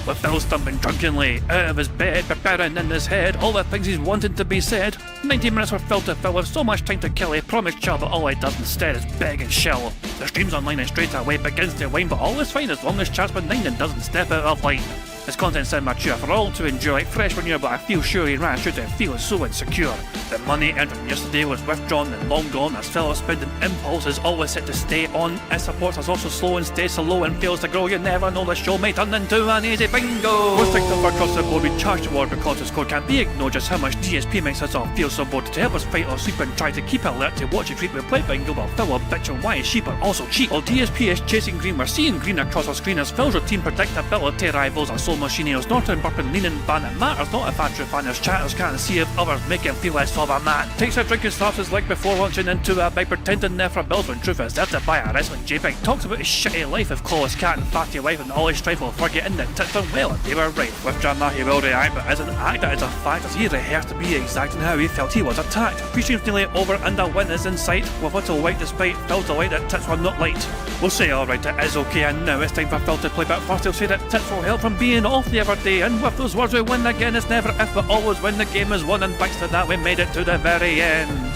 With Phil stumbling drunkenly out of his bed, preparing in his head all the things he's wanted to be said. 90 minutes for Phil to fill with so much time to kill. He promised chill, but all he does instead is beg and shill. The stream's online and straight away begins to whine, but all is fine as long as chat's benign and doesn't step out of line. His content's immature for all to enjoy, like fresh manure, but I feel sure he ran through to feel so insecure. The money earned from yesterday was withdrawn and long gone, as Phil's spending impulse is always set to stay on. His support is also slow and stays so low and fails to grow. You never know, the show may turn into an easy bingo. We're thick up across the board, we charge the war because the score can't be ignored. Just how much DSP makes us all feel so bored. To help us fight or sleep and try to keep alert to watch it treat, we play bingo while Phil will bitch on why his sheep are also cheap. While DSP is chasing green, we're seeing green across our screen as Phil's routine predictability rivals our soul machineers. Norton, burping, leaning, ban. It matters not if Andrew fanners chatters can't see if others make him feel less of a man. Takes a drink and starts his leg before launching into a bike, pretending there for bills when truth is there to buy a wrestling JPEG. Talks about his shitty life of Claw's cat and fatty wife and all his strife while forgetting that tits are well and they were right. With drama he will react, but as an actor it's a fact as he rehearsed to be exact in how he felt he was attacked. Pre-stream's nearly over and a win is in sight, with little white despite Phil's delight that tits were not light. We'll say alright, it is okay, and now it's time for Phil to play, but first he'll say that tits will help from being off the other day, and with those words we win again. It's never if but always when the game is won, and thanks to that we made it to the very end.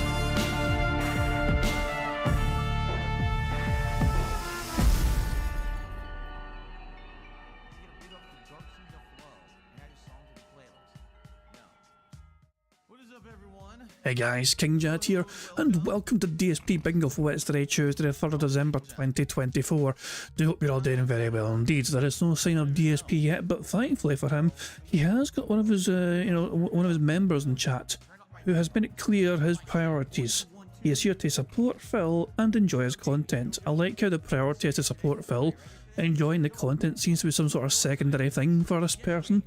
Hey guys, King Jad here, and welcome to DSP Bingo for Wednesday, Tuesday, the 3rd of December 2024. Do hope you're all doing very well indeed. There is no sign of DSP yet, but thankfully for him, he has got one of his, one of his members in chat, who has made it clear his priorities. He is here to support Phil and enjoy his content. I like how the priority is to support Phil. Enjoying the content seems to be some sort of secondary thing for this person,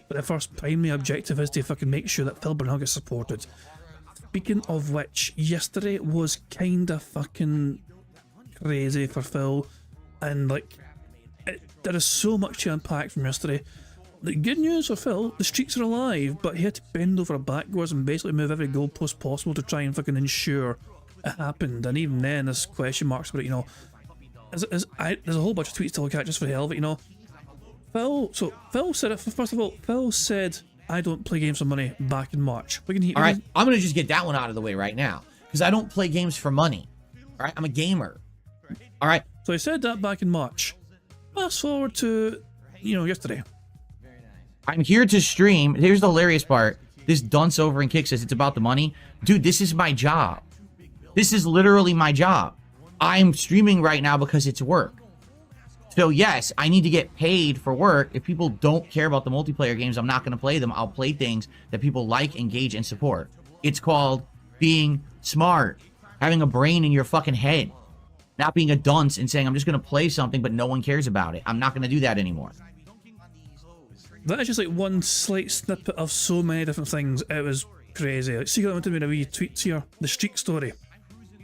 but the first primary objective is to fucking make sure that Phil Burnell gets supported. Speaking of which, yesterday was kinda fucking crazy for Phil, and like, there is so much to unpack from yesterday. The good news for Phil, the streaks are alive, but he had to bend over backwards and basically move every goalpost possible to try and fucking ensure it happened, and even then there's question marks about it, you know. There's a whole bunch of tweets to look at just for the hell of it, you know. Phil said, first of all, Phil said, I don't play games for money back in March. Alright, I'm going to just get that one out of the way right now. Because I don't play games for money. Alright, I'm a gamer. Alright. So he said that back in March. Fast forward to, yesterday. I'm here to stream. Here's the hilarious part. This dunce over and kick says it's about the money. Dude, this is my job. This is literally my job. I'm streaming right now because it's work. So yes, I need to get paid for work. If people don't care about the multiplayer games, I'm not going to play them. I'll play things that people like, engage, and support. It's called being smart. Having a brain in your fucking head. Not being a dunce and saying, I'm just going to play something, but no one cares about it. I'm not going to do that anymore. That is just like one slight snippet of so many different things. It was crazy. Like, Secret wanted me to wee tweets here. The streak story.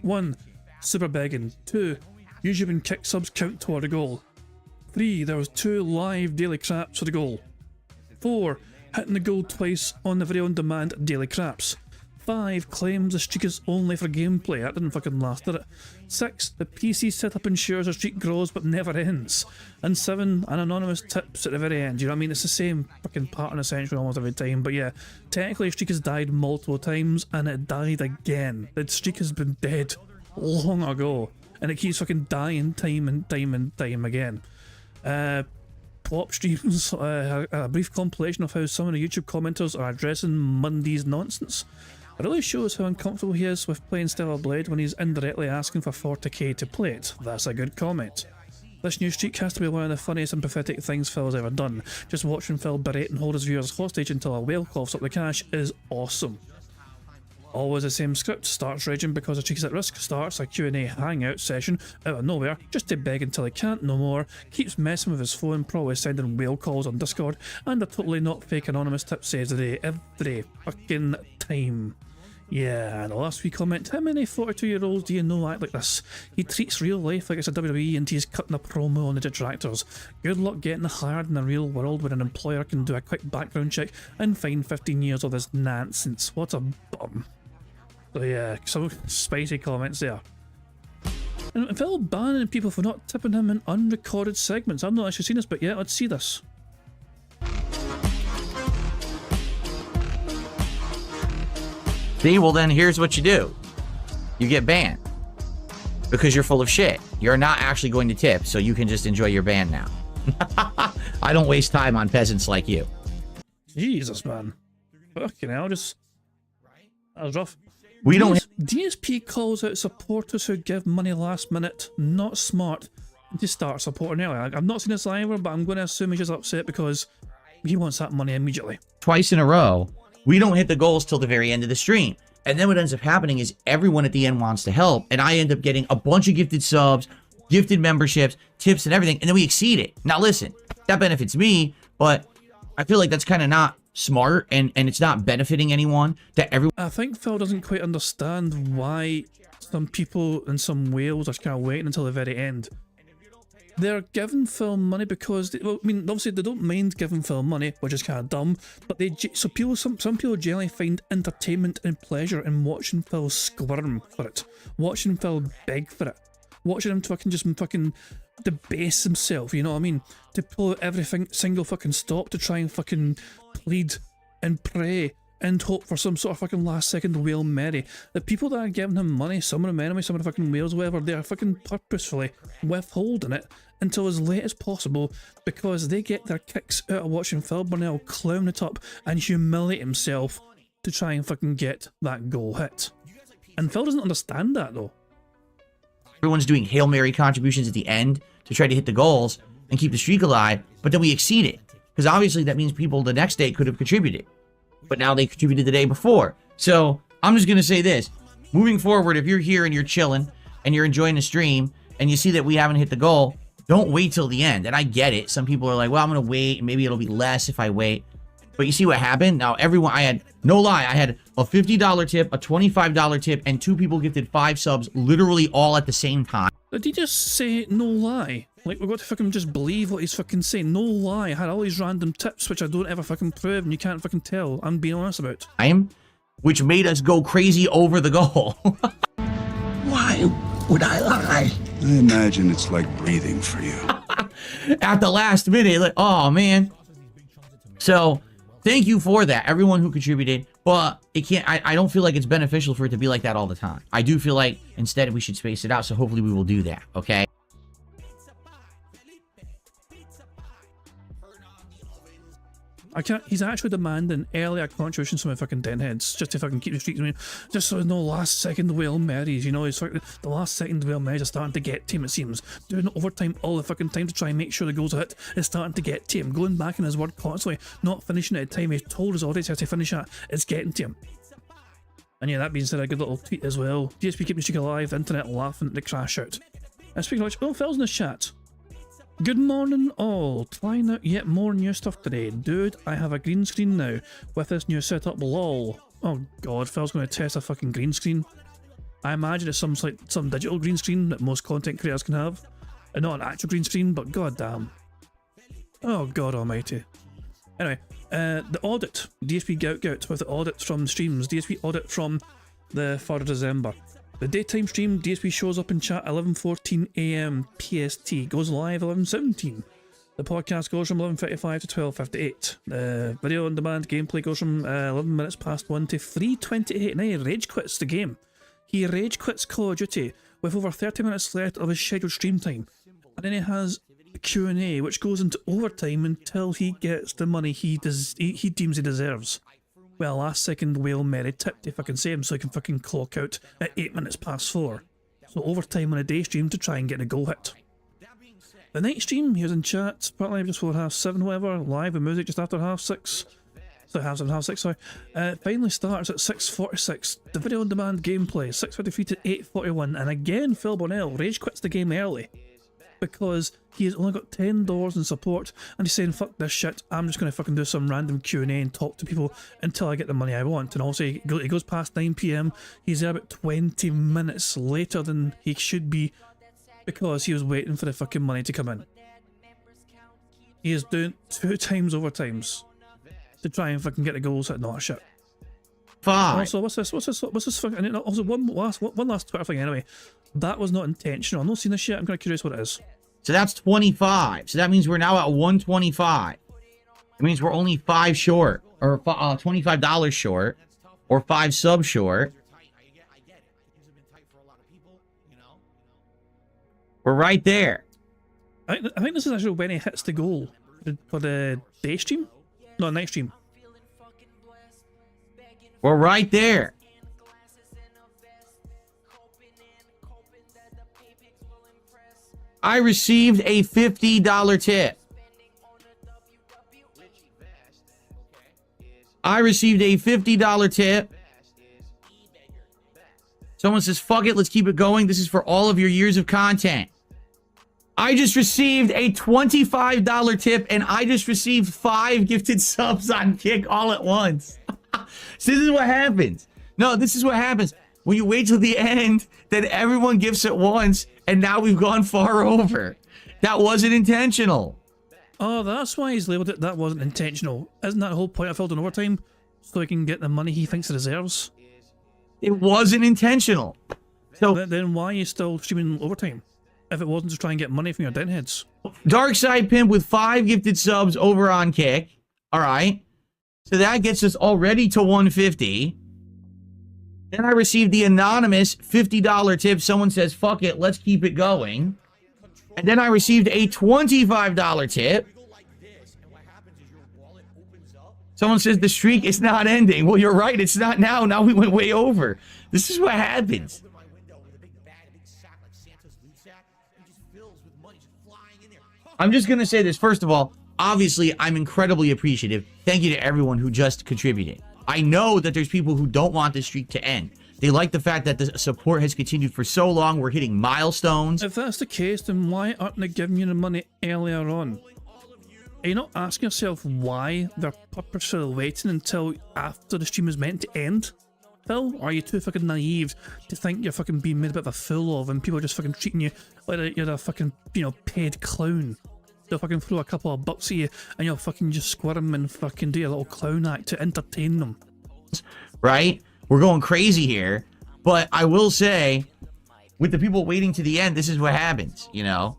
1. Super begging. 2. YouTube and kick subs count toward a goal. 3. There was 2 live daily craps for the goal. 4. Hitting the goal twice on the very on-demand daily craps. 5. Claims the streak is only for gameplay. That didn't fucking last, did it? 6. The PC setup ensures the streak grows but never ends. And 7. An anonymous tips at the very end. You know what I mean? It's the same fucking pattern essentially almost every time. But yeah, technically the streak has died multiple times and it died again. The streak has been dead long ago. And it keeps fucking dying time and time and time again. Plop streams a brief compilation of how some of the YouTube commenters are addressing Monday's nonsense. It really shows how uncomfortable he is with playing Stellar Blade when he's indirectly asking for 40k to play it. That's a good comment. This new streak has to be one of the funniest and pathetic things Phil's ever done. Just watching Phil berate and hold his viewers hostage until a whale coughs up the cash is awesome. Always the same script. Starts raging because the streak is at risk. Starts a Q&A hangout session out of nowhere just to beg until he can't no more. Keeps messing with his phone, probably sending whale calls on Discord, and a totally not fake anonymous tip saves the day every fucking time. Yeah, the last wee comment. How many 42-year-olds do you know act like this? He treats real life like it's a WWE and he's cutting a promo on the detractors. Good luck getting hired in the real world when an employer can do a quick background check and find 15 years of this nonsense. What a bum. So yeah, some spicy comments there. And Phil banning people for not tipping him in unrecorded segments. I've not actually seen this, but yeah, let's see this. See, well then here's what you do. You get banned. Because you're full of shit. You're not actually going to tip, so you can just enjoy your ban now. I don't waste time on peasants like you. Jesus, man. Fucking hell, that was rough. We don't... DSP calls out supporters who give money last minute. Not smart to start supporting early. I've not seen this either, but I'm going to assume he's just upset because he wants that money immediately. Twice in a row, we don't hit the goals till the very end of the stream. And then what ends up happening is everyone at the end wants to help, and I end up getting a bunch of gifted subs, gifted memberships, tips, and everything, and then we exceed it. Now listen, that benefits me, but I feel like that's kind of not smart, and it's not benefiting anyone. That everyone. I think Phil doesn't quite understand why some people in some whales are kind of waiting until the very end. They're giving Phil money because, well, I mean, obviously they don't mind giving Phil money, which is kind of dumb, but some people generally find entertainment and pleasure in watching Phil squirm for it, watching Phil beg for it, watching him fucking debase himself, you know what I mean? To pull out everything, single fucking stop to try and fucking plead and pray and hope for some sort of fucking last second whale Mary. The people that are giving him money, some of them anyway, some of the fucking whales, whatever, they are fucking purposefully withholding it until as late as possible because they get their kicks out of watching Phil Burnell clown it up and humiliate himself to try and fucking get that goal hit. And Phil doesn't understand that though. Everyone's doing Hail Mary contributions at the end to try to hit the goals and keep the streak alive, but then we exceed it. Because obviously that means people the next day could have contributed, but now they contributed the day before. So I'm just going to say this. Moving forward, if you're here and you're chilling and you're enjoying the stream and you see that we haven't hit the goal, don't wait till the end. And I get it. Some people are like, well, I'm going to wait, and maybe it'll be less if I wait. But you see what happened? Now, everyone, I had, no lie, I had a $50 tip, a $25 tip, and 2 people gifted 5 subs literally all at the same time. Did he just say no lie? Like, we've got to fucking just believe what he's fucking saying. No lie. I had all these random tips, which I don't ever fucking prove, and you can't fucking tell. I'm being honest about. Which made us go crazy over the goal. Why would I lie? I imagine it's like breathing for you. At the last minute, like, oh man. So, thank you for that, everyone who contributed. But it can't. I don't feel like it's beneficial for it to be like that all the time. I do feel like instead we should space it out. So hopefully we will do that. Okay. I can't. He's actually demanding earlier contributions from my fucking denheads just to fucking keep the streaks. I mean, just so there's no last second whale Marys. You know, it's like the last second whale Marys are starting to get to him. It seems doing overtime all the fucking time to try and make sure the goals hit is starting to get to him. Going back in his word constantly, not finishing at a time he's told his audience has to finish at. It's getting to him. And yeah, that being said, a good little tweet as well. DSP keeping the streak alive. The internet laughing at the crash out. And speaking of which, oh, Phil's in the chat. Good morning all, trying out yet more new stuff today. Dude, I have a green screen now with this new setup, lol. Oh god, Phil's going to test a fucking green screen. I imagine it's some digital green screen that most content creators can have. And not an actual green screen, but god damn. Oh god almighty. Anyway, the audit, DSP Gout with the audit from streams, DSP audit from the 3rd of December. The daytime stream, DSP shows up in chat 11:14 AM PST, goes live 11:17. The podcast goes from 11:55 to 12:58. The video on demand gameplay goes from 11 minutes past 1 to 3:28. Now he rage quits the game. He rage quits Call of Duty with over 30 minutes left of his scheduled stream time. And then he has a Q&A which goes into overtime until he gets the money he deems he deserves. Well, last second whale Mary tip to fucking say him so he can fucking clock out at 8 minutes past 4. So overtime on a day stream to try and get a goal hit. The night stream, he was in chat, part live just before 7:30, whatever, live with music just after 6:30. So 7:30, sorry. Finally starts at 6:46. The video on demand gameplay, 6:53 to 8:41. And again, Phil Bonnell rage quits the game early. Because he has only got $10 in support and he's saying fuck this shit, I'm just going to fucking do some random Q&A and talk to people until I get the money I want. And also he goes past 9 PM, he's there about 20 minutes later than he should be because he was waiting for the fucking money to come in. He is doing 2 times overtimes to try and fucking get the goals hit. Not shit. Fine. Also, what's this fucking, and also one last Twitter thing anyway. That was not intentional. I'm not seeing this shit. I'm kind of curious what it is. So that's 25. So that means we're now at 125. It means we're only 5 short, or $25 short. or 5 subs short. We're right there. I think this is actually when he hits the goal for the day stream. No, night stream. We're right there. I received a $50 tip. I received a $50 tip. Someone says, fuck it, let's keep it going. This is for all of your years of content. I just received a $25 tip, and I just received 5 gifted subs on Kick all at once. So this is what happens. No, this is what happens. When you wait till the end, then everyone gifts at once, and now we've gone far over. That wasn't intentional. Oh, that's why he's labelled it. That wasn't intentional. Isn't that the whole point I filled in overtime? So he can get the money he thinks he deserves? It wasn't intentional. So then why are you still streaming overtime? If it wasn't to try and get money from your deadheads. Dark Side Pimp with 5 gifted subs over on Kick. All right. So that gets us already to 150. Then I received the anonymous $50 tip. Someone says, fuck it, let's keep it going. And then I received a $25 tip. Someone says the streak is not ending. Well, you're right. It's not now. Now we went way over. This is what happens. I'm just going to say this. First of all, obviously, I'm incredibly appreciative. Thank you to everyone who just contributed. I know that there's people who don't want this streak to end. They like the fact that the support has continued for so long. We're hitting milestones. If that's the case, then why aren't they giving you the money earlier on? Are you not asking yourself why they're purposefully waiting until after the stream is meant to end? Phil, or are you too fucking naive to think you're fucking being made a bit of a fool of and people are just fucking treating you like you're a fucking, you know, paid clown? They'll fucking throw a couple of bucks at you and you'll fucking just squirm and fucking do a little clown act to entertain them. Right? We're going crazy here. But I will say, with the people waiting to the end, this is what happens, you know?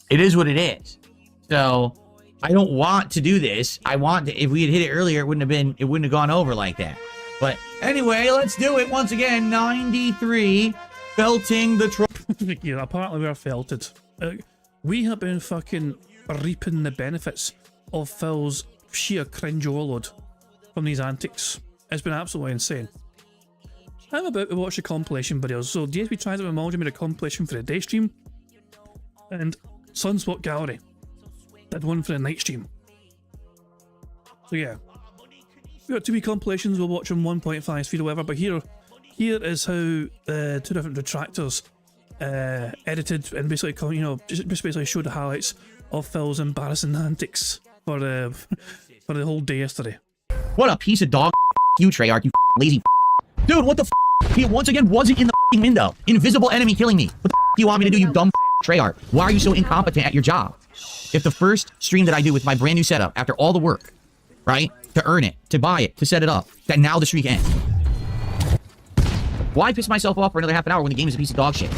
It is what it is. So I don't want to do this. I want to, if we had hit it earlier, it wouldn't have gone over like that. But anyway, let's do it once again. 93, felting the troll. Yeah, apparently we are felted. We have been fucking reaping the benefits of Phil's sheer cringe overload from these antics. It's been absolutely insane. I'm about to watch the compilation videos. So DSP Tries It with Mulder made a compilation for the day stream, and Sunspot Gallery did one for the night stream. So yeah, we got 2 wee compilations. We'll watch them 1.5 speed or whatever. But here is how the 2 different detractors edited and basically, you know, just basically showed the highlights of Phil's embarrassing antics for the whole day yesterday. What a piece of dog you, Treyarch, you lazy dude. What the he once again wasn't in the window. Invisible enemy killing me. What the do you want me to do, you dumb Treyarch? Why are you so incompetent at your job? If the first stream that I do with my brand new setup, after all the work, right, to earn it, to buy it, to set it up, that now the streak ends. Why piss myself off for another half an hour when the game is a piece of dog shit?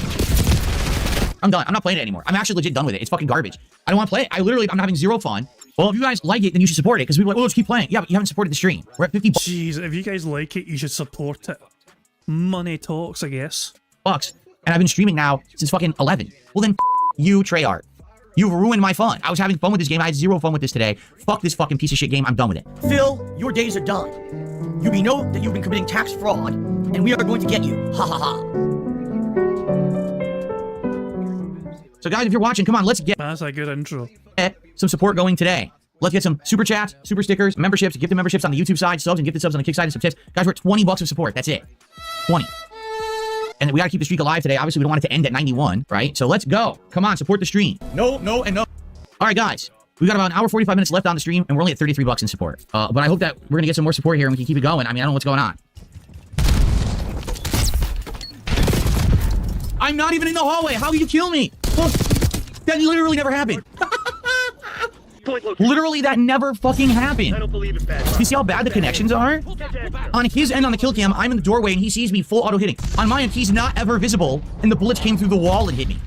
I'm done. I'm not playing it anymore. I'm actually legit done with it. It's fucking garbage. I don't want to play it. I'm having zero fun. Well, if you guys like it, then you should support it, because people are like, oh, let's keep playing. Yeah, but you haven't supported the stream. We're at 50 bucks. Jeez, if you guys like it, you should support it. Money talks, I guess. Bucks. And I've been streaming now since fucking 11. Well then, you, Treyarch. You've ruined my fun. I was having fun with this game. I had zero fun with this today. Fuck this fucking piece of shit game. I'm done with it. Phil, your days are done. We know that you've been committing tax fraud, and we are going to get you. Ha ha ha. So guys, if you're watching, come on, let's get That's a good intro. some support going today. Let's get some super chats, super stickers, memberships, gifted memberships on the YouTube side, subs and gifted subs on the Kick side, and some tips. Guys, we're at 20 bucks of support. That's it. 20. And we gotta keep the streak alive today. Obviously, we don't want it to end at 91, right? So let's go. Come on, support the stream. No, no, and no. All right, guys. We got about an hour, 45 minutes left on the stream, and we're only at 33 bucks in support. But I hope that we're gonna get some more support here and we can keep it going. I mean, I don't know what's going on. I'm not even in the hallway. How you kill me? Well, that literally never happened. Literally, that never fucking happened. I don't believe it, bad. You see how bad the connections are? On his end on the kill cam, I'm in the doorway and he sees me full auto hitting. On my end, he's not ever visible, and the bullets came through the wall and hit me.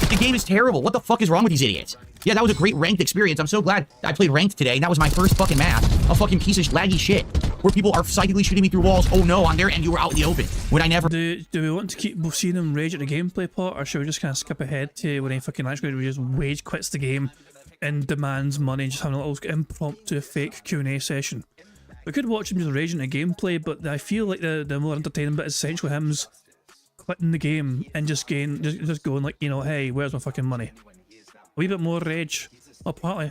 The game is terrible. What the fuck is wrong with these idiots? Yeah, that was a great ranked experience. I'm so glad I played ranked today. That was my first fucking match. A fucking piece of laggy shit. where people are psychically shooting me through walls. Oh no, on their end you were out in the open. When I never... Do we want to keep seeing him rage at the gameplay part, or should we just kind of skip ahead to when he fucking actually just rage quits the game and demands money, just having a little impromptu fake Q&A session? We could watch him just raging at gameplay, but I feel like the more entertaining bit is essentially him's quitting the game and just going like, you know, hey, where's my fucking money? A wee bit more rage. Apparently,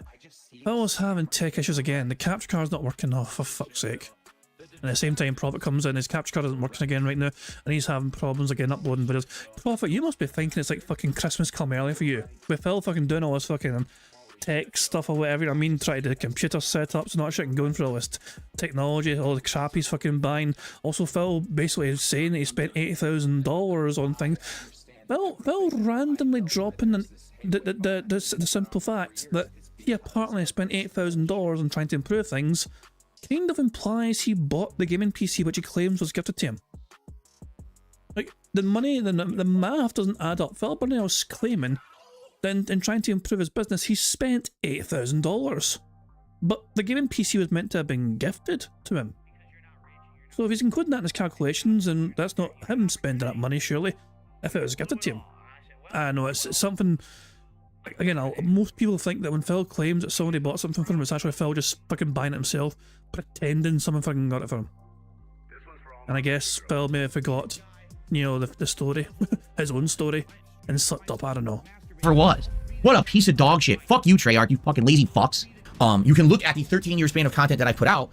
Phil's having tech issues again. The capture card's not working off, for fuck's sake. And at the same time, Prophet comes in, his capture card isn't working again right now, and he's having problems again uploading videos. Prophet, you must be thinking it's like fucking Christmas come early for you. With Phil fucking doing all this fucking tech stuff or whatever, I mean, trying to do computer setups and all that shit and going through all this technology, all the crap he's fucking buying. Also, Phil basically is saying that he spent $80,000 on things. Phil randomly dropping the simple fact that he apparently spent $8,000 on trying to improve things kind of implies he bought the gaming PC which he claims was gifted to him. Like, the money, the math doesn't add up. Phil Burnell's claiming that in trying to improve his business, he spent $8,000. But the gaming PC was meant to have been gifted to him. So if he's including that in his calculations, and that's not him spending that money, surely, if it was gifted to him. I know, it's something... Again, most people think that when Phil claims that somebody bought something for him, it's actually Phil just fucking buying it himself, pretending someone fucking got it for him. And I guess Phil may have forgot, you know, the story, his own story, and slipped up, I don't know. For what? What a piece of dog shit. Fuck you, Treyarch, you fucking lazy fucks. You can look at the 13-year span of content that I put out,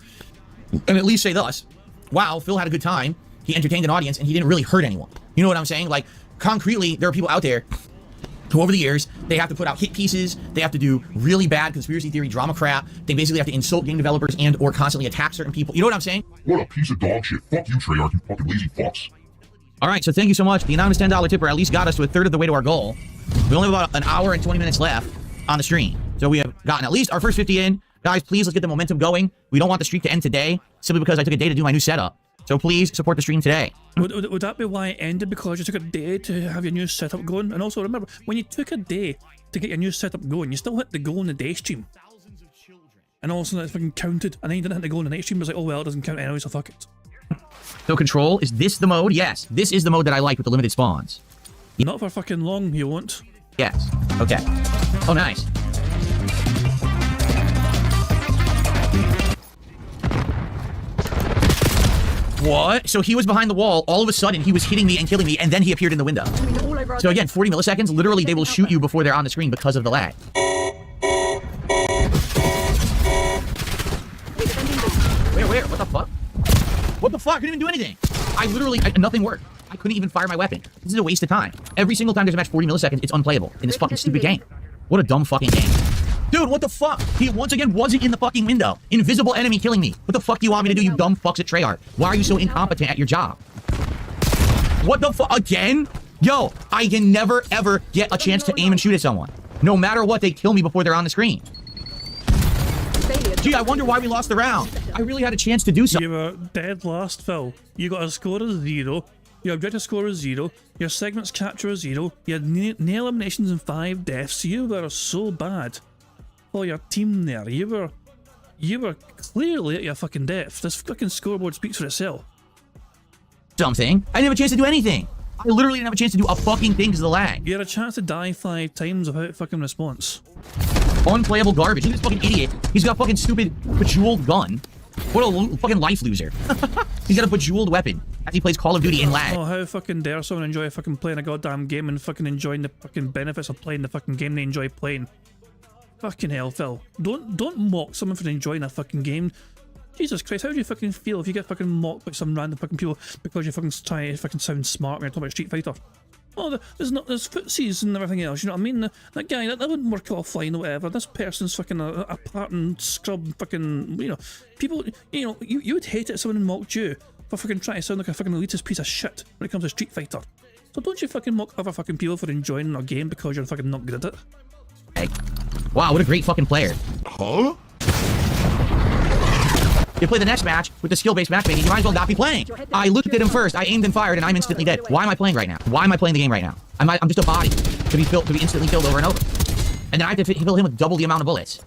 and at least say thus: wow, Phil had a good time, he entertained an audience, and he didn't really hurt anyone. You know what I'm saying? Like, concretely, there are people out there who over the years, they have to put out hit pieces, they have to do really bad conspiracy theory drama crap, they basically have to insult game developers and or constantly attack certain people. You know what I'm saying? What a piece of dog shit. Fuck you, Treyarch, you fucking lazy fucks. Alright, so thank you so much. The anonymous $10 tipper at least got us to a third of the way to our goal. We only have about an hour and 20 minutes left on the stream. So we have gotten at least our first 50 in. Guys, please, let's get the momentum going. We don't want the streak to end today, simply because I took a day to do my new setup. So please support the stream today. Would that be why it ended? Because you took a day to have your new setup going? And also remember, when you took a day to get your new setup going, you still hit the goal in the day stream. And also that's fucking counted, and then you didn't hit the goal in the night stream, it was like, oh well, it doesn't count anyway, so fuck it. So control, is this the mode? Yes, this is the mode that I like with the limited spawns. Not for fucking long, you won't. Yes, okay. Oh, nice. What? So he was behind the wall, all of a sudden he was hitting me and killing me, and then he appeared in the window. So again, 40 milliseconds, literally they will shoot you before they're on the screen because of the lag. Where? What the fuck? What the fuck? I couldn't even do anything. Nothing worked. I couldn't even fire my weapon. This is a waste of time. Every single time there's a match 40 milliseconds, it's unplayable in this fucking stupid game. What a dumb fucking game. Dude, what the fuck? He once again wasn't in the fucking window. Invisible enemy killing me. What the fuck do you want me to do, you dumb fucks at Treyarch? Why are you so incompetent at your job? What the fuck? Again? Yo, I can never ever get a chance to aim and shoot at someone. No matter what, they kill me before they're on the screen. Gee, I wonder why we lost the round. I really had a chance to do something. You were dead last, Phil. You got a score of 0. Your objective score is 0. Your segments capture is 0. You had nail eliminations and 5 deaths. You were so bad. For your team there, you were clearly at your fucking depth. This fucking scoreboard speaks for itself. Something. I didn't have a chance to do anything. I literally didn't have a chance to do a fucking thing because of the lag. You had a chance to die 5 times without fucking response. Unplayable garbage. Look at this fucking idiot. He's got a fucking stupid bejeweled gun. What a fucking life loser. He's got a bejeweled weapon as he plays Call of Duty in lag. Oh, how fucking dare someone enjoy fucking playing a goddamn game and fucking enjoying the fucking benefits of playing the fucking game they enjoy playing. Fucking hell, Phil. Don't mock someone for enjoying a fucking game. Jesus Christ, how do you fucking feel if you get fucking mocked by some random fucking people because you fucking try to fucking sound smart when you're talking about Street Fighter? Oh, there's footsies and everything else, you know what I mean? That guy, that wouldn't work offline or whatever. This person's fucking a pattern scrub fucking, you know, people, you know, you would hate it if someone mocked you for fucking trying to sound like a fucking elitist piece of shit when it comes to Street Fighter. So don't you fucking mock other fucking people for enjoying a game because you're fucking not good at it. Hey. Wow, what a great fucking player. Huh? You play the next match with the skill-based matchmaking, you might as well not be playing. I looked at him first, I aimed and fired, and I'm instantly dead. Why am I playing right now? Why am I playing the game right now? I'm just a body to be instantly killed over and over. And then I have to kill him with double the amount of bullets.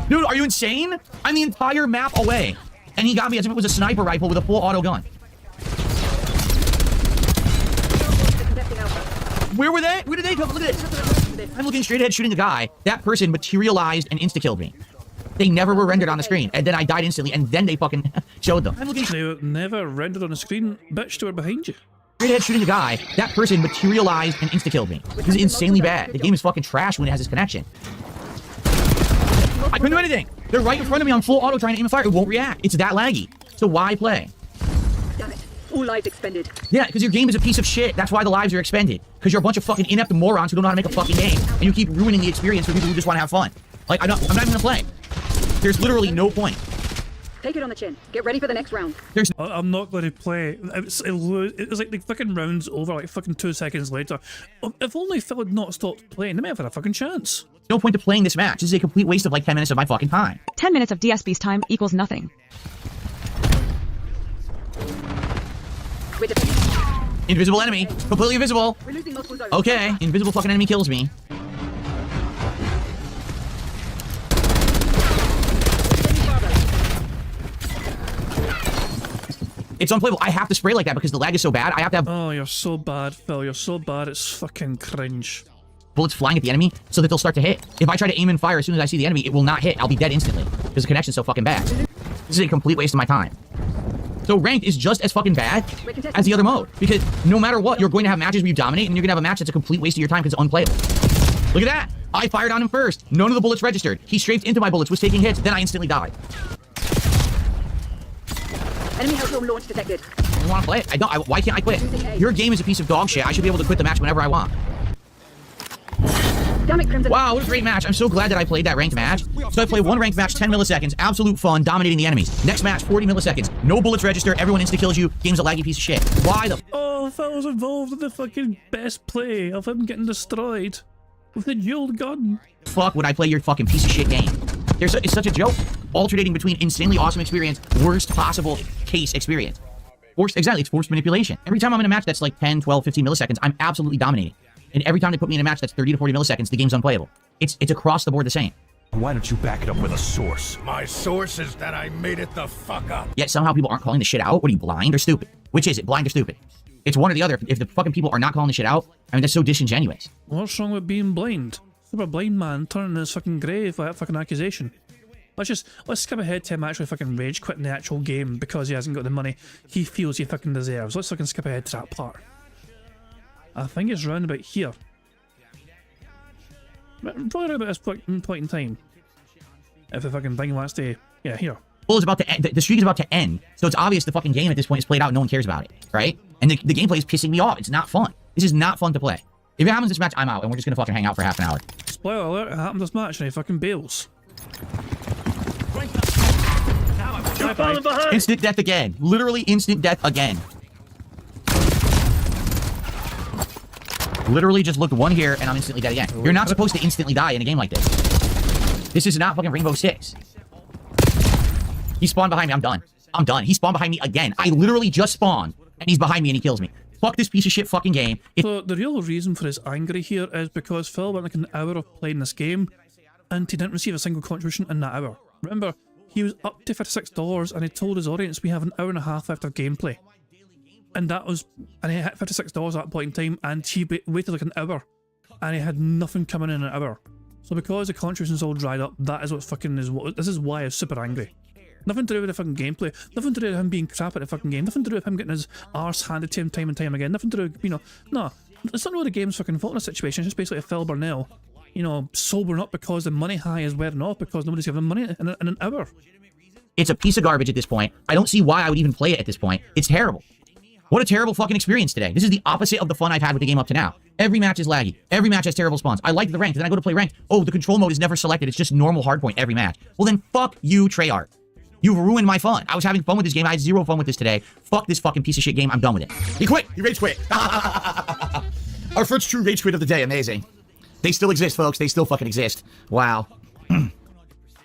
Dude, are you insane? I'm the entire map away. And he got me as if it was a sniper rifle with a full auto gun. Where were they? Where did they come? Look at this. I'm looking straight ahead shooting a guy. That person materialized and insta-killed me. They never were rendered on the screen. And then I died instantly. And then they fucking showed them. I'm looking They were never rendered on the screen. Bitch, they were behind you. straight ahead shooting a guy. That person materialized and insta-killed me. This is insanely bad. The game is fucking trash when it has this connection. I couldn't do anything. They're right in front of me on full auto trying to aim and fire. It won't react. It's that laggy. So why play? Damn it. All lives expended. Yeah, because your game is a piece of shit. That's why the lives are expended. Because you're a bunch of fucking inept morons who don't know how to make a fucking game. And you keep ruining the experience for people who just want to have fun. Like, I'm not even gonna play. There's literally no point. Take it on the chin. Get ready for the next round. I'm not going to play. It was like the fucking round's over like fucking 2 seconds later. If only Phil had not stopped playing, they may have had a fucking chance. No point to playing this match. This is a complete waste of like 10 minutes of my fucking time. 10 minutes of DSP's time equals nothing. We're defending. Invisible enemy. Completely invisible. We're losing multiple zones. Okay, invisible fucking enemy kills me. It's unplayable. I have to spray like that because the lag is so bad. I have to have Oh, you're so bad, Phil. You're so bad. It's fucking cringe. bullets flying at the enemy so that they'll start to hit. If I try to aim and fire as soon as I see the enemy, it will not hit. I'll be dead instantly because the connection's so fucking bad. This is a complete waste of my time. So ranked is just as fucking bad as the other mode because no matter what, you're going to have matches where you dominate and you're going to have a match that's a complete waste of your time because it's unplayable. Look at that. I fired on him first. None of the bullets registered. He strafed into my bullets, was taking hits, then I instantly died. Enemy hellstorm launch detected. I don't want to play it. Why can't I quit? Your game is a piece of dog shit. I should be able to quit the match whenever I want. Damn it, Crimson. Wow, what a great match. I'm so glad that I played that ranked match. So I play one ranked match, 10 milliseconds, absolute fun, dominating the enemies. Next match, 40 milliseconds. No bullets register, everyone insta-kills you, game's a laggy piece of shit. Why the Oh, Phil was involved in the fucking best play of him getting destroyed with the dual gun. fuck would I play your fucking piece of shit game? It's such a joke. Alternating between insanely awesome experience, worst possible case experience. Exactly, it's forced manipulation. Every time I'm in a match that's like 10, 12, 15 milliseconds, I'm absolutely dominating. And every time they put me in a match that's 30 to 40 milliseconds, the game's unplayable. It's across the board the same. Why don't you back it up with a source? My source is that I made it the fuck up. Yet somehow people aren't calling the shit out. What are you, blind or stupid? Which is it, blind or stupid? It's one or the other. If the fucking people are not calling the shit out, I mean, that's so disingenuous. What's wrong with being blind? Super blind man turning in his fucking grave for that fucking accusation. Let's skip ahead to him actually fucking rage quitting the actual game because he hasn't got the money he feels he fucking deserves. Let's fucking skip ahead to that part. I think it's round about here. Probably around about this point in time. If the fucking thing wants to... Yeah, here. Well, it's about to end. The streak is about to end. So it's obvious the fucking game at this point is played out and no one cares about it, right? And the gameplay is pissing me off. It's not fun. This is not fun to play. If it happens this match, I'm out and we're just gonna fucking hang out for half an hour. Spoiler alert, it happened this match and he fucking bails. Instant death again. Literally instant death again. Literally just looked one here and I'm instantly dead again. You're not supposed to instantly die in a game like this. This is not fucking Rainbow Six. He spawned behind me. I'm done. I'm done. He spawned behind me again. I literally just spawned and he's behind me and he kills me. Fuck this piece of shit fucking game. So the real reason for his anger here is because Phil went like an hour of playing this game and he didn't receive a single contribution in that hour. Remember, he was up to $56 and he told his audience we have an hour and a half left of gameplay. And he hit $56 at that point in time and he waited like an hour and he had nothing coming in an hour. So because the contributions all dried up, that is what fucking this is why I was super angry. Nothing to do with the fucking gameplay, nothing to do with him being crap at the fucking game, nothing to do with him getting his arse handed to him time and time again, nothing to do with, no, it's not really the game's fucking fault in this situation, it's just basically a Phil Burnell, sobering up because the money high is wearing off because nobody's giving him money in an hour. It's a piece of garbage at this point. I don't see why I would even play it at this point. It's terrible. What a terrible fucking experience today. This is the opposite of the fun I've had with the game up to now. Every match is laggy. Every match has terrible spawns. I like the ranked, then I go to play ranked. Oh, the control mode is never selected. It's just normal hardpoint every match. Well then fuck you, Treyarch. You've ruined my fun. I was having fun with this game. I had zero fun with this today. Fuck this fucking piece of shit game. I'm done with it. He quit. He rage quit. Our first true rage quit of the day. Amazing. They still exist, folks. They still fucking exist. Wow. How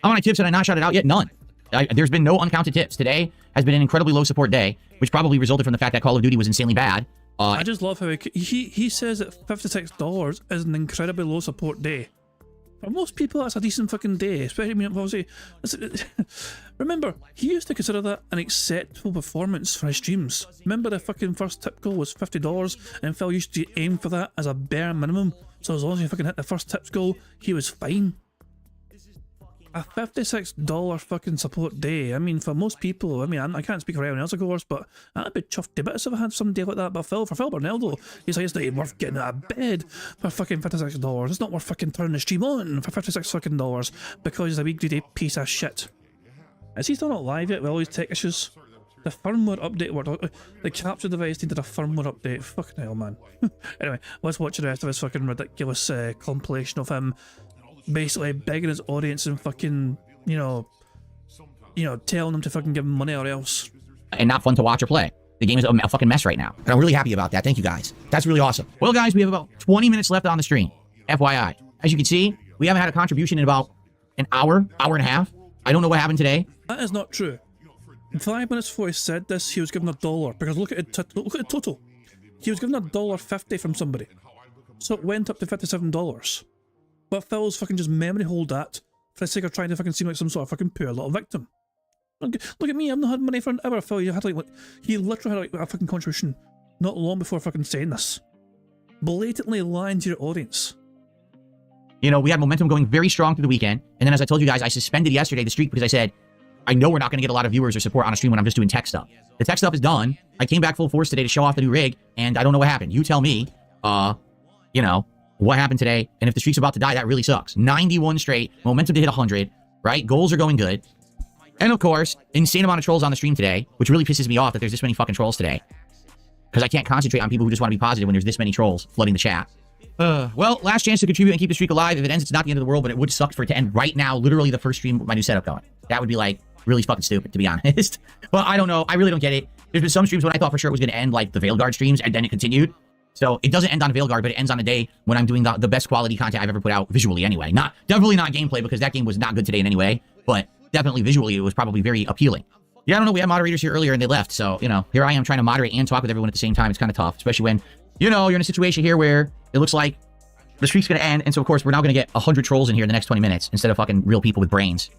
many tips had I not shouted out yet? None. There's been no uncounted tips. Today has been an incredibly low support day, which probably resulted from the fact that Call of Duty was insanely bad. I just love how he says that $56 is an incredibly low support day. For most people, that's a decent fucking day, especially, I mean, obviously, remember, he used to consider that an acceptable performance for his streams. Remember the fucking first tip goal was $50, and Phil used to aim for that as a bare minimum, so as long as he fucking hit the first tips goal, he was fine. A $56 fucking support day, I mean, for most people, I mean, I can't speak for anyone else, of course, but I'd be chuffed to bits if I had some day like that. But for Phil Bernaldo, he's like, it's not even worth getting out of bed for fucking $56. It's not worth fucking turning the stream on for $56 fucking dollars because he's a wee greedy piece of shit. Is he still not live yet with all these tech issues? The firmware update worked. The capture device needed a firmware update. Fucking hell, man. Anyway, let's watch the rest of this fucking ridiculous compilation of him basically begging his audience and fucking, you know, telling them to fucking give him money or else. And not fun to watch or play. The game is a fucking mess right now. And I'm really happy about that. Thank you, guys. That's really awesome. Well, guys, we have about 20 minutes left on the stream. FYI. As you can see, we haven't had a contribution in about an hour and a half. I don't know what happened today. That is not true. 5 minutes before he said this, he was given $1 because look at the total. He was given $1.50 from somebody, so it went up to $57. But Phil's fucking just memory hold that for the sake of trying to fucking seem like some sort of fucking poor little victim. Look at me, I've not had money for an hour. Phil, he literally had like a fucking contribution not long before fucking saying this. Blatantly lying to your audience. You know, we had momentum going very strong through the weekend, and then as I told you guys, I suspended yesterday the streak because I said, I know we're not going to get a lot of viewers or support on a stream when I'm just doing tech stuff. The tech stuff is done. I came back full force today to show off the new rig, and I don't know what happened. You tell me, you know, what happened today, and if the streak's about to die, that really sucks. 91 straight, momentum to hit 100, right? Goals are going good. And of course, insane amount of trolls on the stream today, which really pisses me off that there's this many fucking trolls today. Because I can't concentrate on people who just want to be positive when there's this many trolls flooding the chat. Well, last chance to contribute and keep the streak alive. If it ends, it's not the end of the world, but it would suck for it to end right now, literally the first stream with my new setup going. That would be like really fucking stupid, to be honest. But I don't know. I really don't get it. There's been some streams when I thought for sure it was going to end like the Veilguard streams, and then it continued. So it doesn't end on Veilguard, but it ends on a day when I'm doing the best quality content I've ever put out visually anyway. Definitely not gameplay, because that game was not good today in any way, but definitely visually it was probably very appealing. Yeah, I don't know, we had moderators here earlier and they left, so, you know, here I am trying to moderate and talk with everyone at the same time. It's kind of tough, especially when, you know, you're in a situation here where it looks like the streak's going to end, and so of course we're now going to get 100 trolls in here in the next 20 minutes instead of fucking real people with brains.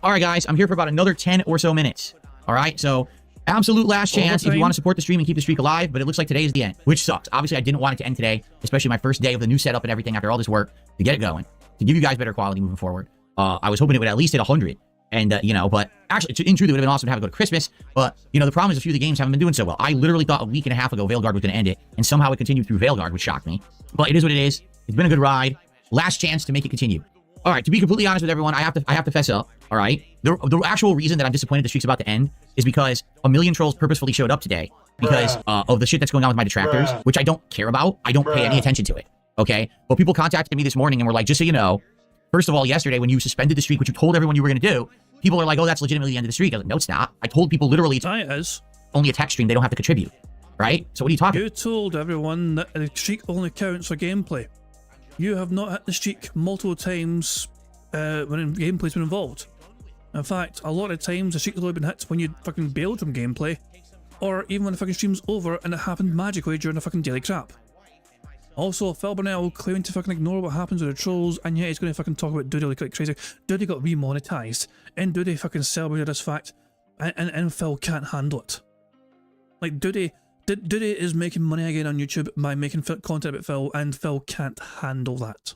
Alright guys, I'm here for about another 10 or so minutes. Alright, so absolute last chance if you want to support the stream and keep the streak alive, but it looks like today is the end, which sucks. Obviously, I didn't want it to end today, especially my first day of the new setup and everything after all this work to get it going, to give you guys better quality moving forward. I was hoping it would at least hit 100, and, you know, but actually, in truth, it would have been awesome to have it go to Christmas, but, you know, the problem is a few of the games haven't been doing so well. I literally thought a week and a half ago Veilguard was going to end it, and somehow it continued through Veilguard, which shocked me. But it is what it is. It's been a good ride. Last chance to make it continue. All right, to be completely honest with everyone, I have to fess up, all right? The actual reason that I'm disappointed the streak's about to end is because a million trolls purposefully showed up today because of the shit that's going on with my detractors, which I don't care about. I don't pay any attention to it, okay? But people contacted me this morning and were like, just so you know, first of all, yesterday when you suspended the streak, which you told everyone you were going to do, people are like, oh, that's legitimately the end of the streak. I was like, no, it's not. I told people literally it's only a tech stream. They don't have to contribute, right? So what are you talking about? You told everyone that the streak only counts for gameplay. You have not hit the streak multiple times when gameplay's been involved. In fact, a lot of times the streak has only been hit when you fucking bailed from gameplay, or even when the fucking stream's over and it happened magically during the fucking daily crap. Also, Phil Burnell claiming to fucking ignore what happens with the trolls, and yet he's going to fucking talk about Doody like crazy. Doody got remonetized, and Doody fucking celebrated this fact, and Phil can't handle it. Like, Doody is making money again on YouTube by making content about Phil, and Phil can't handle that.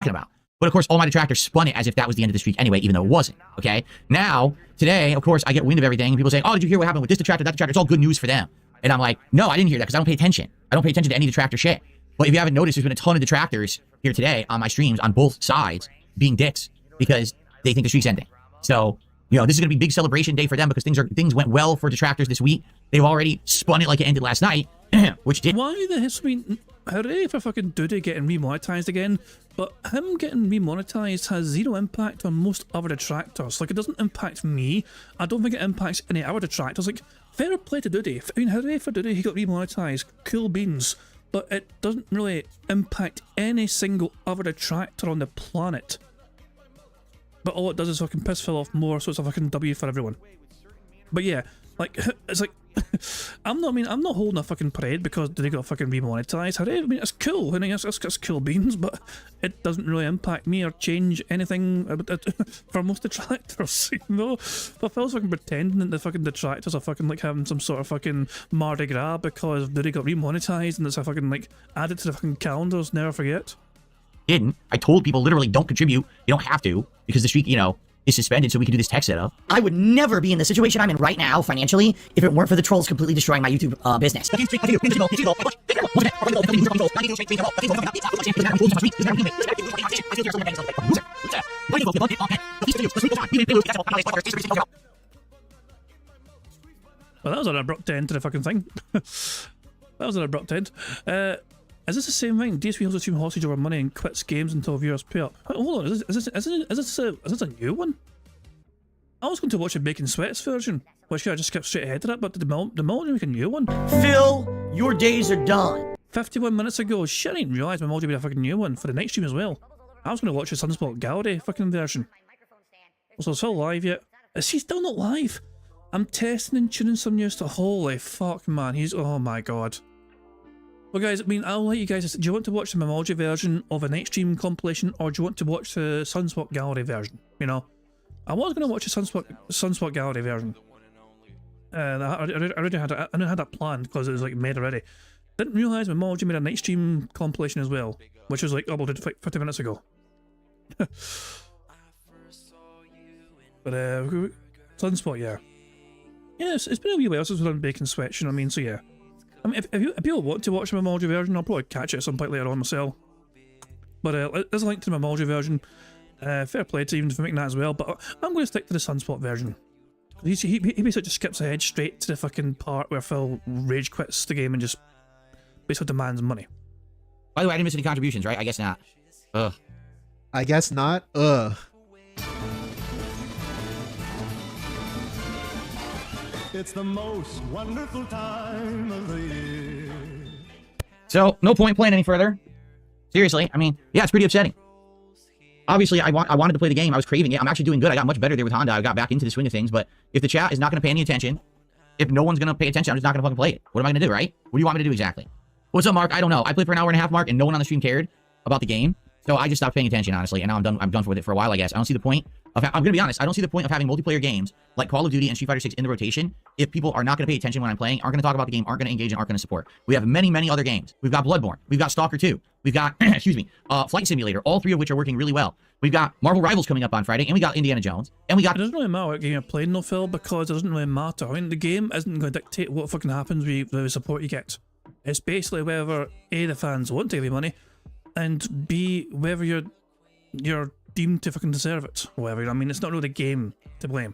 About. But of course, all my detractors spun it as if that was the end of the streak anyway, even though it wasn't, okay? Now, today, of course, I get wind of everything, and people say, oh, did you hear what happened with this detractor, that detractor? It's all good news for them. And I'm like, no, I didn't hear that because I don't pay attention. I don't pay attention to any detractor shit. But if you haven't noticed, there's been a ton of detractors here today on my streams on both sides being dicks because they think the streak's ending. So, you know, this is going to be a big celebration day for them because things went well for detractors this week. They've already spun it like it ended last night, which did. Why the hell? I mean, hooray for fucking Doody getting remonetized again, but him getting remonetized has zero impact on most other detractors. Like, it doesn't impact me. I don't think it impacts any other detractors. Like, fair play to Doody. I mean, hooray for Doody, he got remonetized. Cool beans. But it doesn't really impact any single other detractor on the planet. But all it does is fucking piss Phil off more, so it's a fucking W for everyone. But yeah, like, it's like, I'm not holding a fucking parade because they got fucking remonetized. I mean, it's cool. I mean, it's cool beans, but it doesn't really impact me or change anything for most detractors, you know? But Phil's fucking pretending that the fucking detractors are fucking like having some sort of fucking Mardi Gras because they got remonetized and it's a fucking like added to the fucking calendars, never forget. Didn't. I told people literally don't contribute. You don't have to because the streak, you know, is suspended so we can do this tech setup. I would never be in the situation I'm in right now financially if it weren't for the trolls completely destroying my YouTube business. Well, that was an abrupt end to the fucking thing. That was an abrupt end. Is this the same thing? DSP holds a team hostage over money and quits games until viewers pay up. Hold on, is this a new one? I was going to watch a Bacon Sweats version, which I just skipped straight ahead of it, but did the Multi make a new one? Phil, your days are done. 51 minutes ago. Shit, I didn't realise my Multi made a fucking new one for the night stream as well. I was going to watch the Sunspot Gallery fucking version. So it's still live yet? Is he still not live? I'm testing and tuning some new stuff. Holy fuck, man. Oh my god. Well, guys, I mean, I'll let you guys. Do you want to watch the Memology version of a night stream compilation, or do you want to watch the Sunspot Gallery version? You know, I was going to watch the Sunspot Gallery version. I already had that planned because it was like made already. Didn't realise Memology made a night stream compilation as well, which was like uploaded 50 minutes ago. But Sunspot, yeah. Yes, it's been a wee while since we've done Bacon Sweats, you know what I mean? So yeah. I mean, if people want to watch the Memology version, I'll probably catch it at some point later on myself. But there's a link to the Memology version. Fair play to even for making that as well, but I'm going to stick to the Sunspot version. He basically just skips ahead straight to the fucking part where Phil rage quits the game and just basically demands money. By the way, I didn't miss any contributions, right? I guess not. Ugh. I guess not. Ugh. It's the most wonderful time of the year. So, no point playing any further. Seriously, I mean, yeah, it's pretty upsetting. Obviously, I wanted to play the game. I was craving it. I'm actually doing good. I got much better there with Honda. I got back into the swing of things. But if the chat is not going to pay any attention, if no one's going to pay attention, I'm just not going to fucking play it. What am I going to do, right? What do you want me to do exactly? What's up, Mark? I don't know. I played for an hour and a half, Mark, and no one on the stream cared about the game. So I just stopped paying attention, honestly, and now I'm done with it for a while, I guess. I don't see the point of... I'm going to be honest. I don't see the point of having multiplayer games like Call of Duty and Street Fighter 6 in the rotation if people are not going to pay attention when I'm playing, aren't going to talk about the game, aren't going to engage, and aren't going to support. We have many, many other games. We've got Bloodborne. We've got Stalker 2. We've got, excuse me, Flight Simulator, all three of which are working really well. We've got Marvel Rivals coming up on Friday, and we got Indiana Jones, and we got... It doesn't really matter what game you're playing, no, Phil, because it doesn't really matter. I mean, the game isn't going to dictate what fucking happens with the support you get. It's basically whether A, the fans want to give you money, and B, whether you're deemed to fucking deserve it, or whatever. I mean, it's not really the game to blame.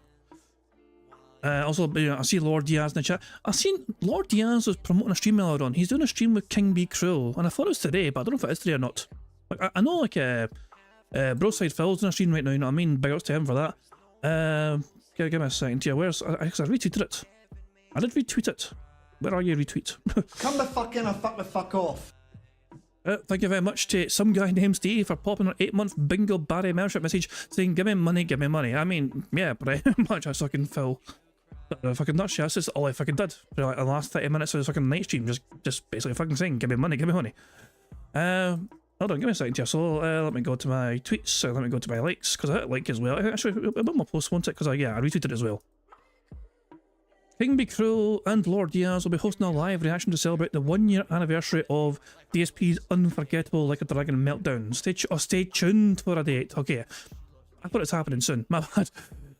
Also, you know, I see Lord Diaz in the chat. I seen Lord Diaz was promoting a stream earlier on. He's doing a stream with King Be Cruel, and I thought it was today, but I don't know if it is today or not. Like, I know, like, Broside Phil's doing a stream right now, you know what I mean? Big ups to him for that. Give me a second here. Where's... I retweeted it. I did retweet it. Where are you, retweet? Come the fuck in or fuck the fuck off. Thank you very much to some guy named Steve for popping an 8-month Bingo Barry membership message saying, give me money, give me money. I mean, yeah, pretty much I fucking Phil. Fucking nuts, yeah, that's just all I fucking did for like the last 30 minutes of the fucking night stream, just basically fucking saying, give me money, give me money. Hold on, give me a second here. So let me go to my tweets, let me go to my likes, because I hit like as well. Actually, I put my post, won't it? Because yeah, I retweeted it as well. King Be Cruel and Lord Diaz will be hosting a live reaction to celebrate the 1-year anniversary of DSP's unforgettable Like a Dragon meltdown. Stay tuned for a date. Okay, I thought it's happening soon. My bad.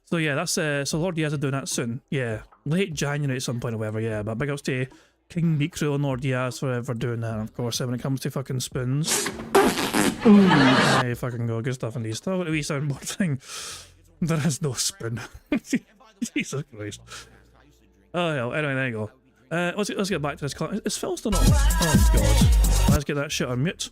So yeah, that's so Lord Diaz are doing that soon. Yeah, late January at some point or whatever. Yeah, but big ups to King Be Cruel and Lord Diaz for doing that. Of course, when it comes to fucking spoons. Hey, fucking go, good stuff in these. Start with the wee soundboard thing. There is no spoon. Jesus Christ. Oh hell, anyway, there you go. Let's get back to this. Is Phil still on? Oh god. Let's get that shit on mute.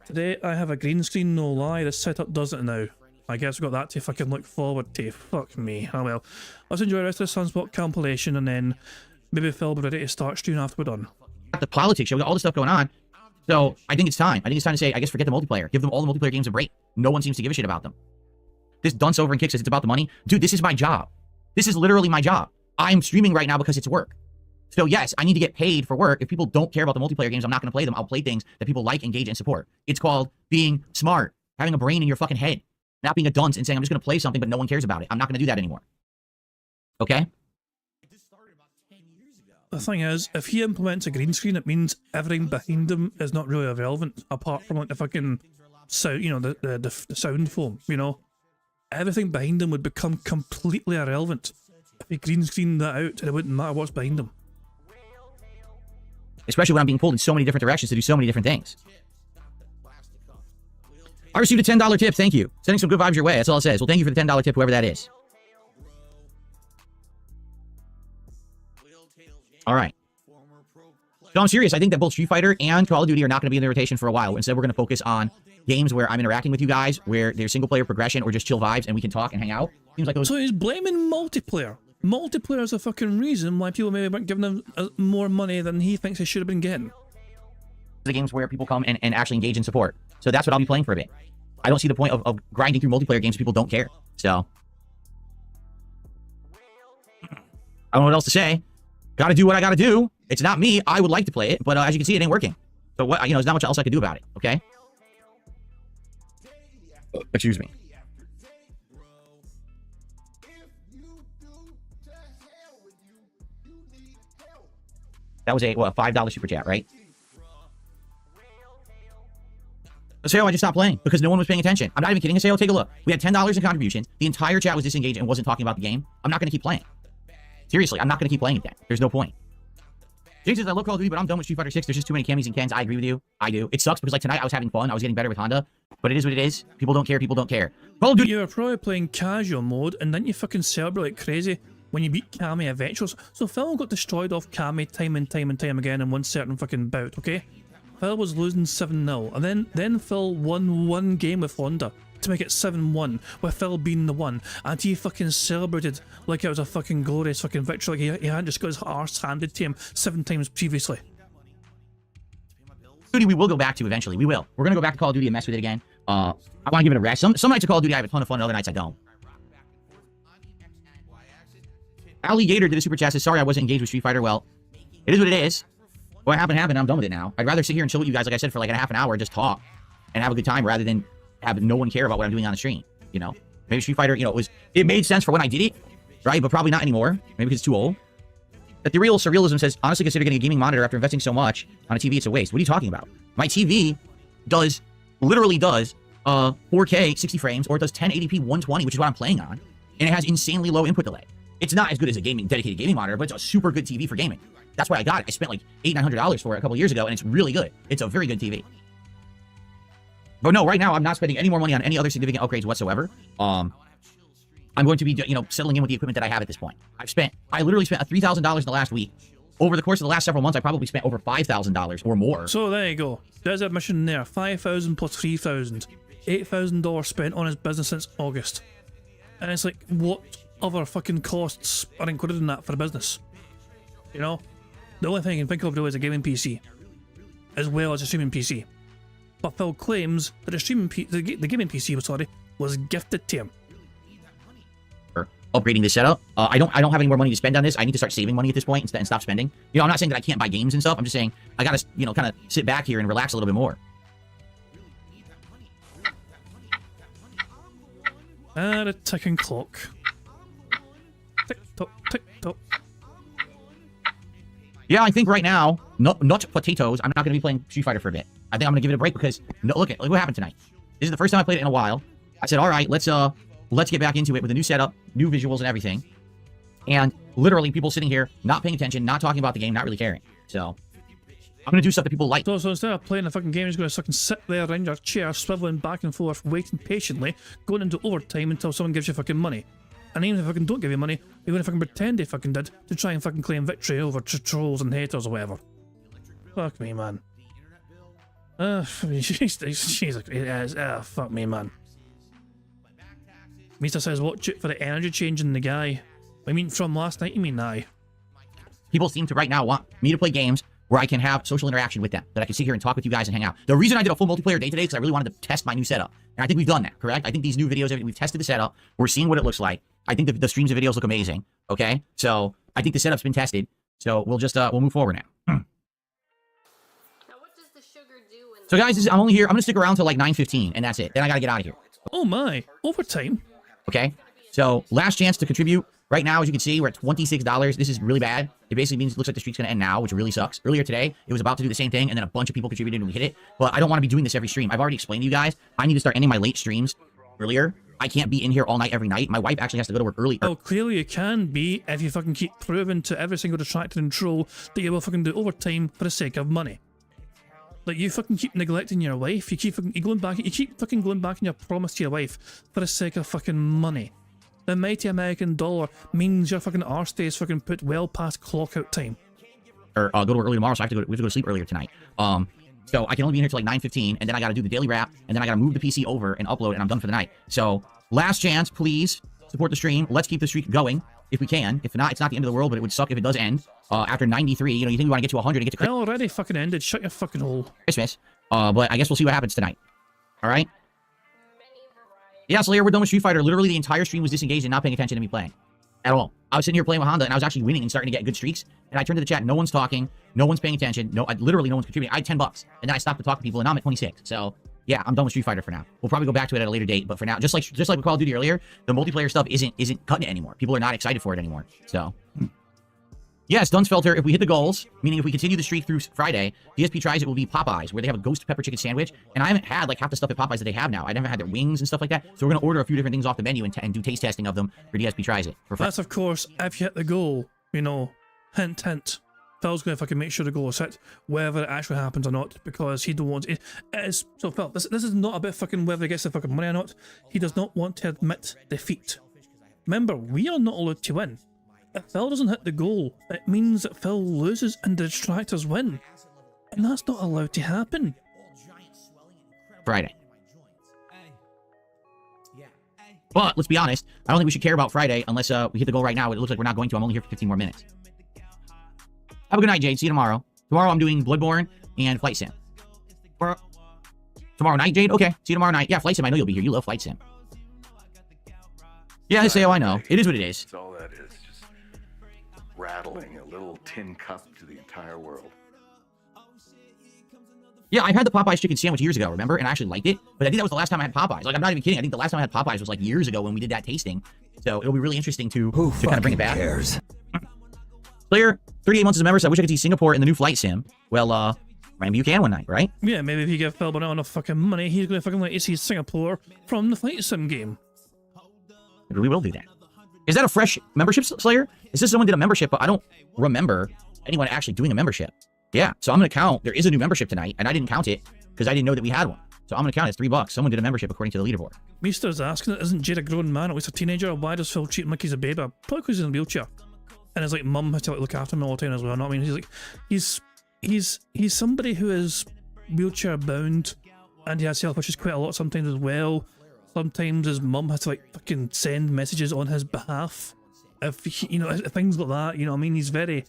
Today I have a green screen, no lie. This setup does it now. I guess we've got that to fucking look forward to. Fuck me. Oh well. Let's enjoy the rest of the Sunspot compilation and then maybe Phil will be ready to start streaming after we're done. The politics show, we got all this stuff going on. So I think it's time. I think it's time to say, I guess forget the multiplayer. Give them all the multiplayer games a break. No one seems to give a shit about them. This dunce over and kicks says it's about the money. Dude, this is my job. This is literally my job. I'm streaming right now because it's work. So yes, I need to get paid for work. If people don't care about the multiplayer games, I'm not going to play them. I'll play things that people like, engage, and support. It's called being smart, having a brain in your fucking head, not being a dunce and saying, I'm just going to play something, but no one cares about it. I'm not going to do that anymore. Okay? The thing is, if he implements a green screen, it means everything behind him is not really irrelevant, apart from like the fucking sound, you know, the sound foam, you know? Everything behind him would become completely irrelevant. If he green screened that out, it wouldn't matter what's behind him. Especially when I'm being pulled in so many different directions to do so many different things. I received a $10 tip, thank you. Sending some good vibes your way, that's all it says. Well, thank you for the $10 tip, whoever that is. Alright. No, I'm serious. I think that both Street Fighter and Call of Duty are not going to be in the rotation for a while. Instead, we're going to focus on games where I'm interacting with you guys, where there's single-player progression or just chill vibes and we can talk and hang out. Seems like those... So he's blaming multiplayer. Multiplayer is the fucking reason why people maybe weren't giving him more money than he thinks he should have been getting. The games where people come and actually engage in support. So that's what I'll be playing for a bit. I don't see the point of grinding through multiplayer games if people don't care. So I don't know what else to say. Gotta do what I gotta do. It's not me. I would like to play it, but as you can see, it ain't working. So what, you know, there's not much else I could do about it, okay? Excuse me. That was a $5 super chat, right? Aseo, I just stopped playing because no one was paying attention. I'm not even kidding, Aseo. Take a look. We had $10 in contributions. The entire chat was disengaged and wasn't talking about the game. I'm not going to keep playing. Seriously, I'm not going to keep playing it then. There's no point. Jake says, I love Call of Duty, but I'm done with Street Fighter 6. There's just too many Cammies and Kens. I agree with you. I do. It sucks because, like, tonight I was having fun. I was getting better with Honda. But it is what it is. People don't care. People don't care. Call of Duty... You were probably playing casual mode, and then you fucking celebrate like crazy when you beat Cammy eventually. So Phil got destroyed off Cammy time and time again in one certain fucking bout, okay? Phil was losing 7-0, and then Phil won one game with Honda to make it 7-1, with Phil being the one, and he fucking celebrated like it was a fucking glorious fucking victory, like he had just got his arse handed to him 7 times previously. Duty we will go back to eventually. We will. We're gonna go back to Call of Duty and mess with it again. I want to give it a rest. Some nights of Call of Duty I have a ton of fun, and other nights I don't. Alligator did a super chat says, sorry I wasn't engaged with Street Fighter. Well, it is what it is. What happened, I'm done with it now. I'd rather sit here and chill with you guys, like I said, for like a half an hour, just talk and have a good time rather than have no one care about what I'm doing on the stream, you know? Maybe Street Fighter, you know, it made sense for when I did it, right? But probably not anymore. Maybe because it's too old. Ethereal Surrealism says, honestly consider getting a gaming monitor after investing so much on a TV, it's a waste. What are you talking about? My TV literally does 4K 60 frames, or it does 1080p 120, which is what I'm playing on, and it has insanely low input delay. It's not as good as a dedicated gaming monitor, but it's a super good TV for gaming. That's why I got it. I spent like $800-900 for it a couple years ago, and it's really good. It's a very good TV. But no, right now I'm not spending any more money on any other significant upgrades whatsoever. I'm going to be, you know, settling in with the equipment that I have at this point. I literally spent $3,000 in the last week. Over the course of the last several months, I probably spent over $5,000 or more. So there you go. There's a mission there. 5,000 plus 3,000. $8,000 spent on his business since August. And it's like, what other fucking costs are included in that for a business? You know? The only thing I can think of really is a gaming PC, as well as a streaming PC. But Phil claims that the gaming PC was gifted to him. Upgrading the setup. I don't have any more money to spend on this. I need to start saving money at this point and stop spending. You know, I'm not saying that I can't buy games and stuff. I'm just saying I gotta, you know, kind of sit back here and relax a little bit more. And a ticking clock. Tick tock, tick tock. Yeah, I think right now, nut potatoes, I'm not going to be playing Street Fighter for a bit. I think I'm going to give it a break because, look what happened tonight. This is the first time I played it in a while. I said, all right, let's get back into it with a new setup, new visuals and everything. And literally people sitting here, not paying attention, not talking about the game, not really caring. So, I'm going to do stuff that people like. So instead of playing a fucking game, you're just going to fucking sit there in your chair, swiveling back and forth, waiting patiently, going into overtime until someone gives you fucking money. And even if they fucking don't give you money, you're going to fucking pretend they fucking did to try and fucking claim victory over trolls and haters or whatever. Fuck me, man. She's like, fuck me, man. Misa says, watch it for the energy change in the guy. I mean, from last night, you mean aye. People seem to right now want me to play games where I can have social interaction with them, that I can sit here and talk with you guys and hang out. The reason I did a full multiplayer day today is because I really wanted to test my new setup. And I think we've done that, correct? I think these new videos, we've tested the setup. We're seeing what it looks like. I think the streams and videos look amazing, okay? So I think the setup's been tested. So we'll just we'll move forward now. So guys, I'm only here. I'm gonna stick around till like 9:15, and that's it. Then I gotta get out of here. Oh my, overtime. Okay. So last chance to contribute. Right now, as you can see, we're at $26. This is really bad. It basically means it looks like the streak's gonna end now, which really sucks. Earlier today, it was about to do the same thing, and then a bunch of people contributed and we hit it. But I don't want to be doing this every stream. I've already explained to you guys. I need to start ending my late streams earlier. I can't be in here all night every night. My wife actually has to go to work early. Oh, clearly you can be if you fucking keep proving to every single detractor and troll that you will fucking do overtime for the sake of money. Like, you fucking keep neglecting your wife. You keep fucking going back on your promise to your wife for the sake of fucking money. The mighty American dollar means your fucking arse stays fucking put well past clock out time. Or go to work early tomorrow, so we have to go to sleep earlier tonight. So I can only be in here till like 9:15, and then I gotta do the daily wrap, and then I gotta move the PC over and upload, and I'm done for the night. So last chance, please support the stream. Let's keep the streak going if we can. If not, it's not the end of the world, but it would suck if it does end after 93. You know, you think we want to get to 100 and get to I already fucking ended. Shut your fucking hole. Christmas. But I guess we'll see what happens tonight. All right. Yeah, Slayer, we're done with Street Fighter. Literally, the entire stream was disengaged and not paying attention to me playing at all. I was sitting here playing with Honda, and I was actually winning and starting to get good streaks. And I turned to the chat. No one's talking. No one's paying attention. Literally, no one's contributing. I had $10, and then I stopped to talk to people, and now I'm at 26. So yeah, I'm done with Street Fighter for now. We'll probably go back to it at a later date, but for now, just like with Call of Duty earlier, the multiplayer stuff isn't cutting it anymore. People are not excited for it anymore. So yes, Dunsfelter, if we hit the goals, meaning if we continue the streak through Friday, DSP tries it will be Popeyes, where they have a ghost pepper chicken sandwich, and I haven't had like half the stuff at Popeyes that they have now. I never had their wings and stuff like that, so we're gonna order a few different things off the menu and do taste testing of them for DSP tries it. That's of course if you hit the goal. You know, hint hint. Phil's gonna fucking make sure the goal is hit, whether it actually happens or not, because he don't want it. It is so Phil. This is not about fucking whether he gets the fucking money or not. He does not want to admit defeat. Remember, we are not allowed to win. If Phil doesn't hit the goal, it means that Phil loses and the detractors win. And that's not allowed to happen. Friday. But let's be honest, I don't think we should care about Friday unless we hit the goal right now. It looks like we're not going to. I'm only here for 15 more minutes. Have a good night, Jade. See you tomorrow. Tomorrow I'm doing Bloodborne and Flight Sim. Tomorrow night, Jade? Okay. See you tomorrow night. Yeah, Flight Sim. I know you'll be here. You love Flight Sim. Yeah, I know. It is what it is. That's all that is. Just rattling a little tin cup to the entire world. Yeah, I've had the Popeyes chicken sandwich years ago, remember? And I actually liked it. But I think that was the last time I had Popeyes. Like, I'm not even kidding. I think the last time I had Popeyes was like years ago when we did that tasting. So it'll be really interesting to kind of bring it back. Cares? Player, 38 months as a member, so I wish I could see Singapore in the new Flight Sim. Well, maybe you can one night, right? Yeah, maybe if you give Phil enough fucking money, he's gonna fucking let you see Singapore from the Flight Sim game. Maybe we will do that. Is that a fresh membership, Slayer? Is this someone did a membership, but I don't remember anyone actually doing a membership. Yeah, so I'm going to count. There is a new membership tonight, and I didn't count it because I didn't know that we had one. So I'm going to count it. It's $3. Someone did a membership according to the leaderboard. Mister's asking, isn't Jade a grown man, at least a teenager? Why does Phil treat him like he's a baby? Probably because he's in a wheelchair. And his like mum has to like look after him all the time as well. I mean, he's like, he's somebody who is wheelchair bound, and he has self-issues quite a lot sometimes as well. Sometimes his mum has to like fucking send messages on his behalf. If he, you know, things like that, you know what I mean? He's very...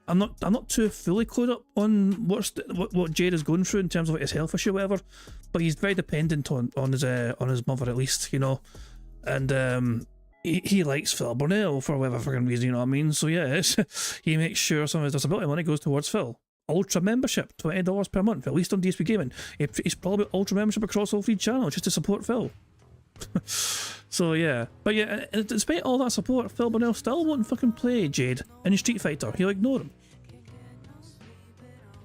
I'm not too fully clued up on what Jade is going through in terms of like his health issue or whatever, but he's very dependent on his mother at least, you know. And he likes Phil Burnell for whatever fucking reason, you know what I mean? So yeah, he makes sure some of his disability money goes towards Phil. Ultra membership, $20 per month, at least on DSP Gaming. He's probably Ultra membership across all 3 channels just to support Phil. So yeah, but yeah, and despite all that support, Phil Burnell still won't fucking play Jade in Street Fighter. He'll ignore him.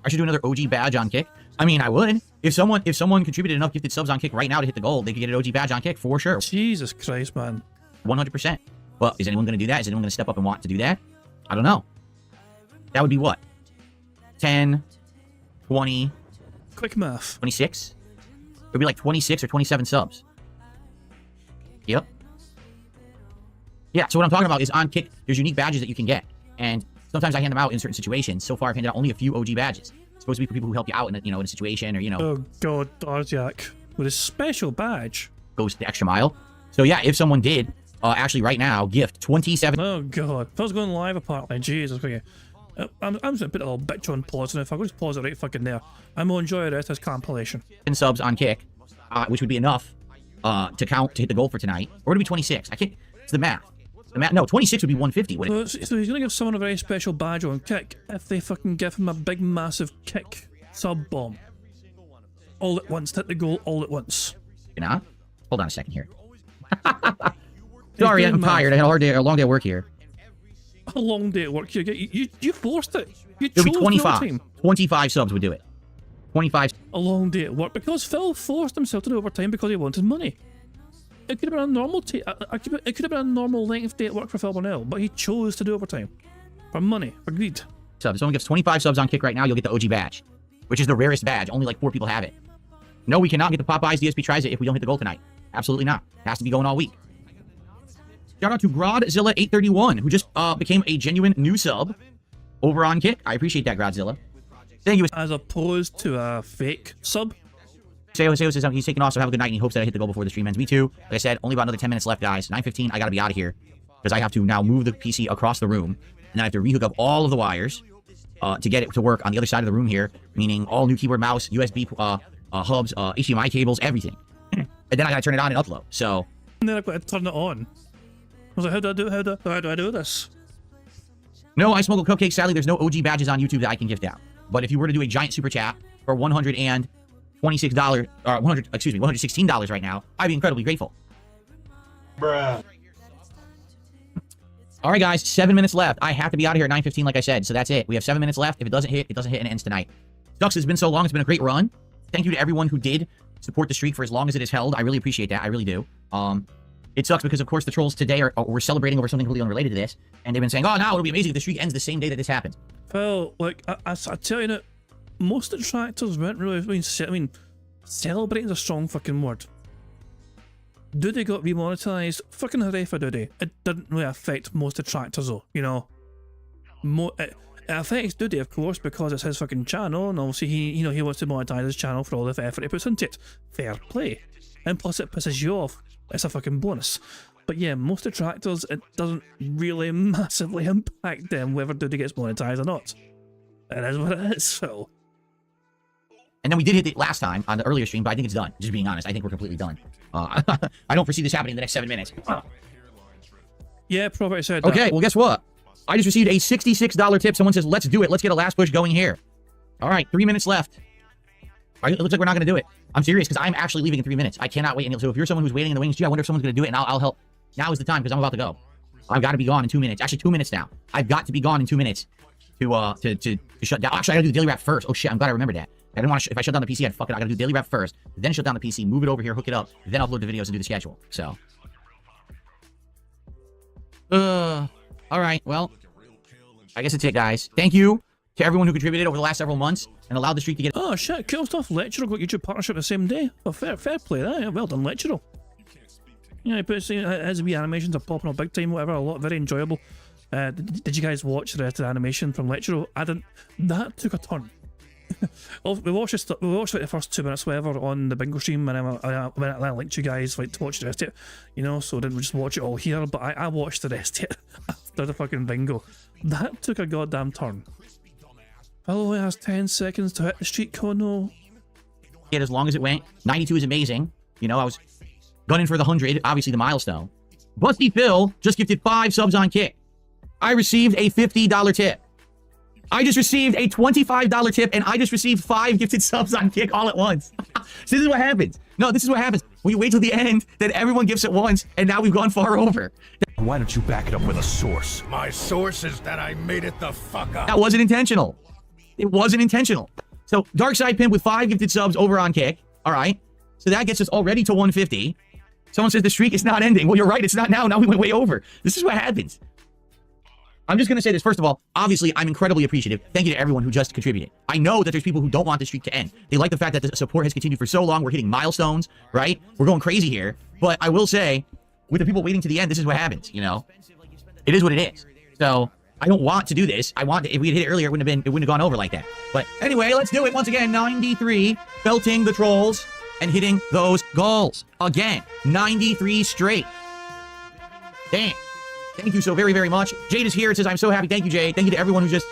I should do another OG badge on Kick. I mean, I would. If someone contributed enough gifted subs on Kick right now to hit the goal, they could get an OG badge on Kick for sure. Jesus Christ, man. 100%. Well, is anyone going to do that? Is anyone going to step up and want to do that? I don't know. That would be what? 10, 20... Quick math. 26? It would be like 26 or 27 subs. Yep. Yeah, so what I'm talking about is on Kick, there's unique badges that you can get. And sometimes I hand them out in certain situations. So far, I've handed out only a few OG badges. It's supposed to be for people who help you out in a situation or, you know. Oh, God, Darjak. With a special badge. Goes the extra mile. So, yeah, if someone did, actually right now, gift 27... Oh, God. Phil's going live apparently. Jesus, okay. I'm just going to put a little bitch on pause, and if I go just pause it right fucking there, I'm going to enjoy the rest of this compilation. Subs on Kick, which would be enough to count to hit the goal for tonight. Or would it be 26? I can't... It's the math. No, 26 would be 150. Wouldn't So, so he's gonna give someone a very special badge on kick if they fucking give him a big massive kick sub bomb. All at once, hit the goal all at once. You know? Hold on a second here. Sorry, I'm tired. I had a long day at work here. A long day at work here. You forced it. You It'll be chose 25. overtime. 25 subs would do it. 25. A long day at work because Phil forced himself to do overtime because he wanted money. It could have been a normal it could have been a normal length day at work for Phil Burnell, but he chose to do overtime for money, for greed. Subs. If someone gives 25 subs on kick right now, you'll get the OG badge, which is the rarest badge. Only like 4 people have it. No, we cannot get the Popeyes DSP tries it if we don't hit the goal tonight. Absolutely not. It has to be going all week. Shout out to Grodzilla831, who just became a genuine new sub over on kick. I appreciate that, Grodzilla. Thank you. As opposed to a fake sub. Seo says he's taking off, so have a good night, and he hopes that I hit the goal before the stream ends. Me too. Like I said, only about another 10 minutes left, guys. 9:15, I gotta be out of here, because I have to now move the PC across the room, and then I have to rehook up all of the wires to get it to work on the other side of the room here, meaning all new keyboard, mouse, USB hubs, HDMI cables, everything. And then I gotta turn it on and upload, so... And then I've got to turn it on. I was like, how do I do this? No, I smuggle cupcakes. Sadly, there's no OG badges on YouTube that I can gift out. But if you were to do a giant super chat for $126, or $116 right now, I'd be incredibly grateful. Bruh. All right, guys, 7 minutes left. I have to be out of here at 9:15, like I said, so that's it. We have 7 minutes left. If it doesn't hit, it doesn't hit, and it ends tonight. Sucks, it's been so long. It's been a great run. Thank you to everyone who did support the streak for as long as it has held. I really appreciate that. I really do. It sucks because, of course, the trolls today were celebrating over something completely unrelated to this, and they've been saying, oh, now it'll be amazing if the streak ends the same day that this happens. Well, like, I tell you that most detractors weren't really, I mean, celebrating's a strong fucking word. Duty got remonetized, fucking hooray for Duty. It didn't really affect most detractors though, you know. It affects Duty, of course, because it's his fucking channel, and obviously he wants to monetize his channel for all the effort he puts into it. Fair play. And plus it pisses you off. It's a fucking bonus. But yeah, most detractors, it doesn't really massively impact them whether Duty gets monetized or not. It is what it is, so. And then we did hit it last time on the earlier stream, but I think it's done. Just being honest, I think we're completely done. I don't foresee this happening in the next 7 minutes. Yeah, probably said that. Okay, well, guess what? I just received a $66 tip. Someone says, let's do it. Let's get a last push going here. All right, 3 minutes left. All right, it looks like we're not going to do it. I'm serious, because I'm actually leaving in 3 minutes. I cannot wait. So if you're someone who's waiting in the wings, gee, I wonder if someone's going to do it, and I'll help. Now is the time, because I'm about to go. I've got to be gone in 2 minutes. Actually, 2 minutes now. I've got to be gone in 2 minutes to shut down. Actually, I got to do the daily wrap first. Oh, shit, I'm glad I remembered that. I didn't want to, if I shut down the PC, I'd fuck it. I got to do daily wrap first, then shut down the PC, move it over here, hook it up, then upload the videos and do the schedule. So. All right, well, I guess that's it, guys. Thank you to everyone who contributed over the last several months and allowed the streak to get... Oh, shit, cool stuff. Lecturer got YouTube partnership the same day. Oh, fair play, that. Yeah, well done, Lecturer. Yeah, he puts his wee animations are popping up big time, whatever, a lot, very enjoyable. Did you guys watch the rest of the animation from Lecturer? I didn't. That took a turn. we watched like the first 2 minutes, whatever, on the bingo stream, and I linked you guys like to watch the rest of it, you know. So didn't just watch it all here, but I watched the rest of it after the fucking bingo. That took a goddamn turn. Phil only has 10 seconds to hit the streak code. No. Get as long as it went. 92 is amazing. You know, I was gunning for the 100, obviously the milestone. Busty Phil just gifted 5 subs on kick. I received a $50 tip. I just received a $25 tip, and I just received 5 gifted subs on kick all at once. So this is what happens. No, this is what happens. When you wait till the end, then everyone gifts at once, and now we've gone far over. Why don't you back it up with a source? My source is that I made it the fuck up. That wasn't intentional. It wasn't intentional. So Darkside Pimp with 5 gifted subs over on kick. All right. So that gets us already to 150. Someone says the streak is not ending. Well, you're right. It's not now. Now we went way over. This is what happens. I'm just going to say this. First of all, obviously, I'm incredibly appreciative. Thank you to everyone who just contributed. I know that there's people who don't want the streak to end. They like the fact that the support has continued for so long. We're hitting milestones, right? We're going crazy here. But I will say, with the people waiting to the end, this is what happens, you know? It is what it is. So I don't want to do this. I want to, if we had hit it earlier, it wouldn't have gone over like that. But anyway, let's do it once again. 93, belting the trolls and hitting those goals. Again, 93 straight. Damn. Thank you so very, very much. Jade is here. It says, I'm so happy. Thank you, Jade. Thank you to everyone who just,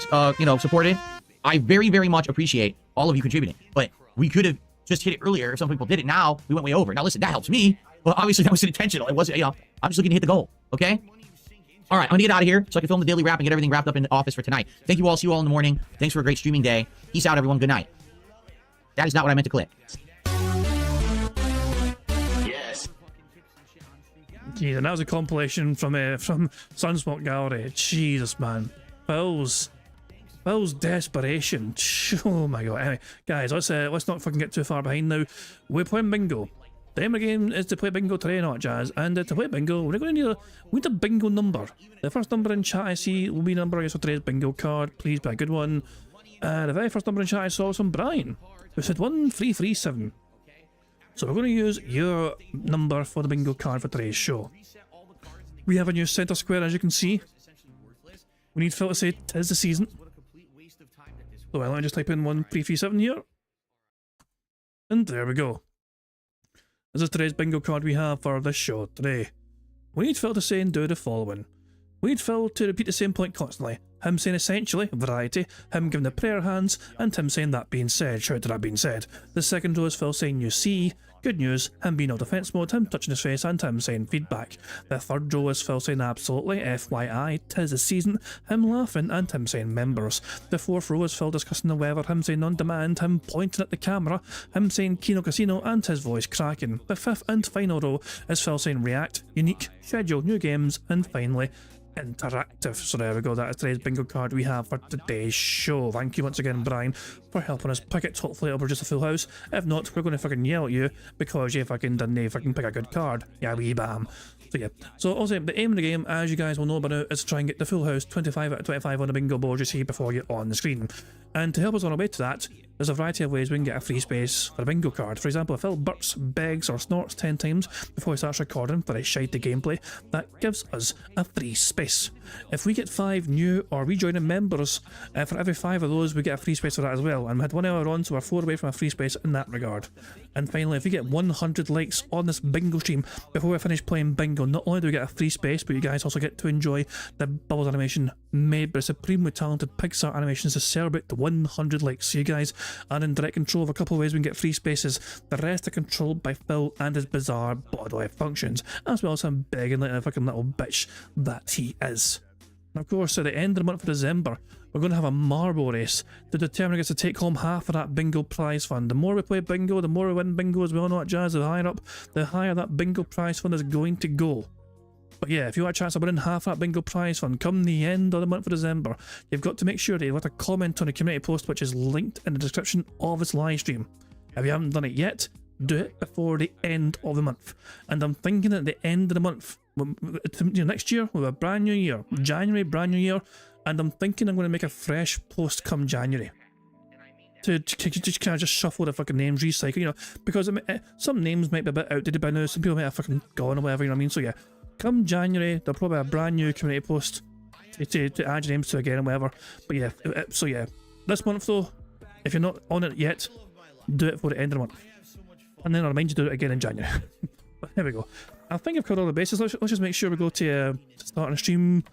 supported. I very, very much appreciate all of you contributing. But we could have just hit it earlier. Some people did it. Now we went way over. Now, listen, that helps me. Well, obviously, that was intentional. It wasn't, I'm just looking to hit the goal. Okay? All right, I'm gonna get out of here so I can film the daily wrap and get everything wrapped up in the office for tonight. Thank you all. See you all in the morning. Thanks for a great streaming day. Peace out, everyone. Good night. That is not what I meant to click. Yes. Jeez, and that was a compilation from Sunsmoke Gallery. Jesus, man. Phil's desperation. Oh my god. Anyway, guys, let's not fucking get too far behind now. We're playing bingo. The aim of the game is to play bingo today, not jazz. And to play bingo, we're going to need a bingo number. The first number in chat I see will be the number I use for today's bingo card. Please be a good one. The very first number in chat I saw was from Brian, who said 1337. So we're going to use your number for the bingo card for today's show. We have a new centre square, as you can see. We need Phil to say 'tis the season. So let me just type in 1337 here. And there we go. This is today's bingo card we have for this show today. We need Phil to say and do the following. We need Phil to repeat the same point constantly. Him saying essentially, variety, him giving the prayer hands, and him saying that being said, shout to that being said. The second row is Phil saying you see, good news, him being no defense mode, him touching his face, and him saying feedback. The third row is Phil saying absolutely, FYI, 'tis the season, him laughing, and him saying members. The fourth row is Phil discussing the weather, him saying on demand, him pointing at the camera, him saying Kino Casino, and his voice cracking. The fifth and final row is Phil saying react, unique, schedule, new games, and finally, interactive. So there we go, that is today's bingo card we have for today's show. Thank you once again, Brian, for helping us pick it. Hopefully it'll be just a full house. If not, we're going to fucking yell at you because you fucking didn't fucking pick a good card. Yeah, wee bam. So yeah, so also the aim of the game, as you guys will know by now, is to try and get the full house 25 out of 25 on the bingo board you see before you're on the screen. And to help us on our way to that, there's a variety of ways we can get a free space for a bingo card. For example, if Phil burps, begs or snorts 10 times before he starts recording for his shitey gameplay, that gives us a free space. If we get 5 new or rejoining members, for every 5 of those we get a free space for that as well. And we had 1 hour on, so we're 4 away from a free space in that regard. And finally, if we get 100 likes on this bingo stream before we finish playing bingo, not only do we get a free space, but you guys also get to enjoy the Bubbles animation made by supremely talented Pixar Animations to celebrate the 100 likes. So you guys are in direct control of a couple of ways we can get free spaces. The rest are controlled by Phil and his bizarre bodily functions, as well as some begging like a fucking little bitch that he is. And of course, at the end of the month of December, we're going to have a marble race to determine who gets to take home half of that bingo prize fund. The more we play bingo, the more we win bingo, as we all know at Jazz, the higher up, the higher that bingo prize fund is going to go. But yeah, if you want a chance of winning half that bingo prize fund come the end of the month of December, you've got to make sure that you let a comment on the community post, which is linked in the description of this live stream. If you haven't done it yet, do it before the end of the month. And I'm thinking at the end of the month, next year, with a brand new year, January, brand new year, and I'm thinking I'm going to make a fresh post come January. To just kind of just shuffle the fucking names, recycle, you know, because some names might be a bit outdated by now, some people might have fucking gone or whatever, you know what I mean? So yeah, come January, there'll probably be a brand new community post to add your names to again and whatever. But yeah, so yeah, this month though, if you're not on it yet, do it for the end of the month. And then I'll remind you to do it again in January. But there we go. I think I've covered all the bases. Let's just make sure we go to start a stream.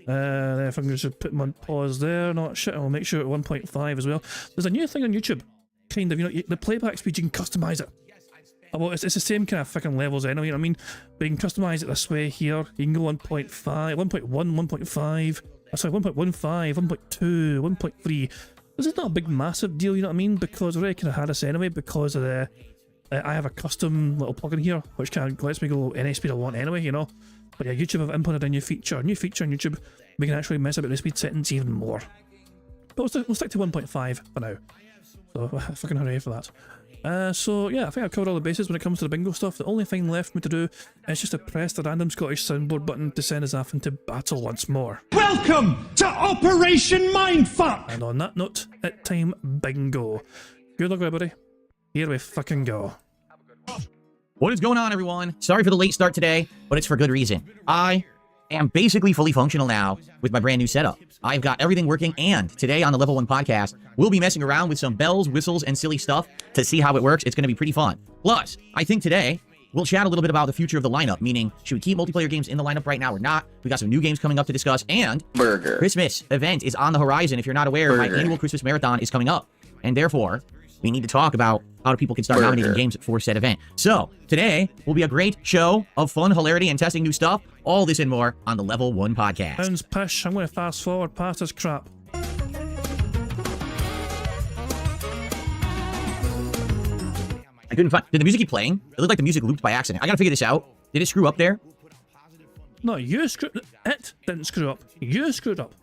If I can just put them on pause there. Not shit, I'll make sure at 1.5 as well. There's a new thing on YouTube. Kind of, you know, the playback speed, you can customize it. Well, it's the same kind of fucking levels anyway, you know what I mean? But you can customize it this way here. You can go 1.5, 1.1, 1.5, sorry, 1.15, 1.2, 1.3. This is not a big massive deal, you know what I mean? Because I already kind of had this anyway because of the... I have a custom little plugin here, which kind of lets me go any speed I want anyway, you know? But yeah, YouTube have implemented a new feature on YouTube. We can actually mess about the speed settings even more. But we'll stick to 1.5 for now. So, fucking hooray for that. So yeah, I think I've covered all the bases when it comes to the bingo stuff. The only thing left for me to do is just to press the random Scottish soundboard button to send us off into battle once more. Welcome to Operation Mindfuck! And on that note, it's time bingo. Good luck everybody. Here we fucking go. What is going on, everyone? Sorry for the late start today, but it's for good reason. I am basically fully functional now with my brand new setup. I've got everything working, and today on the Level 1 podcast, we'll be messing around with some bells, whistles, and silly stuff to see how it works. It's going to be pretty fun. Plus, I think today, we'll chat a little bit about the future of the lineup, meaning should we keep multiplayer games in the lineup right now or not? We got some new games coming up to discuss, and Burger. Christmas event is on the horizon. If you're not aware, my annual Christmas marathon is coming up, and therefore, we need to talk about how people can start nominating games for said event. So, today will be a great show of fun, hilarity, and testing new stuff. All this and more on the Level 1 podcast. Sounds pish. I'm going to fast forward past this crap. I couldn't find... Did the music keep playing? It looked like the music looped by accident. I gotta figure this out. Did it screw up there? No, you screwed... It didn't screw up. You screwed up.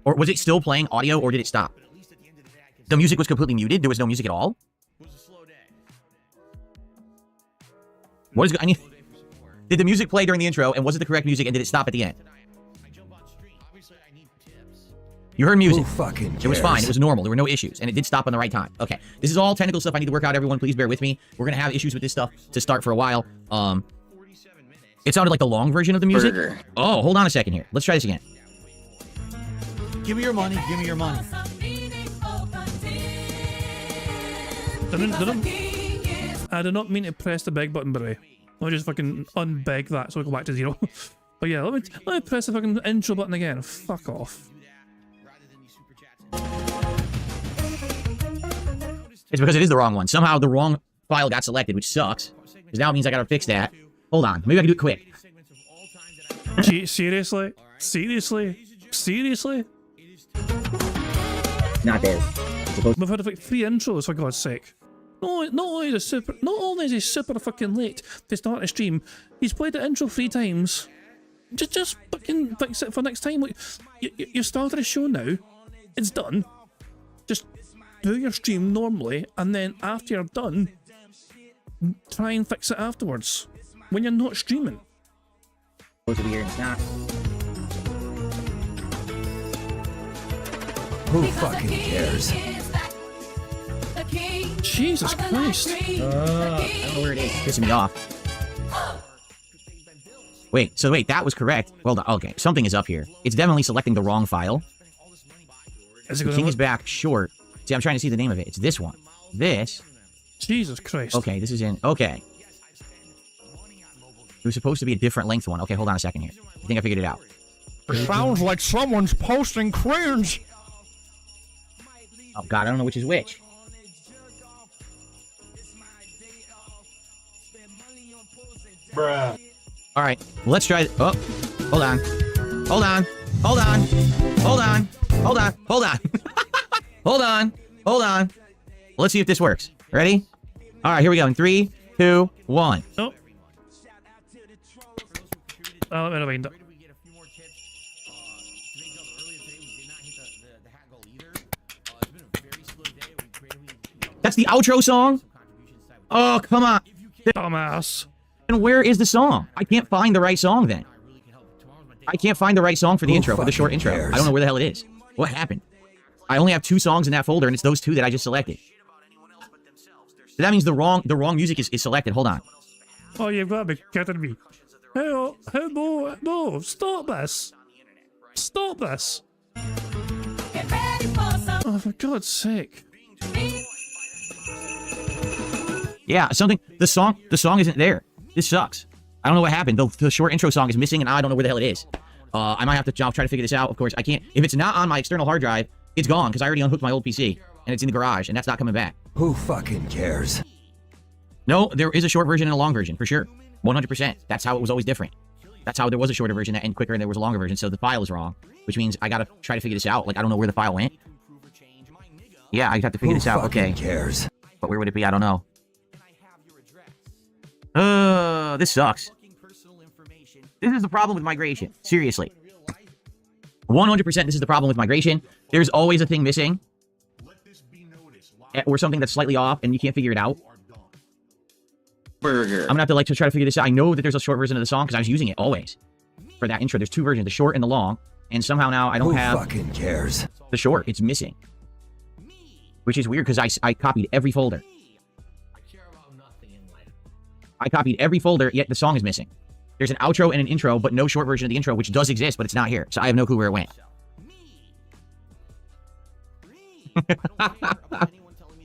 Or was it still playing audio, or did it stop? The music was completely muted? There was no music at all? What is... I need... Did the music play during the intro, and was it the correct music, and did it stop at the end? You heard music. It was fine. It was normal. There were no issues. And it did stop on the right time. Okay. This is all technical stuff I need to work out. Everyone, please bear with me. We're going to have issues with this stuff to start for a while. It sounded like the long version of the music. Oh, hold on a second here. Let's try this again. Give me your money. Give me your money. I did not mean to press the beg button, by the way. I'll just fucking unbeg that so we go back to 0. But yeah, let me press the fucking intro button again. Fuck off. It's because it is the wrong one. Somehow the wrong file got selected, which sucks. Because now it means I gotta fix that. Hold on. Maybe I can do it quick. Gee, seriously? Seriously? Seriously? Not there. We've had like 3 intros, for God's sake. Not only is he super fucking late to start a stream, he's played the intro 3 times. Just fucking fix it for next time. Like, you started a show now. It's done. Just do your stream normally, and then after you're done, try and fix it afterwards. When you're not streaming. Who fucking cares? Jesus Christ. I don't know where it is. It's pissing me off. Wait, that was correct. Well done. Okay, something is up here. It's definitely selecting the wrong file. The king is back short. See, I'm trying to see the name of it. It's this one. This. Jesus Christ. Okay, this is in. Okay. It was supposed to be a different length one. Okay, hold on a second here. I think I figured it out. It sounds like someone's posting cringe. Oh, God, I don't know which is which. Bruh. All right, let's try it. Oh, hold on. Hold on. Hold on. Hold on. Hold on. Hold on. Hold on. Hold on. Let's see if this works. Ready? All right, here we go. In 3, 2, 1. Oh. Let me rewind it. That's the outro song? Oh, come on. Dumbass. And where is the song? I can't find the right song then. I can't find the right song for the intro, for the short intro. I don't know where the hell it is. What happened? I only have 2 songs in that folder, and it's those 2 that I just selected. So that means the wrong music is selected. Hold on. Oh, you've got to be kidding me. No, stop this. Stop this. Oh, for God's sake. Yeah, the song isn't there. This sucks. I don't know what happened. The short intro song is missing, and I don't know where the hell it is. I might have to try to figure this out. Of course, I can't. If it's not on my external hard drive, it's gone, because I already unhooked my old PC, and it's in the garage, and that's not coming back. Who fucking cares? No, there is a short version and a long version, for sure. 100%. That's how it was always different. That's how there was a shorter version that ended quicker, and there was a longer version, so the file is wrong, which means I gotta try to figure this out. Like, I don't know where the file went. Yeah, I have to figure this out. Okay. Who cares? But where would it be? I don't know. This sucks. This is the problem with migration. Seriously. 100% this is the problem with migration. There's always a thing missing. Or something that's slightly off, and you can't figure it out. I'm gonna have to try to figure this out. I know that there's a short version of the song, because I was using it always. For that intro, there's 2 versions, the short and the long. And somehow now I don't have... Who fucking cares? The short. It's missing. Which is weird, because I copied every folder. I copied every folder, yet the song is missing. There's an outro and an intro, but no short version of the intro, which does exist, but it's not here. So I have no clue where it went.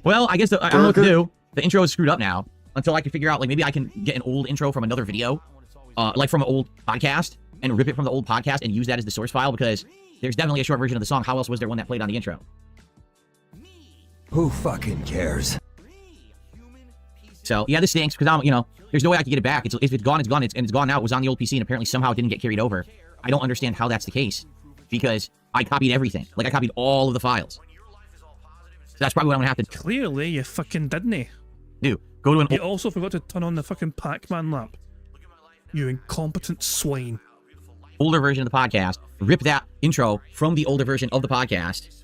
Well, I guess I don't know what to do. The intro is screwed up now. Until I can figure out, maybe I can get an old intro from another video. Like from an old podcast, and rip it from the old podcast and use that as the source file, because there's definitely a short version of the song. How else was there one that played on the intro? Who fucking cares? So yeah, this stinks because there's no way I can get it back. If it's gone, it's gone. It's gone now. It was on the old PC and apparently somehow it didn't get carried over. I don't understand how that's the case because I copied everything. Like I copied all of the files. So that's probably what I'm gonna have to Clearly, you fucking didn't. do. Go to an. You also forgot to turn on the fucking Pac-Man lap. You incompetent swine. Older version of the podcast. Rip that intro from the older version of the podcast.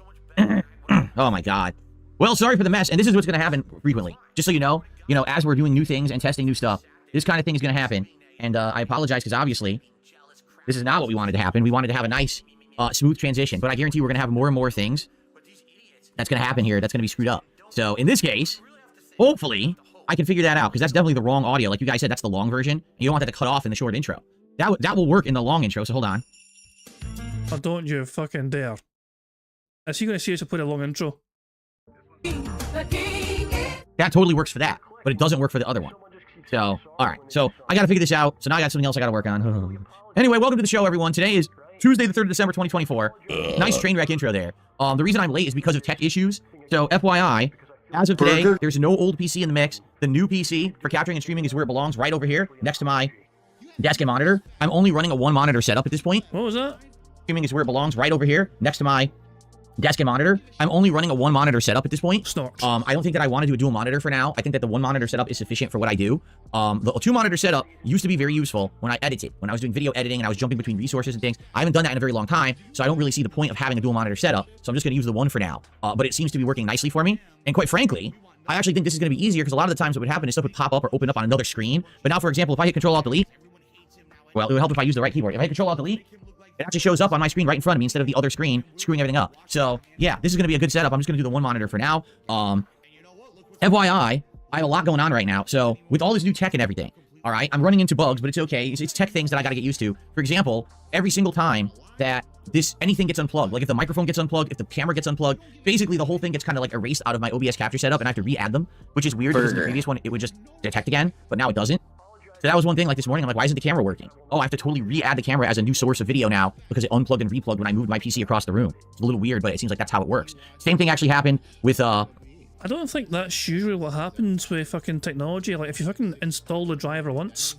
Oh my god. Well, sorry for the mess. And this is what's going to happen frequently. Just so you know, as we're doing new things and testing new stuff, this kind of thing is going to happen. And I apologize because obviously this is not what we wanted to happen. We wanted to have a nice, smooth transition. But I guarantee we're going to have more and more things that's going to happen here that's going to be screwed up. So in this case, hopefully I can figure that out because that's definitely the wrong audio. Like you guys said, that's the long version. And you don't want that to cut off in the short intro. That will work in the long intro. So hold on. Oh, don't you fucking dare. Is he going to seriously play a long intro? That totally works for that, but it doesn't work for the other one. So, all right. So I got to figure this out. So now I got something else I got to work on. Anyway, welcome to the show, everyone. Today is Tuesday, the 3rd of December, 2024. Nice train wreck intro there. The reason I'm late is because of tech issues. So FYI, as of today, there's no old PC in the mix. The new PC for capturing and streaming is where it belongs, right over here, next to my desk and monitor. I'm only running a 1-monitor setup at this point. What was that? Streaming is where it belongs, right over here, next to my desk and monitor. I'm only running a 1-monitor setup at this point. Snort. I don't think that I want to do a dual monitor for now. I think that the 1-monitor setup is sufficient for what I do. The 2-monitor setup used to be very useful when I edited, when I was doing video editing and I was jumping between resources and things. I haven't done that in a very long time, so I don't really see the point of having a dual monitor setup. So I'm just going to use the one for now. But it seems to be working nicely for me. And quite frankly, I actually think this is going to be easier because a lot of the times what would happen is stuff would pop up or open up on another screen. But now, for example, if I hit Control-Alt-Delete, well, it would help if I use the right keyboard. If I hit Control-Alt-Delete, it actually shows up on my screen right in front of me instead of the other screen screwing everything up. So, yeah, this is going to be a good setup. I'm just going to do the 1-monitor for now. FYI, I have a lot going on right now. So, with all this new tech and everything, all right, I'm running into bugs, but it's okay. It's tech things that I got to get used to. For example, every single time that anything gets unplugged, like if the microphone gets unplugged, if the camera gets unplugged, basically the whole thing gets kind of like erased out of my OBS capture setup and I have to re-add them, which is weird because the previous one, it would just detect again, but now it doesn't. So that was one thing, like this morning, I'm like, why isn't the camera working? Oh, I have to totally re-add the camera as a new source of video now because it unplugged and replugged when I moved my PC across the room. It's a little weird, but it seems like that's how it works. Same thing actually happened with, I don't think that's usually what happens with fucking technology. Like, if you fucking install the driver once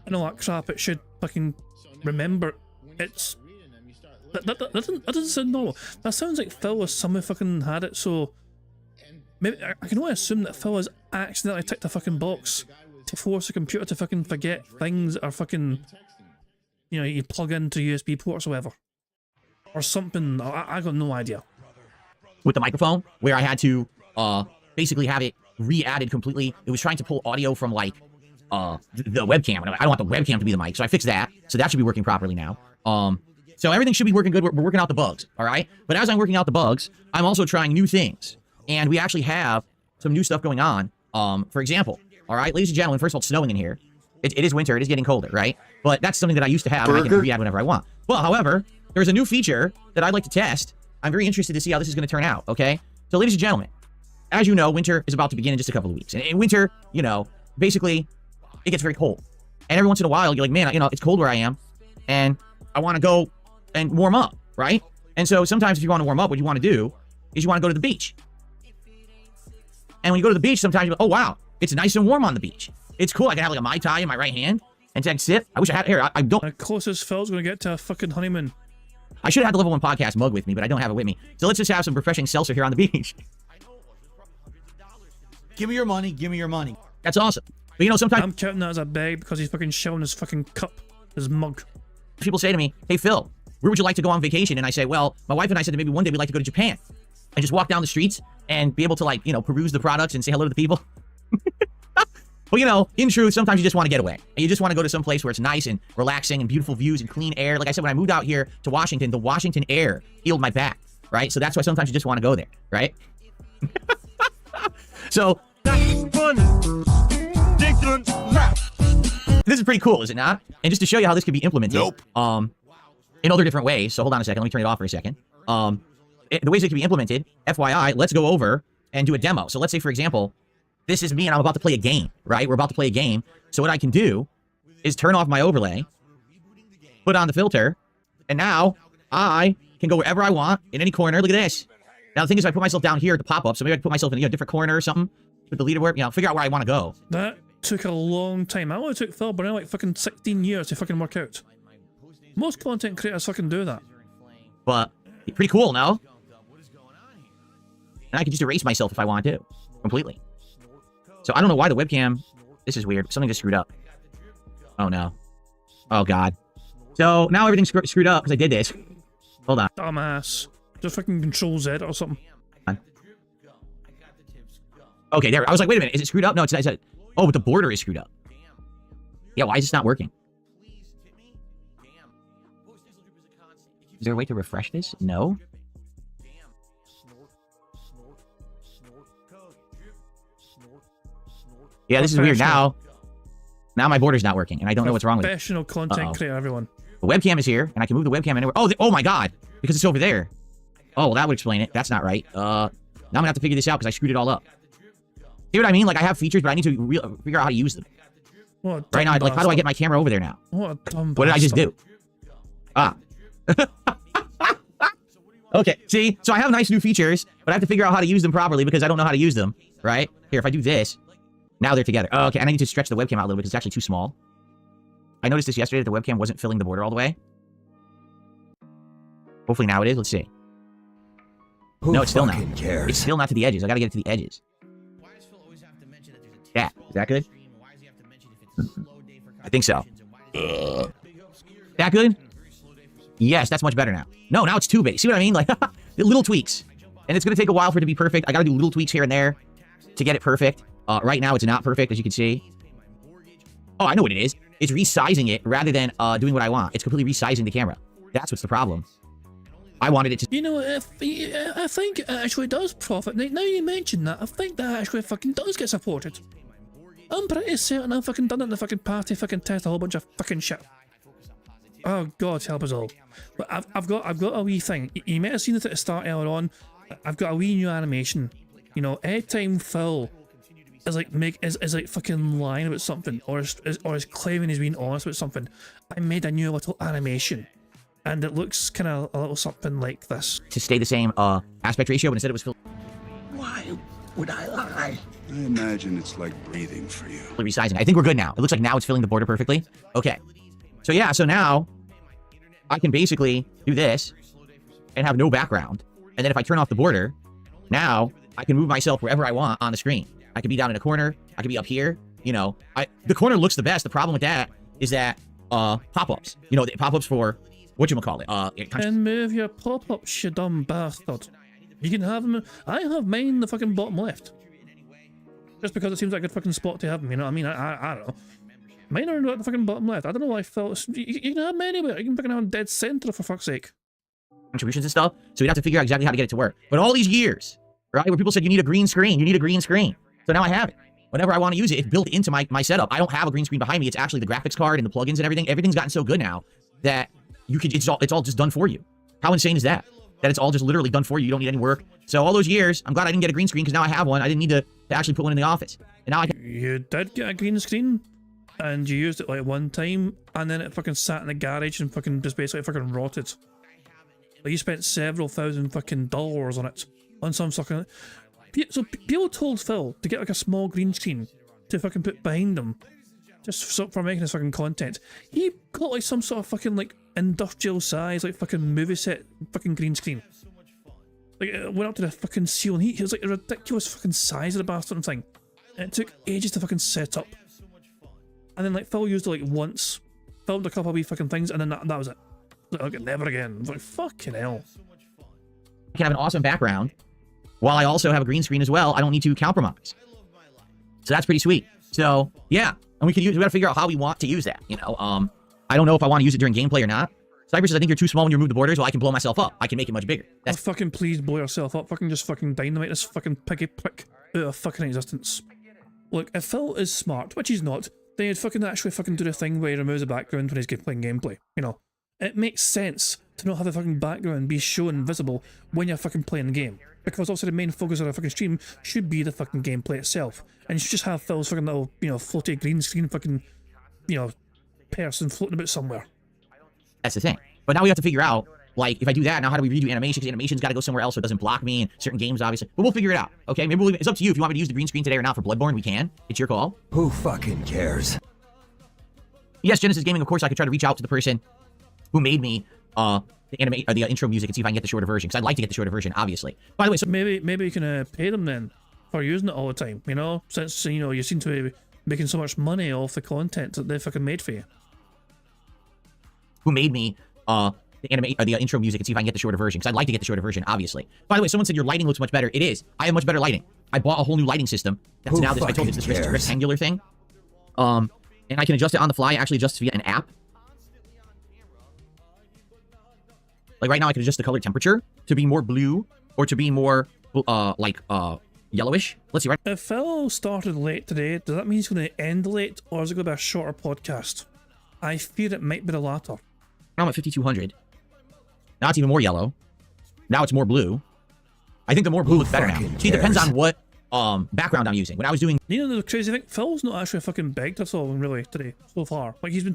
and all that crap, it should fucking remember it's... That doesn't sound normal. That sounds like Phil has somehow fucking had it, so... Maybe I can only assume that Phil has accidentally ticked a fucking box to force a computer to fucking forget things are fucking, you plug into USB ports or whatever. Or something. I got no idea. With the microphone, where I had to basically have it re-added completely. It was trying to pull audio from like the webcam. And I don't want the webcam to be the mic, so I fixed that. So that should be working properly now. So everything should be working good. We're working out the bugs, all right? But as I'm working out the bugs, I'm also trying new things. And we actually have some new stuff going on. For example, all right, ladies and gentlemen, first of all, it's snowing in here. It is winter. It is getting colder, right? But that's something that I used to have and I can re-add whenever I want. Well, however, there's a new feature that I'd like to test. I'm very interested to see how this is going to turn out, okay? So, ladies and gentlemen, as you know, winter is about to begin in just a couple of weeks. And in winter, basically, it gets very cold. And every once in a while, you're like, man, it's cold where I am. And I want to go and warm up, right? And so sometimes if you want to warm up, what you want to do is you want to go to the beach. And when you go to the beach, sometimes you're like, oh, wow, it's nice and warm on the beach. It's cool. I can have like a Mai Tai in my right hand and take a sip. I wish I had here. I don't. The closest Phil's going to get to a fucking honeymoon. I should have had the Level 1 podcast mug with me, but I don't have it with me. So let's just have some refreshing seltzer here on the beach. Give me your money. Give me your money. That's awesome. But sometimes I'm counting that as a bag because he's fucking shelling his fucking cup, his mug. People say to me, hey, Phil, where would you like to go on vacation? And I say, well, my wife and I said that maybe one day we'd like to go to Japan and just walk down the streets and be able to peruse the products and say hello to the people. Well, in truth, sometimes you just want to get away. And you just want to go to some place where it's nice and relaxing and beautiful views and clean air. Like I said, when I moved out here to Washington, the Washington air healed my back, right? So that's why sometimes you just want to go there, right? So, this is pretty cool, is it not? And just to show you how this could be implemented in other different ways. So hold on a second. Let me turn it off for a second. The ways it can be implemented, FYI, let's go over and do a demo. So let's say, for example, this is me and I'm about to play a game, right? We're about to play a game. So what I can do is turn off my overlay, put on the filter, and now I can go wherever I want in any corner. Look at this. Now the thing is, if I put myself down here at the pop-up, so maybe I can put myself in a different corner or something. with the leaderboard, you know, figure out where I want to go. That took a long time. I only took Phil Burnell like fucking 16 years to fucking work out. Most content creators fucking do that. But pretty cool, no? And I could just erase myself if I wanted to, completely. So I don't know why the webcam. This is weird. Something just screwed up. Oh no. Oh god. So now everything's screwed up because I did this. Hold on. Dumbass. Just fucking Control Z or something. Okay, there. I was like, wait a minute. Is it screwed up? No, it's not. Oh, but the border is screwed up. Yeah, why is this not working? Is there a way to refresh this? No. Yeah, this is weird. Now my border's not working, and I don't know what's wrong with it. Professional content creator, everyone. The webcam is here, and I can move the webcam anywhere. Oh, oh my god. Because it's over there. Oh, well, that would explain it. That's not right. Now I'm gonna have to figure this out because I screwed it all up. See what I mean? Like, I have features, but I need to figure out how to use them. Right now, like, how do I get my camera over there now? What a dumb What did I just do? Ah. Okay, see? So I have nice new features, but I have to figure out how to use them properly because I don't know how to use them, right? Here, if I do this, now they're together. Oh, okay, and I need to stretch the webcam out a little bit because it's actually too small. I noticed this yesterday that the webcam wasn't filling the border all the way. Hopefully now it is. Let's see. No, it's still not. It's still not to the edges. I gotta get it to the edges. Yeah, is that good? I think so. That good? Yes, that's much better now. No, now it's too big. See what I mean? Like, little tweaks. And it's gonna take a while for it to be perfect. I gotta do little tweaks here and there to get it perfect. Right now, it's not perfect, as you can see. Oh, I know what it is. It's resizing it rather than doing what I want. It's completely resizing the camera. That's what's the problem. I wanted it to... You know, I think it actually does profit. Now you mention that, I think that actually fucking does get supported. I'm pretty certain I've fucking done it in the fucking party, fucking test a whole bunch of fucking shit. Oh, God help us all. But I've got a wee thing. You might have seen it at the start earlier on. I've got a wee new animation. You know, every time Phil is like is like fucking lying about something or is claiming he's being honest about something, I made a new little animation. And it looks kind of a little something like this. To stay the same aspect ratio, but instead it was Phil. Why would I lie? I imagine it's like breathing for you. Resizing. I think we're good now. It looks like now it's filling the border perfectly. Okay. So yeah, so now I can basically do this and have no background. And then if I turn off the border, now I can move myself wherever I want on the screen. I could be down in a corner. I could be up here. You know, the corner looks the best. The problem with that is that pop-ups. You know, the pop-ups for whatchamacallit. And move your pop-ups, you dumb bastard. You can have them. I have mine in the fucking bottom left. Just because it seems like a good fucking spot to have them, you know what I mean? I don't know. Mine are at the fucking bottom left. I don't know why I felt... You can have them anywhere. You can fucking have them dead center, for fuck's sake. Contributions and stuff. So we'd have to figure out exactly how to get it to work. But all these years, right, where people said you need a green screen. You need a green screen. So now I have it. Whenever I want to use it, it's built into my setup. I don't have a green screen behind me. It's actually the graphics card and the plugins and everything. Everything's gotten so good now that you could... It's all just done for you. How insane is that? That it's all just literally done for you. You don't need any work. So all those years, I'm glad I didn't get a green screen because now I have one. I didn't need to actually put one in the office. And now I can... You did get a green screen, and you used it like one time, and then it fucking sat in the garage and fucking just basically fucking rotted. Like you spent several $1,000 fucking dollars on it. On some fucking... So people told Phil to get like a small green screen to fucking put behind them. Just for making his fucking content. He got like some sort of fucking like industrial size, like fucking movie set fucking green screen. Like it went up to the fucking ceiling. He was like a ridiculous fucking size of the bastard thing. And it took ages to fucking set up. And then like Phil used it like once, filmed a couple of wee fucking things, and then that was it. Like, okay, never again. I was like, fucking hell. I can have an awesome background while I also have a green screen as well. I don't need to compromise. So that's pretty sweet. So yeah, and we gotta figure out how we want to use that. You know, I don't know if I want to use it during gameplay or not. Cyber says, I think you're too small when you remove the borders. Well, I can blow myself up. I can make it much bigger. That's fucking please blow yourself up. Fucking just fucking dynamite this fucking piggy prick out of fucking existence. Look, if Phil is smart, which he's not, then he'd fucking actually fucking do the thing where he removes the background when he's playing gameplay. You know, it makes sense to not have the fucking background be shown visible when you're fucking playing the game. Because also the main focus of a fucking stream should be the fucking gameplay itself. And you should just have Phil's fucking little, you know, floaty green screen fucking, you know, person floating about somewhere. That's the thing. But now we have to figure out Like, if I do that, now how do we redo animation? Because animation's got to go somewhere else so it doesn't block me in certain games, obviously. But we'll figure it out, okay? Maybe it's up to you. If you want me to use the green screen today or not for Bloodborne, we can. It's your call. Who fucking cares? Yes, Genesis Gaming, of course, I could try to reach out to the person who made me the intro music and see if I can get the shorter version, because I'd like to get the shorter version, obviously. By the way, so maybe you can pay them then for using it all the time, you know? Since, you know, you seem to be making so much money off the content that they fucking made for you. Who made me the intro music and see if I can get the shorter version, because I'd like to get the shorter version, obviously. By the way, someone said your lighting looks much better. It is. I have much better lighting. I bought a whole new lighting system. That's now this. I told you it's this rectangular thing. And I can adjust it on the fly. It actually adjusts via an app. Like right now, I can adjust the color temperature to be more blue or to be more yellowish. Let's see. Right. If Phil started late today, does that mean he's going to end late, or is it going to be a shorter podcast? I fear it might be the latter. Now I'm at 5200. Now it's even more yellow. Now it's more blue. I think the more blue looks better now. See, it depends on what background I'm using. When I was doing... You know the crazy thing? Phil's not actually fucking begged at all, really, today, so far. Like, he's been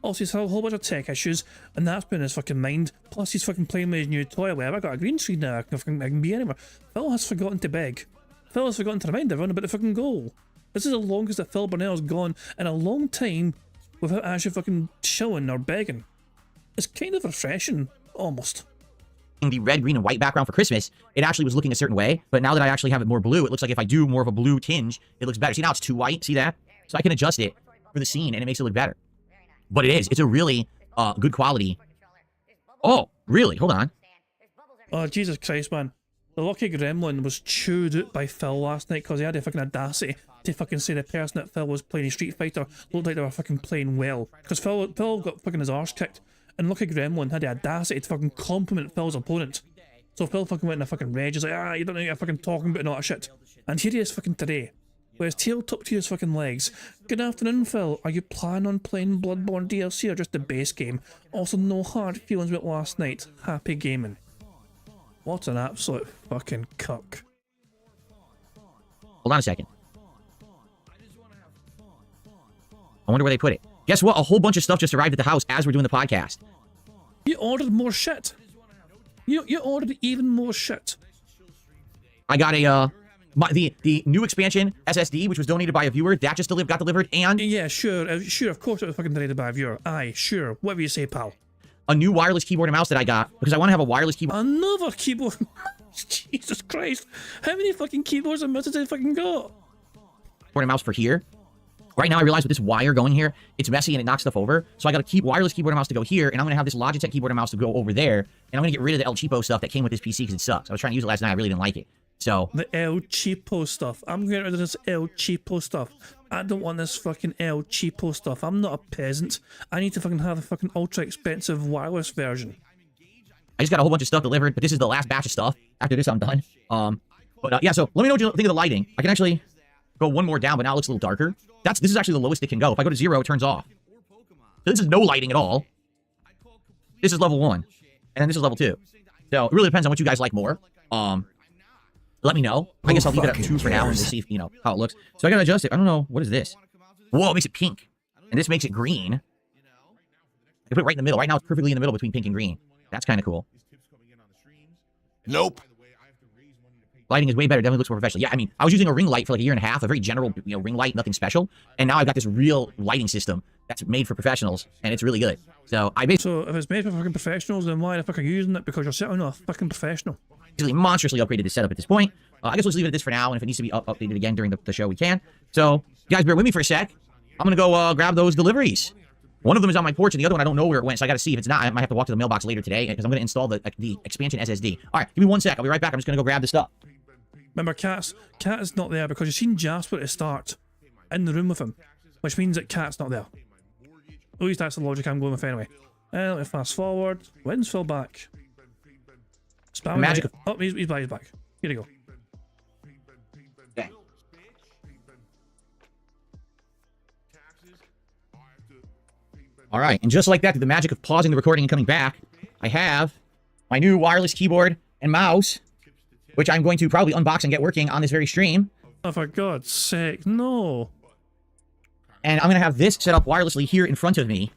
obviously he's had a whole bunch of tech issues, and that's been his fucking mind. Plus, he's fucking playing with his new toy. Well, I got a green screen now, I can be anywhere. Phil has forgotten to beg. Phil has forgotten to remind everyone about the fucking goal. This is the longest that Phil Burnell's gone in a long time without actually fucking showing or begging. It's kind of refreshing, almost. The red, green, and white background for Christmas, it actually was looking a certain way, but now that I actually have it more blue, it looks like if I do more of a blue tinge, it looks better. See, now it's too white, see that? So I can adjust it for the scene, and it makes it look better. But it is. It's a really good quality. Oh, really? Hold on. Oh, Jesus Christ, man. The lucky gremlin was chewed out by Phil last night because he had a fucking audacity to fucking say the person that Phil was playing Street Fighter looked like they were fucking playing well. Because Phil got fucking his arse kicked. And Lucky Gremlin had the audacity to fucking compliment Phil's opponent. So Phil fucking went in a fucking rage. He's like, you don't know what you're fucking talking about and all that shit. And here he is fucking today, with his tail tucked to his fucking legs. Good afternoon, Phil. Are you planning on playing Bloodborne DLC or just the base game? Also, no hard feelings about last night. Happy gaming. What an absolute fucking cuck. Hold on a second. I wonder where they put it. Guess what? A whole bunch of stuff just arrived at the house as we're doing the podcast. You ordered more shit. You ordered even more shit. I got a the new expansion SSD, which was donated by a viewer. That just got delivered, and yeah, sure, of course it was fucking donated by a viewer. Aye, sure. Whatever you say, pal. A new wireless keyboard and mouse that I got because I want to have a wireless keyboard. Another keyboard. Jesus Christ! How many fucking keyboards and mouses have they fucking got? Keyboard and mouse for here. Right now, I realize with this wire going here, it's messy and it knocks stuff over. So I got a wireless keyboard and mouse to go here, and I'm going to have this Logitech keyboard and mouse to go over there. And I'm going to get rid of the El Cheapo stuff that came with this PC because it sucks. I was trying to use it last night. I really didn't like it. So the El Cheapo stuff. I'm getting rid of this El Cheapo stuff. I don't want this fucking El Cheapo stuff. I'm not a peasant. I need to fucking have the fucking ultra expensive wireless version. I just got a whole bunch of stuff delivered, but this is the last batch of stuff. After this, I'm done. Yeah, so let me know what you think of the lighting. I can actually go one more down, but now it looks a little darker. This is actually the lowest it can go. If I go to 0, it turns off. So this is no lighting at all. This is level 1. And then this is level 2. So it really depends on what you guys like more. Let me know. I guess I'll leave it at 2 for now and we'll see if, you know, how it looks. So I gotta adjust it. I don't know. What is this? Whoa, it makes it pink. And this makes it green. I can put it right in the middle. Right now it's perfectly in the middle between pink and green. That's kind of cool. Nope. Lighting is way better. Definitely looks more professional. Yeah, I mean, I was using a ring light for like a year and a half, a very general, ring light, nothing special. And now I've got this real lighting system that's made for professionals, and it's really good. So So if it's made for fucking professionals, then why the fuck are you using it? Because you're sitting on a fucking professional. Basically monstrously upgraded the setup at this point. I guess we'll just leave it at this for now, and if it needs to be updated again during the show, we can. So, you guys bear with me for a sec. I'm gonna go grab those deliveries. One of them is on my porch, and the other one I don't know where it went, so I gotta see. If it's not, I might have to walk to the mailbox later today, because I'm gonna install the expansion SSD. Alright, give me 1 sec. I'll be right back. I'm just gonna go grab the stuff. Remember, Cat is not there because you've seen Jasper at the start in the room with him, which means that Cat's not there. At least that's the logic I'm going with anyway. Let me fast forward. When's Phil back? Spam magic. Oh, he's back. Here you go. Okay. All right, and just like that, through the magic of pausing the recording and coming back, I have my new wireless keyboard and mouse, which I'm going to probably unbox and get working on this very stream. Oh, for God's sake, no. And I'm going to have this set up wirelessly here in front of me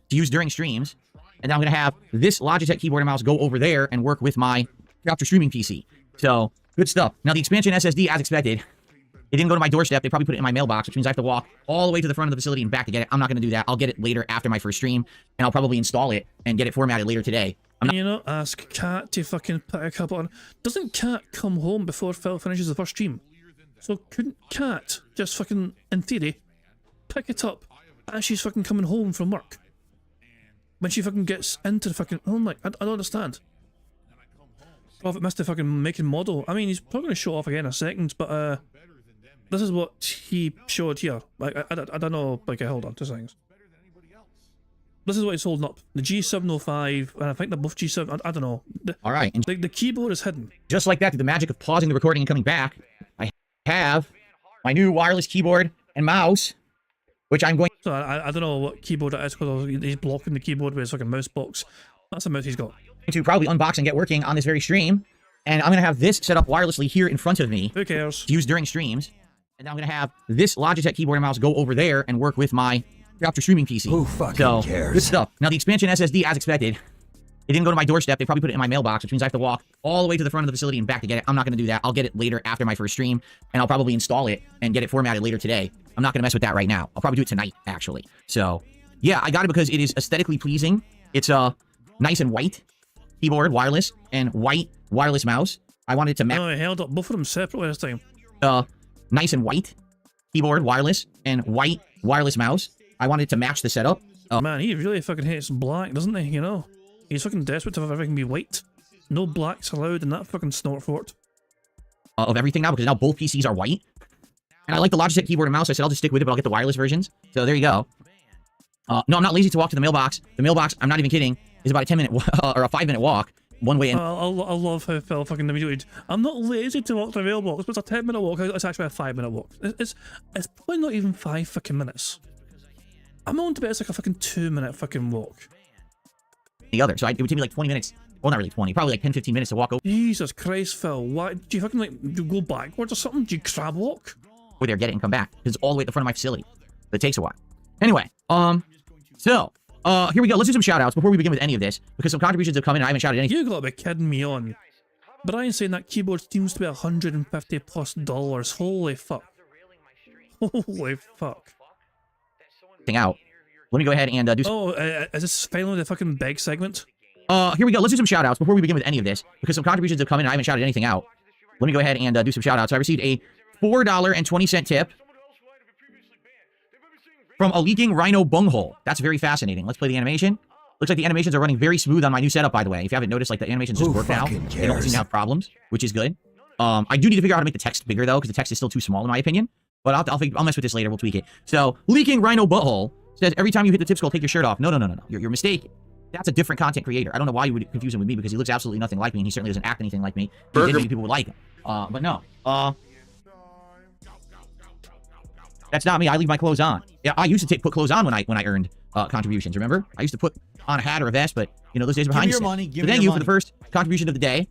to use during streams. And then I'm going to have this Logitech keyboard and mouse go over there and work with my capture streaming PC. So, good stuff. Now, the expansion SSD, as expected, it didn't go to my doorstep. They probably put it in my mailbox, which means I have to walk all the way to the front of the facility and back to get it. I'm not going to do that. I'll get it later after my first stream, and I'll probably install it and get it formatted later today. You know, ask Kat to fucking put a couple on. Doesn't Kat come home before Phil finishes the first stream? So couldn't Kat just fucking, in theory, pick it up as she's fucking coming home from work? When she fucking gets into the fucking... Oh my... I don't understand. Prophet missed the fucking making model. I mean, he's probably going to show off again in a second, but this is what he showed here. Like, I don't know... Like, hold on, 2 seconds. This is what he's holding up. The G705, and I think they're both G7... I don't know. Alright. The keyboard is hidden. Just like that, through the magic of pausing the recording and coming back, I have my new wireless keyboard and mouse, which I'm going... So I don't know what keyboard that is, because he's blocking the keyboard with his fucking mouse box. That's the mouse he's got. To probably unbox and get working on this very stream. And I'm going to have this set up wirelessly here in front of me. Who cares? To use during streams. And I'm going to have this Logitech keyboard and mouse go over there and work with my capture streaming PC. Who fucking cares? Good stuff. Now, the expansion SSD, as expected, it didn't go to my doorstep. They probably put it in my mailbox, which means I have to walk all the way to the front of the facility and back to get it. I'm not going to do that. I'll get it later after my first stream, and I'll probably install it and get it formatted later today. I'm not going to mess with that right now. I'll probably do it tonight, actually. So, yeah, I got it because it is aesthetically pleasing. It's nice and white keyboard, wireless, and white wireless mouse. I wanted to match... No, I held up both of them separately this time. Nice and white keyboard, wireless, and white wireless mouse. I wanted to match the setup. Man, he really fucking hates black, doesn't he? You know? He's fucking desperate to have everything be white. No blacks allowed in that fucking snort fort. Of everything now, because now both PCs are white. And I like the Logitech keyboard and mouse. I said I'll just stick with it, but I'll get the wireless versions. So there you go. No, I'm not lazy to walk to the mailbox. The mailbox, I'm not even kidding, is about a 10-minute or a 5-minute walk. One way in. I love how Phil fucking immediately... I'm not lazy to walk to the mailbox, but it's a 10-minute walk. It's actually a 5-minute walk. It's probably not even 5 fucking minutes. I'm on to bet it's like a fucking 2-minute fucking walk. The other, so it would take me like 20 minutes. Well, not really 20, probably like 10-15 minutes to walk over. Jesus Christ, Phil. Why do you fucking like you go backwards or something? Do you crab walk? Over there, get it and come back. Because it's all the way at the front of my facility. But it takes a while. Anyway, so here we go. Let's do some shout outs before we begin with any of this, because some contributions have come in and I haven't shouted anything. You gotta be kidding me on. Brian's saying that keyboard seems to be $150+. Holy fuck. Holy fuck. Out. Let me go ahead and do some... Oh, is this finally the fucking beg segment? Here we go. Let's do some shout outs before we begin with any of this, because some contributions have come in and I haven't shouted anything out. Let me go ahead and do some shout outs. I received a $4.20 tip from a leaking rhino bunghole. That's very fascinating. Let's play the animation. Looks like the animations are running very smooth on my new setup, by the way. If you haven't noticed, like, the animations just work now. They don't seem to have problems, which is good. I do need to figure out how to make the text bigger, though, because the text is still too small, in my opinion. But I'll mess with this later. We'll tweak it. So, leaking rhino butthole says, every time you hit the tip scroll, take your shirt off. No. You're mistaken. That's a different content creator. I don't know why you would confuse him with me, because he looks absolutely nothing like me, and he certainly doesn't act anything like me. Maybe people would like him. But no. That's not me. I leave my clothes on. Yeah, I used to put clothes on when I earned contributions, remember? I used to put on a hat or a vest, but, you know, those days are behind you. So thank you for the first contribution of the day,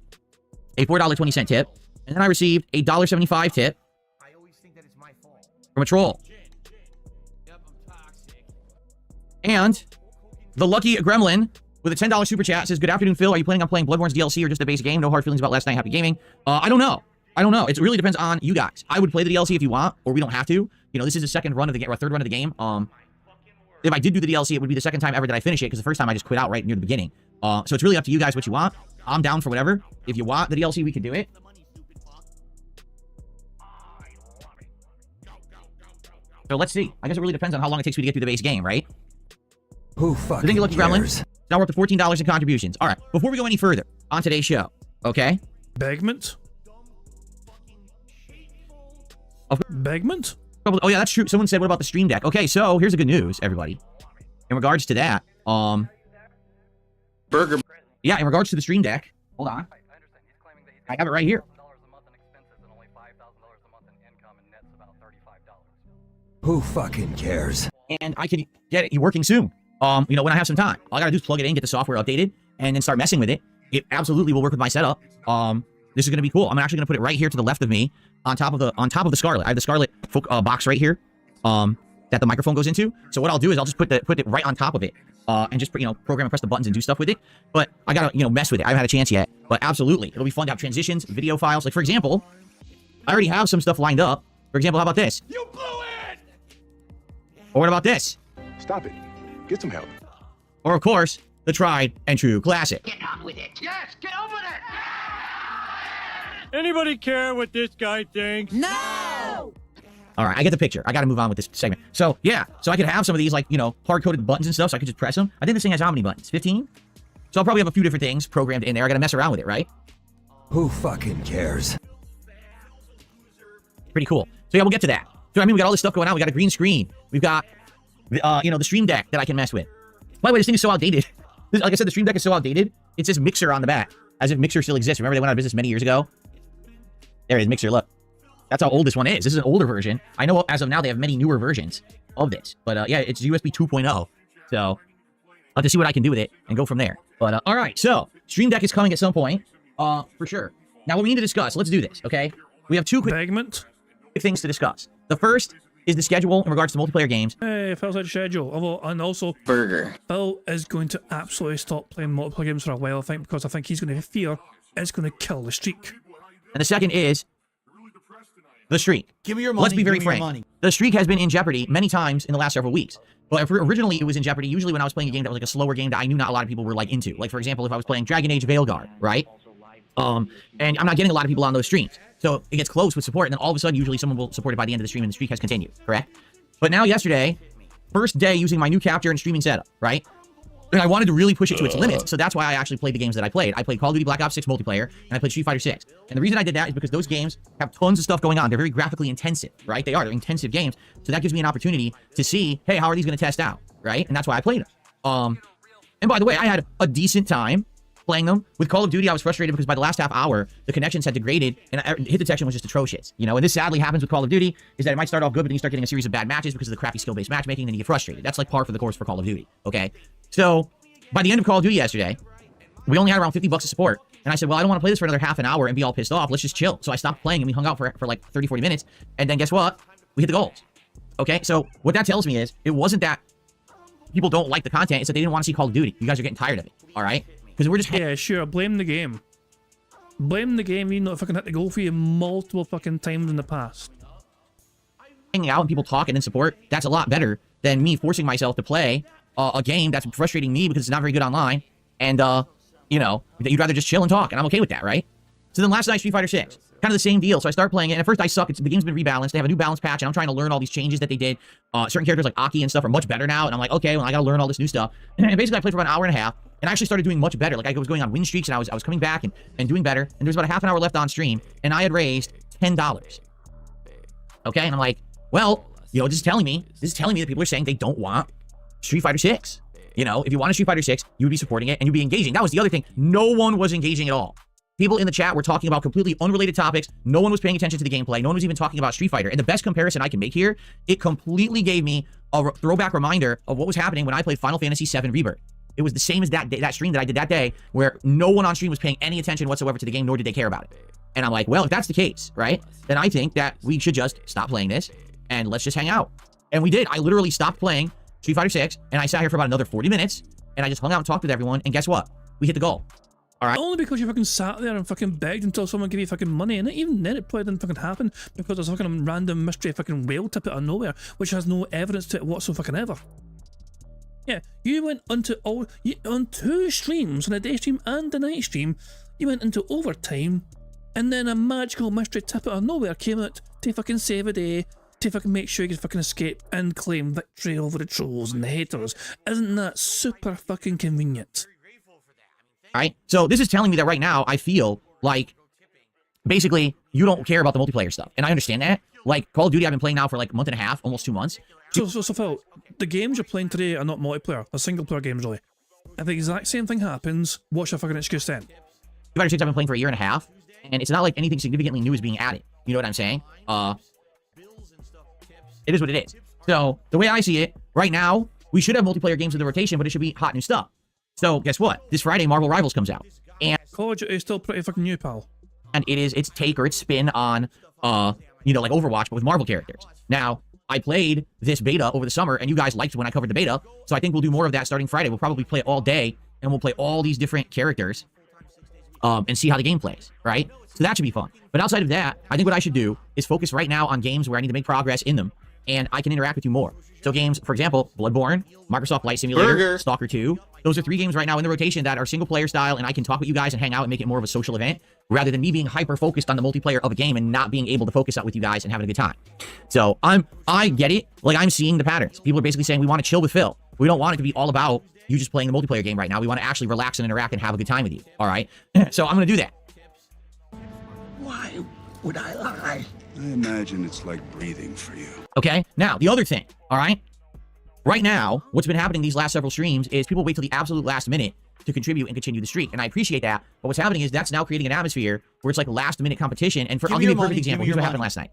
a $4.20 tip, and then I received a $1.75 tip from a troll. And the lucky gremlin with a $10 super chat says, good afternoon, Phil. Are you planning on playing Bloodborne's DLC or just a base game? No hard feelings about last night. Happy gaming. I don't know. It really depends on you guys. I would play the DLC if you want, or we don't have to. You know, this is the second run of the game, or third run of the game. If I did do the DLC, it would be the second time ever that I finish it, because the first time I just quit out right near the beginning. So it's really up to you guys what you want. I'm down for whatever. If you want the DLC, we can do it. So let's see. I guess it really depends on how long it takes me to get through the base game, right? Who fucking Thank you, Lucky cares? Gremlin. Now we're up to $14 in contributions. All right. Before we go any further on today's show, okay? Begment? Begment? Oh, yeah, that's true. Someone said, what about the Stream Deck? Okay, so here's the good news, everybody. In regards to that, Burger. yeah, in regards to the Stream Deck, hold on. I have it right here. Who fucking cares? And I can get it working soon. You know, when I have some time. All I gotta do is plug it in, get the software updated, and then start messing with it. It absolutely will work with my setup. This is gonna be cool. I'm actually gonna put it right here to the left of me, on top of the Scarlet. I have the Scarlet box right here. that the microphone goes into. So what I'll do is I'll just put it right on top of it, and just program and press the buttons and do stuff with it. But I gotta mess with it. I haven't had a chance yet. But absolutely, it'll be fun to have transitions, video files. Like for example, I already have some stuff lined up. For example, how about this? You blew it! Or what about this? Stop it. Get some help. Or of course, the tried and true classic. Get on with it. Yes, get on with it. Anybody care what this guy thinks? No! All right, I get the picture. I got to move on with this segment. So, yeah. So I could have some of these, like, hard-coded buttons and stuff, so I could just press them. I think this thing has how many buttons? 15? So I'll probably have a few different things programmed in there. I got to mess around with it, right? Who fucking cares? Pretty cool. So, yeah, we'll get to that. So, I mean, we got all this stuff going on. We got a green screen. We've got, the Stream Deck that I can mess with. By the way, this thing is so outdated. Like I said, the Stream Deck is so outdated. It says Mixer on the back, as if Mixer still exists. Remember they went out of business many years ago? There it is, Mixer, look. That's how old this one is. This is an older version. I know as of now they have many newer versions of this. But yeah, it's USB 2.0. So I'll have to see what I can do with it and go from there. But all right, so Stream Deck is coming at some point, for sure. Now what we need to discuss, let's do this, okay? We have two quick things to discuss. The first is the schedule in regards to multiplayer games. Hey, Phil's out of schedule. And also, Phil is going to absolutely stop playing multiplayer games for a while, I think, because I think he's going to fear it's going to kill the streak. And the second is the streak. Give me your money. Let's be very give me your frank. money. The streak has been in jeopardy many times in the last several weeks. But originally it was in jeopardy usually when I was playing a game that was like a slower game that I knew not a lot of people were like into. Like for example, if I was playing Dragon Age Veilguard, right? And I'm not getting a lot of people on those streams. So it gets close with support, and then all of a sudden usually someone will support it by the end of the stream and the streak has continued, correct? But now yesterday, first day using my new capture and streaming setup, right? And I wanted to really push it to its limits, so that's why I actually played the games that I played. I played Call of Duty Black Ops 6 multiplayer, and I played Street Fighter 6. And the reason I did that is because those games have tons of stuff going on. They're very graphically intensive, right? They're intensive games, so that gives me an opportunity to see, hey, how are these going to test out, right? And that's why I played them. And by the way, I had a decent time playing them. With Call of Duty, I was frustrated because by the last half hour, the connections had degraded, and hit detection was just atrocious. And this sadly happens with Call of Duty, is that it might start off good, but then you start getting a series of bad matches because of the crappy skill-based matchmaking, and then you get frustrated. That's like par for the course for Call of Duty, okay? So by the end of Call of Duty yesterday, we only had around $50 of support. And I said, well, I don't want to play this for another half an hour and be all pissed off. Let's just chill. So I stopped playing and we hung out for like 30, 40 minutes. And then guess what? We hit the goals. Okay, so what that tells me is it wasn't that people don't like the content. It's that they didn't want to see Call of Duty. You guys are getting tired of it, all right? Because we're just... Yeah, sure. Blame the game. Blame the game even though it fucking hit the goal for you multiple fucking times in the past. Hanging out and people talk and then support, that's a lot better than me forcing myself to play a game that's frustrating me because it's not very good online, and that you'd rather just chill and talk, and I'm okay with that, right? So then last night, Street Fighter 6, kind of the same deal. So I start playing it, and at first I suck. The game's been rebalanced. They have a new balance patch, and I'm trying to learn all these changes that they did. Certain characters like Aki and stuff are much better now, and I'm like, okay, well, I gotta learn all this new stuff. And basically, I played for about an hour and a half, and I actually started doing much better. Like, I was going on win streaks, and I was coming back and doing better, and there was about a half an hour left on stream, and I had raised $10. Okay, and I'm like, well, this is telling me that people are saying they don't want Street Fighter 6. If you wanted Street Fighter 6, you would be supporting it and you'd be engaging. That was the other thing. No one was engaging at all. People in the chat were talking about completely unrelated topics. No one was paying attention to the gameplay. No one was even talking about Street Fighter. And the best comparison I can make here, it completely gave me a throwback reminder of what was happening when I played Final Fantasy VII Rebirth. It was the same as that stream that I did that day, where no one on stream was paying any attention whatsoever to the game, nor did they care about it. And I'm like, well, if that's the case, right, then I think that we should just stop playing this and let's just hang out. And we did. I literally stopped playing Street Fighter 6, and I sat here for about another 40 minutes, and I just hung out and talked with everyone, and guess what? We hit the goal. All right? Only because you fucking sat there and fucking begged until someone gave you fucking money, and even then it probably didn't fucking happen because there's fucking random mystery fucking whale tip out of nowhere, which has no evidence to it whatsoever. Yeah, you went on 2 streams, on a day stream and a night stream, you went into overtime, and then a magical mystery tip out of nowhere came out to fucking save a day, to fucking make sure you can fucking escape and claim victory over the trolls and the haters. Isn't that super fucking convenient? Alright, so this is telling me that right now I feel like basically you don't care about the multiplayer stuff. And I understand that. Like Call of Duty I've been playing now for like a month and a half, almost 2 months. So Phil, the games you're playing today are not multiplayer, they're single player games really. If the exact same thing happens, what's your fucking excuse then? Street Fighter 6 I've been playing for a year and a half, and it's not like anything significantly new is being added. You know what I'm saying? It is what it is. So, the way I see it, right now, we should have multiplayer games in the rotation, but it should be hot new stuff. So, guess what? This Friday, Marvel Rivals comes out. And Call of Duty is still pretty fucking new, pal. And its take or its spin on, like Overwatch, but with Marvel characters. Now, I played this beta over the summer, and you guys liked when I covered the beta, so I think we'll do more of that starting Friday. We'll probably play it all day, and we'll play all these different characters and see how the game plays, right? So that should be fun. But outside of that, I think what I should do is focus right now on games where I need to make progress in them, and I can interact with you more. So games, for example, Bloodborne, Microsoft Flight Simulator, Stalker 2. Those are 3 games right now in the rotation that are single-player style, and I can talk with you guys and hang out and make it more of a social event, rather than me being hyper-focused on the multiplayer of a game and not being able to focus out with you guys and having a good time. So I get it. Like, I'm seeing the patterns. People are basically saying, we want to chill with Phil. We don't want it to be all about you just playing the multiplayer game right now. We want to actually relax and interact and have a good time with you. All right? So I'm going to do that. Why would I lie? I imagine it's like breathing for you. Okay? Now, the other thing, all right? Right now, what's been happening these last several streams is people wait till the absolute last minute to contribute and continue the streak. And I appreciate that. But what's happening is that's now creating an atmosphere where it's like last-minute competition. And I'll give you a perfect example. Here's what happened last night.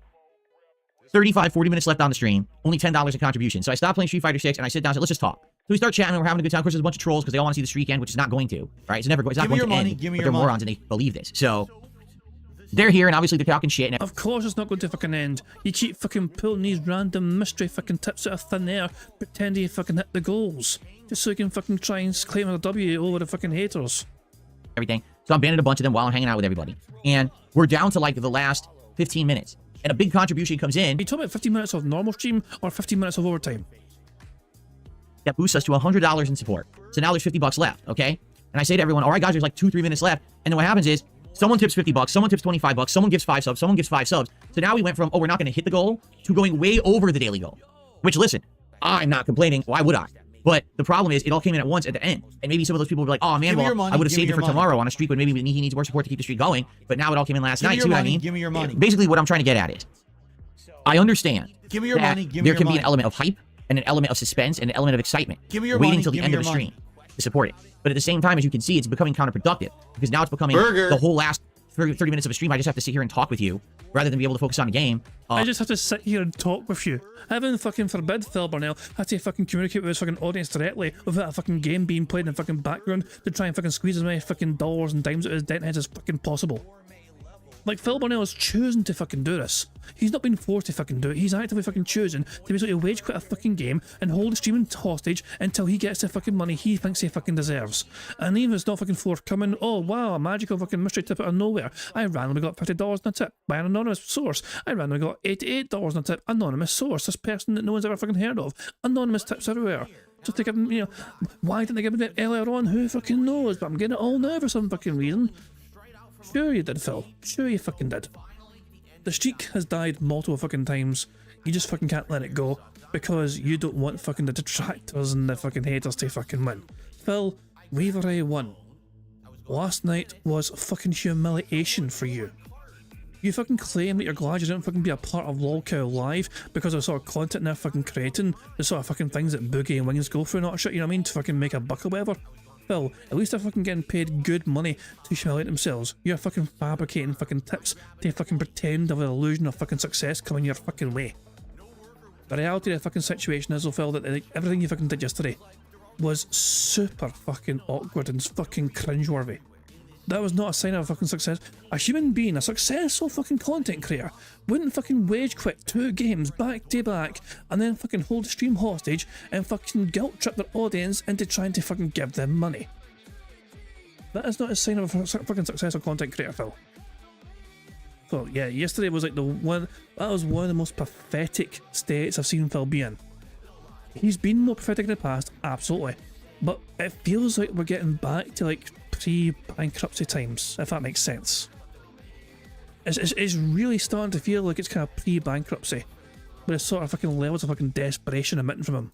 35, 40 minutes left on the stream. Only $10 in contribution. So I stopped playing Street Fighter 6 and I sit down and said, let's just talk. So we start chatting and we're having a good time. Of course, there's a bunch of trolls because they all want to see the streak end, which is not going to. Right? It's never going to end. But they're morons and they believe this. So they're here and obviously they're talking shit. And of course it's not going to fucking end. You keep fucking pulling these random mystery fucking tips out of thin air, pretending you fucking hit the goals. Just so you can fucking try and claim a W over the fucking haters. Everything. So I'm banning a bunch of them while I'm hanging out with everybody. And we're down to like the last 15 minutes. And a big contribution comes in. Are you talking about 15 minutes of normal stream or 15 minutes of overtime? That boosts us to $100 in support. So now there's $50 left, okay? And I say to everyone, all right, guys, there's like 2-3 minutes left. And then what happens is, someone tips $50, someone tips $25, someone gives 5 subs, someone gives 5 subs. So now we went from, oh, we're not going to hit the goal, to going way over the daily goal. Which, listen, I'm not complaining. Why would I? But the problem is, it all came in at once at the end. And maybe some of those people will be like, oh, man, well, I would have saved it for tomorrow on a streak when maybe he needs more support to keep the streak going. But now it all came in last night. See what I mean? Give me your money. Basically, what I'm trying to get at is, I understand give me your money. Give me there your can money. be an element of hype and an element of suspense and an element of excitement. Give me your waiting money. until the end of the stream to support it. But at the same time, as you can see, it's becoming counterproductive because now it's becoming the whole last 30 minutes of a stream. I just have to sit here and talk with you rather than be able to focus on a game. I just have to sit here and talk with you. Heaven fucking forbid Phil Burnell had to fucking communicate with his fucking audience directly without a fucking game being played in the fucking background to try and fucking squeeze as many fucking dollars and dimes out of his dent heads as fucking possible. Like, Phil Burnell has chosen to fucking do this. He's not been forced to fucking do it. He's actively fucking chosen to basically wage quit a fucking game and hold the streaming hostage until he gets the fucking money he thinks he fucking deserves. And even if it's not fucking forthcoming, oh wow, a magical fucking mystery tip out of nowhere. I randomly got $50 in a tip by an anonymous source. I randomly got $88 in a tip, anonymous source. This person that no one's ever fucking heard of. Anonymous tips everywhere. Just to give them, you know, why didn't they give me that earlier on? Who fucking knows? But I'm getting it all now for some fucking reason. Sure you did, Phil. Sure you fucking did. The streak has died multiple fucking times. You just fucking can't let it go because you don't want fucking the detractors and the fucking haters to fucking win. Phil, we've already won. Last night was fucking humiliation for you. You fucking claim that you're glad you didn't fucking be a part of LOLcow Live because of the sort of content they're fucking creating, the sort of fucking things that Boogie and Wings go through and all that shit, you know what I mean, to fucking make a buck or whatever. Phil, at least they're fucking getting paid good money to humiliate themselves. You're fucking fabricating fucking tips to fucking pretend of an illusion of fucking success coming your fucking way. The reality of the fucking situation is, though, Phil, that everything you fucking did yesterday was super fucking awkward and fucking cringeworthy. That was not a sign of a fucking success. A human being, a successful fucking content creator, wouldn't fucking wage quit 2 games back to back and then fucking hold the stream hostage and fucking guilt trip their audience into trying to fucking give them money. That is not a sign of a fucking successful content creator, Phil. So yeah, yesterday was like that was one of the most pathetic states I've seen Phil be in. He's been more pathetic in the past, absolutely. But it feels like we're getting back to like pre-bankruptcy times, if that makes sense. It's really starting to feel like it's kind of pre-bankruptcy, but it's sort of fucking levels of fucking desperation emitting from him.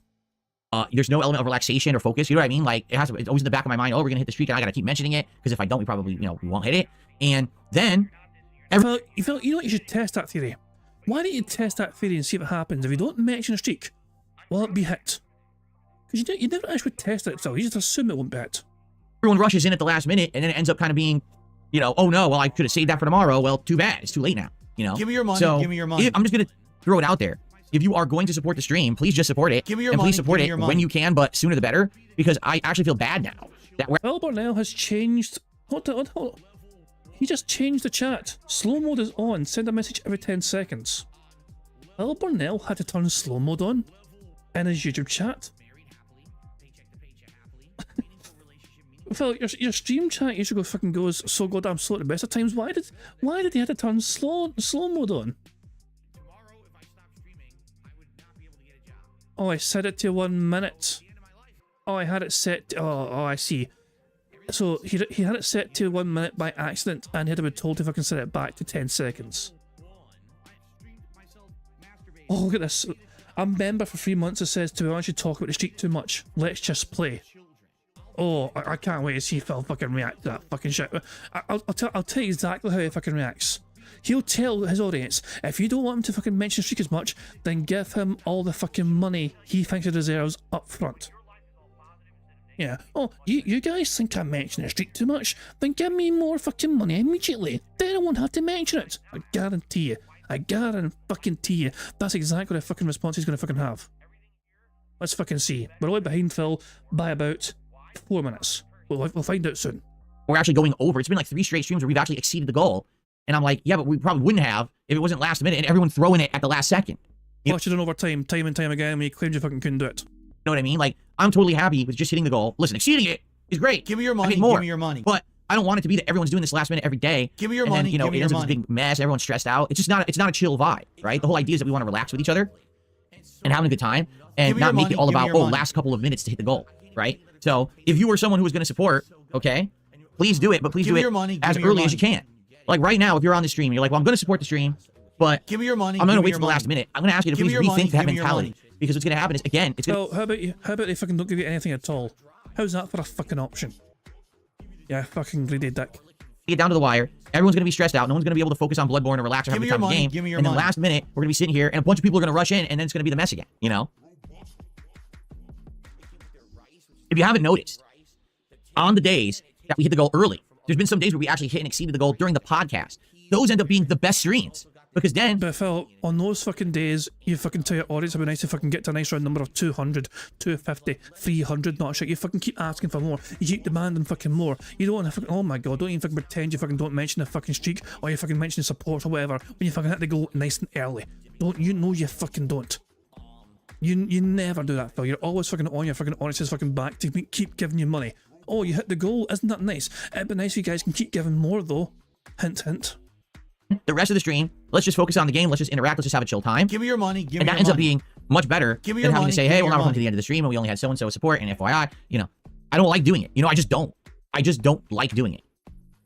There's no element of relaxation or focus, you know what I mean? Like, it's always in the back of my mind, oh, we're gonna hit the streak and I gotta keep mentioning it, because if I don't, we probably, we won't hit it. And then... You know what, you should test that theory. Why don't you test that theory and see what happens? If you don't mention a streak, will it be hit? Because you never actually test it, so you just assume it won't be hit. Everyone rushes in at the last minute, and then it ends up kind of being, oh no, well, I could have saved that for tomorrow. Well, too bad. It's too late now, Give me your money, so give me your money. I'm just going to throw it out there. If you are going to support the stream, please just support it. Give me your and money, please support it when you can, but sooner the better, because I actually feel bad now. Phil Burnell has changed... Hold on. He just changed the chat. Slow mode is on. Send a message every 10 seconds. Phil Burnell had to turn slow mode on in his YouTube chat. Phil, your stream chat usually goes so goddamn slow at the best of times. Why did he have to turn slow mode on? Oh, I set it to 1 minute. Oh, I had it set. Oh, I see. So he had it set to 1 minute by accident, and he had to be told if I can set it back to 10 seconds. Oh, look at this. A member for 3 months that says to me, "Why don't you talk about the streak too much? Let's just play." Oh, I can't wait to see Phil fucking react to that fucking shit. I'll tell you exactly how he fucking reacts. He'll tell his audience, if you don't want him to fucking mention streak as much, then give him all the fucking money he thinks he deserves up front. Yeah. Oh, you guys think I mention the streak too much? Then give me more fucking money immediately. Then I won't have to mention it. I guarantee you. I guarantee you. That's exactly the fucking response he's gonna fucking have. Let's fucking see. We're only behind Phil by about 4 minutes. We'll find out soon. We're actually going over. It's been like 3 straight streams where we've actually exceeded the goal. And I'm like, yeah, but we probably wouldn't have if it wasn't last minute and everyone throwing it at the last second. Watch it on overtime, time and time again, when you claimed you fucking couldn't do it. You know what I mean? Like, I'm totally happy with just hitting the goal. Listen, exceeding it is great. Give me your money. More, give me your money. But I don't want it to be that everyone's doing this last minute every day. Give me your and money. Then, you know, give me it your ends up money. this big mess. Everyone's stressed out. It's just not. It's not a chill vibe, right? The whole idea is that we want to relax with each other and having a good time, and not make it all about last couple of minutes to hit the goal, right? So if you were someone who was going to support, okay, please do it, but please do it as early as you can. Like right now, if you're on the stream, you're like, well, I'm going to support the stream, but give me your money. I'm going to wait for the last minute. I'm going to ask you to please rethink that mentality, because what's going to happen is, again, it's going to... Well, how about they fucking don't give you anything at all? How's that for a fucking option? Yeah, fucking greedy dick. Get down to the wire. Everyone's going to be stressed out. No one's going to be able to focus on Bloodborne and relax or have a time of the game. Give me your and then money. last minute, we're going to be sitting here, and a bunch of people are going to rush in, and then it's going to be the mess again, you know? If you haven't noticed, on the days that we hit the goal early, there's been some days where we actually hit and exceeded the goal during the podcast. Those end up being the best streams. Because then... But Phil, on those fucking days, you fucking tell your audience it'd be nice to fucking get to a nice round number of 200, 250, 300, not shit. You fucking keep asking for more. You keep demanding fucking more. You don't want to fucking... Oh my god, don't even fucking pretend you fucking don't mention the fucking streak, or you fucking mention the support or whatever, when you fucking hit the goal nice and early. Don't you know you fucking don't. You never do that, Phil. You're always fucking on your fucking audience's fucking back to keep giving you money. Oh, you hit the goal. Isn't that nice? It'd be nice if you guys can keep giving more, though. Hint, hint. The rest of the stream, let's just focus on the game. Let's just interact. Let's just have a chill time. Give me your money. Give me and your that ends money. up being much better Give me than your having money. to say, hey, well, now we're coming to the end of the stream and we only had so-and-so support and FYI. You know, I don't like doing it. You know, I just don't. I just don't like doing it.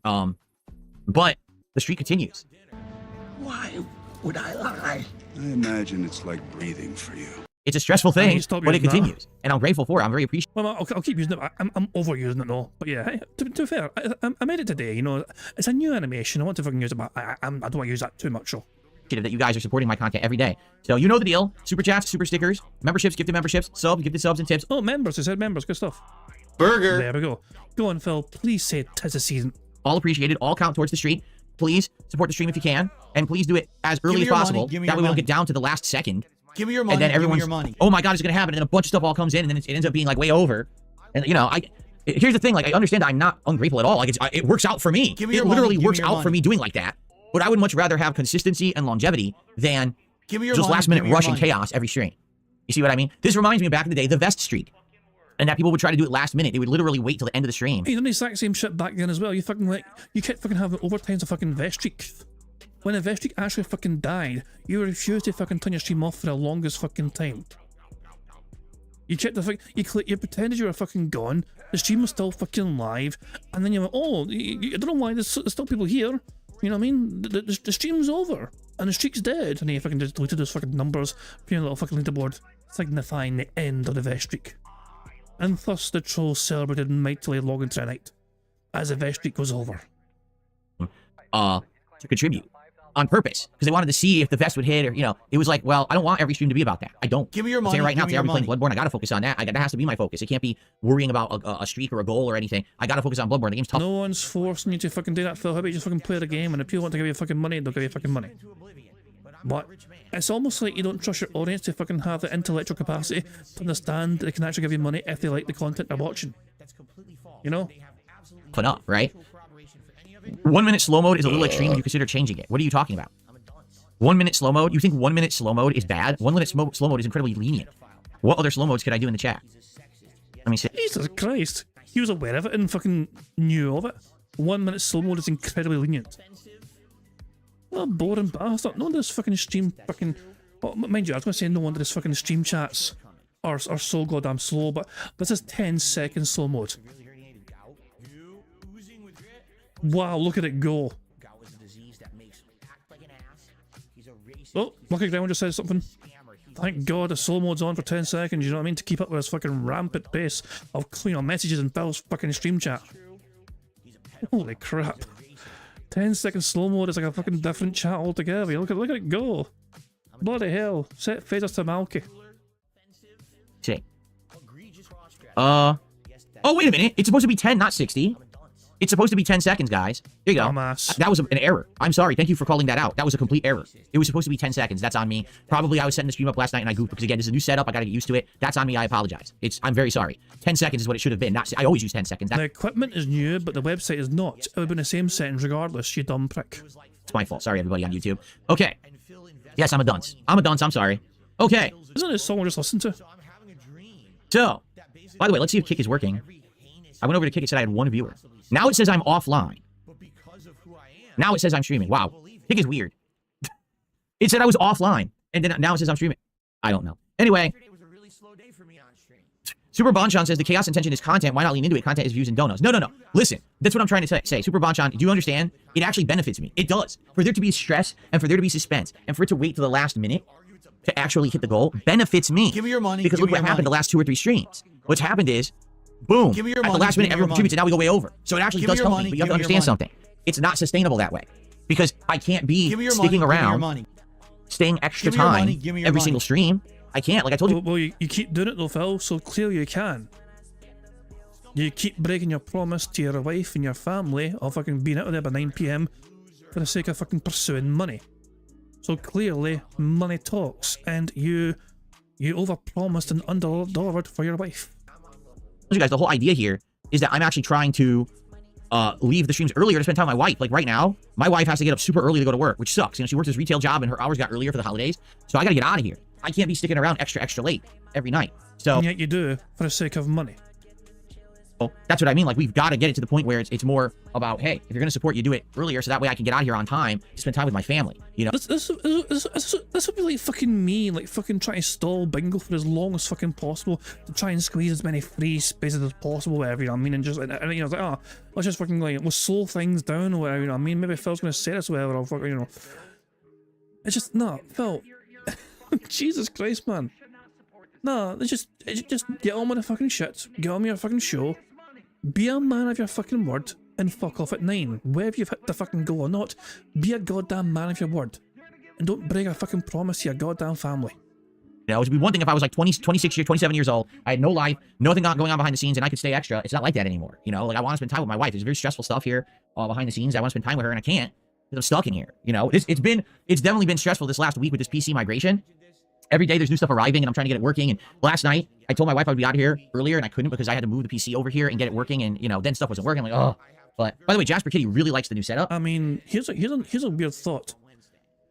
But the streak continues. Why would I lie? I imagine it's like breathing for you. It's a stressful thing, but it using continues. And I'm grateful for it. I'm very appreciative. Well, I'll keep using it. I'm overusing it though. But yeah, hey, to be fair, I made it today. You know, it's a new animation. I want to fucking use it, but I don't want to use that too much. So. That you guys are supporting my content every day. So you know the deal. Super chats, super stickers, memberships, gifted memberships, subs, gifted subs and tips. Oh, members. I said members. Good stuff. Burger. There we go. Go on, Phil. Please say 'tis the season. All appreciated. All count towards the stream. Please support the stream if you can. And please do it as early as possible. That way we don't get down to the last second. Give me your money. And then everyone's, give me your money. oh my god, it's going to happen. And then a bunch of stuff all comes in and then it ends up being like way over. And you know, here's the thing. Like, I understand I'm not ungrateful at all. Like, it works out for me. Give me your it literally money. works out for me doing like that. But I would much rather have consistency and longevity than just last minute rush and chaos every stream. You see what I mean? This reminds me of back in the day, the vest streak. And that people would try to do it last minute. They would literally wait till the end of the stream. You done the exact same shit back then as well. You kept fucking having overtimes of fucking vest streak. When the vest streak actually fucking died, you refused to fucking turn your stream off for the longest fucking time. You checked the you pretended you were fucking gone. The stream was still fucking live, and then you went, oh, I don't know why there's still people here. You know what I mean? The stream's over and the streak's dead, and then you fucking just deleted those fucking numbers, putting a little fucking leaderboard signifying the end of the vest streak. And thus the trolls celebrated mightily long into the night as the vest streak was over. To contribute on purpose because they wanted to see if the vest would hit, or you know, it was like, well, I don't want every stream to be about that. I don't. Give me your money. I'm saying right now, today I'm playing Bloodborne. I gotta focus on that. That has to be my focus. It can't be worrying about a streak or a goal or anything. I gotta focus on Bloodborne. The game's tough. No one's forcing you to fucking do that, Phil. How about you just fucking play the game, and if people want to give you fucking money, they'll give you fucking money. But it's almost like you don't trust your audience to fucking have the intellectual capacity to understand that they can actually give you money if they like the content they're watching. You know? Put up, right? 1 minute slow mode is a little extreme. You consider changing it. What are you talking about? 1 minute slow mode? You think 1 minute slow mode is bad? 1 minute slow mode is incredibly lenient. What other slow modes could I do in the chat? Let me see. Jesus Christ. He was aware of it and fucking knew of it. 1 minute slow mode is incredibly lenient. Oh, boring bastard. No wonder this fucking stream fucking... Oh, mind you, I was going to say no wonder this fucking stream chats are so goddamn slow, but this is 10-second slow mode. Wow, look at it go. Oh, Lucky Ground just said something. Thank God the slow mode's on for 10 seconds, you know what I mean? To keep up with this fucking rampant pace of messages in Phil's fucking stream chat. Holy crap. 10-second slow mode is like a fucking different chat altogether. Look at it go. Bloody hell. Set phasers to Malky. See. Oh, wait a minute. It's supposed to be 10, not 60. It's supposed to be 10 seconds, guys. There you go. Dumbass. That was an error. I'm sorry. Thank you for calling that out. That was a complete error. It was supposed to be 10 seconds. That's on me. Probably I was setting the stream up last night and I goofed because, again, this is a new setup. I got to get used to it. That's on me. I apologize. I'm very sorry. 10 seconds is what it should have been. I always use 10 seconds. The equipment is new, but the website is not. It would have been the same settings regardless, you dumb prick. It's my fault. Sorry, everybody on YouTube. Okay. Yes, I'm a dunce. I'm sorry. Okay. Isn't it a song we're just listening to? So, by the way, let's see if Kick is working. I went over to Kick. It said I had 1 viewer. Now it says I'm offline. Now it says I'm streaming. Wow. Kick is weird. It said I was offline. And then now it says I'm streaming. I don't know. Anyway. Super Bonchan says the chaos intention is content. Why not lean into it? Content is views and donos. No. Listen. That's what I'm trying to say. Super Bonchan, do you understand? It actually benefits me. It does. For there to be stress and for there to be suspense and for it to wait to the last minute to actually hit the goal benefits me. Give me your money. Because look what happened the last 2 or 3 streams. What's happened is, boom, give me your at the money, last minute, everyone contributes, and now we go way over. So it actually does help me, but you have to understand something. It's not sustainable that way. Because I can't be sticking around, staying extra time every single stream. I can't, like I told you. Well, you keep doing it though, Phil, so clearly you can. You keep breaking your promise to your wife and your family of fucking being out of there by 9 PM for the sake of fucking pursuing money. So clearly, money talks, and you overpromised and underdelivered for your wife. You guys, the whole idea here is that I'm actually trying to leave the streams earlier to spend time with my wife. Like right now, my wife has to get up super early to go to work, which sucks. You know, she works this retail job and her hours got earlier for the holidays. So I gotta get out of here. I can't be sticking around extra late every night. So and yet you do for the sake of money. Well, that's what I mean. Like, we've got to get it to the point where it's more about, hey, if you're going to support, you do it earlier so that way I can get out here on time to spend time with my family, you know? This would be like fucking me, like fucking trying to stall Bingo for as long as fucking possible to try and squeeze as many free spaces as possible, whatever, you know what I mean? And just, and, you know, it's like, oh, let's just fucking, like, we'll slow things down or whatever, you know what I mean? Maybe Phil's going to say this or whatever, or fucking, you know. It's just, no, Phil. Jesus Christ, man. No, it's just get on with the fucking shit, get on with your fucking show, be a man of your fucking word, and fuck off at 9. Whether you've hit the fucking goal or not, be a goddamn man of your word. And don't break a fucking promise to your goddamn family. You know, it would be one thing if I was like 26 years, 27 years old, I had no life, nothing going on behind the scenes, and I could stay extra. It's not like that anymore. You know, like I want to spend time with my wife. There's very stressful stuff here behind the scenes. I want to spend time with her, and I can't because I'm stuck in here. You know, it's definitely been stressful this last week with this PC migration. Every day there's new stuff arriving and I'm trying to get it working. And last night I told my wife I'd be out of here earlier and I couldn't because I had to move the PC over here and get it working. And, you know, then stuff wasn't working. I'm like, oh. But by the way, Jasper Kitty really likes the new setup. I mean, here's a weird thought.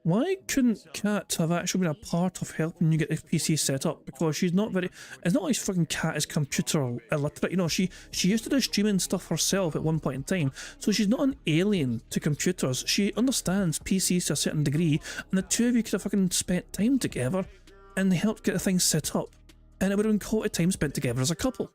Why couldn't Kat have actually been a part of helping you get the PC set up? Because she's not very... It's not like fucking Kat is computer illiterate. You know, she used to do streaming stuff herself at one point in time. So she's not an alien to computers. She understands PCs to a certain degree. And the two of you could have fucking spent time together and helped get the thing set up. And it would have been quality time spent together as a couple.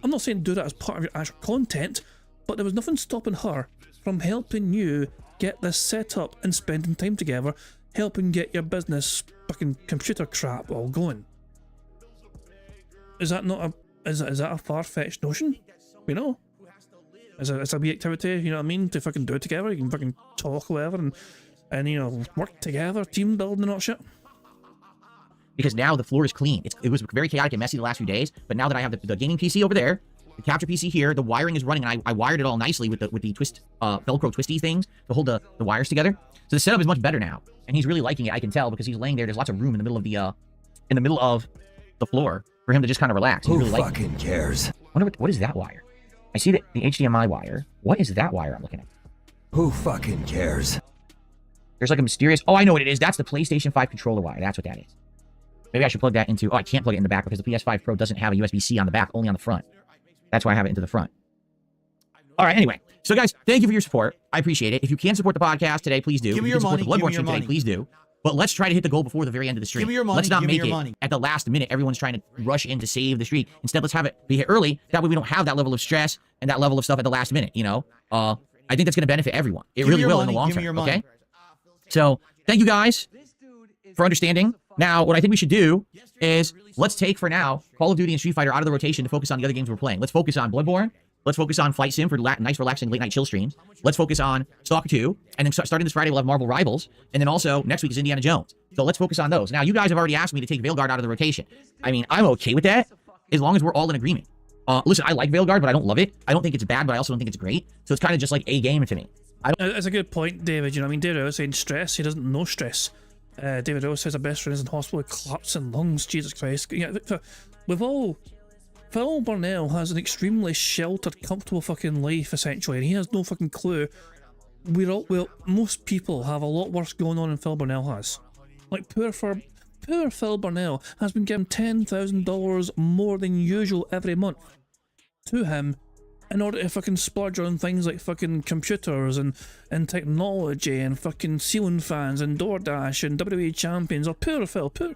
I'm not saying do that as part of your actual content, but there was nothing stopping her from helping you get this set up and spending time together, helping get your business fucking computer crap all going. Is that not is that a far-fetched notion? You know? It's a wee activity, you know what I mean? To fucking do it together, you can fucking talk or whatever and you know, work together, team building and all shit. Because now the floor is clean. It was very chaotic and messy the last few days, but now that I have the gaming PC over there, the capture PC here, the wiring is running, and I wired it all nicely with the twist Velcro twisty things to hold the wires together. So the setup is much better now, and he's really liking it. I can tell because he's laying there. There's lots of room in the middle of the floor for him to just kind of relax. Who really fucking cares? Wonder what is that wire? I see the HDMI wire. What is that wire I'm looking at? Who fucking cares? There's like a mysterious... Oh, I know what it is. That's the PlayStation 5 controller wire. That's what that is. Maybe I should plug that into... Oh, I can't plug it in the back because the PS5 Pro doesn't have a USB-C on the back, only on the front. That's why I have it into the front. All right, anyway. So, guys, thank you for your support. I appreciate it. If you can support the podcast today, please do. Give me If you your can support money. the Bloodborne Give me stream your today, money. please do. But let's try to hit the goal before the very end of the stream. Give me your money. Let's not Give me make your it money. at the last minute. Everyone's trying to rush in to save the streak. Instead, let's have it be hit early. That way we don't have that level of stress and that level of stuff at the last minute, you know? I think that's going to benefit everyone. It really will in the long term, okay? So, thank you guys for understanding. Now, what I think we should do is let's take, for now, Call of Duty and Street Fighter out of the rotation to focus on the other games we're playing. Let's focus on Bloodborne. Let's focus on Flight Sim for nice, relaxing late-night chill streams. Let's focus on Stalker 2. And then starting this Friday, we'll have Marvel Rivals. And then also, next week is Indiana Jones. So let's focus on those. Now, you guys have already asked me to take Veilguard out of the rotation. I mean, I'm okay with that, as long as we're all in agreement. Listen, I like Veilguard, but I don't love it. I don't think it's bad, but I also don't think it's great. So it's kind of just like a game to me. That's a good point, David. You know, I mean, David was saying stress. He doesn't know stress. David Rose says a best friend is in hospital with collapsing lungs. Jesus Christ. Yeah, Phil Burnell has an extremely sheltered, comfortable fucking life, essentially, and he has no fucking clue. Most people have a lot worse going on than Phil Burnell has. Like, poor Phil Burnell has been given $10,000 more than usual every month to him in order to fucking splurge on things like fucking computers and technology and fucking ceiling fans and DoorDash and WWE champions. Or poor Phil, poor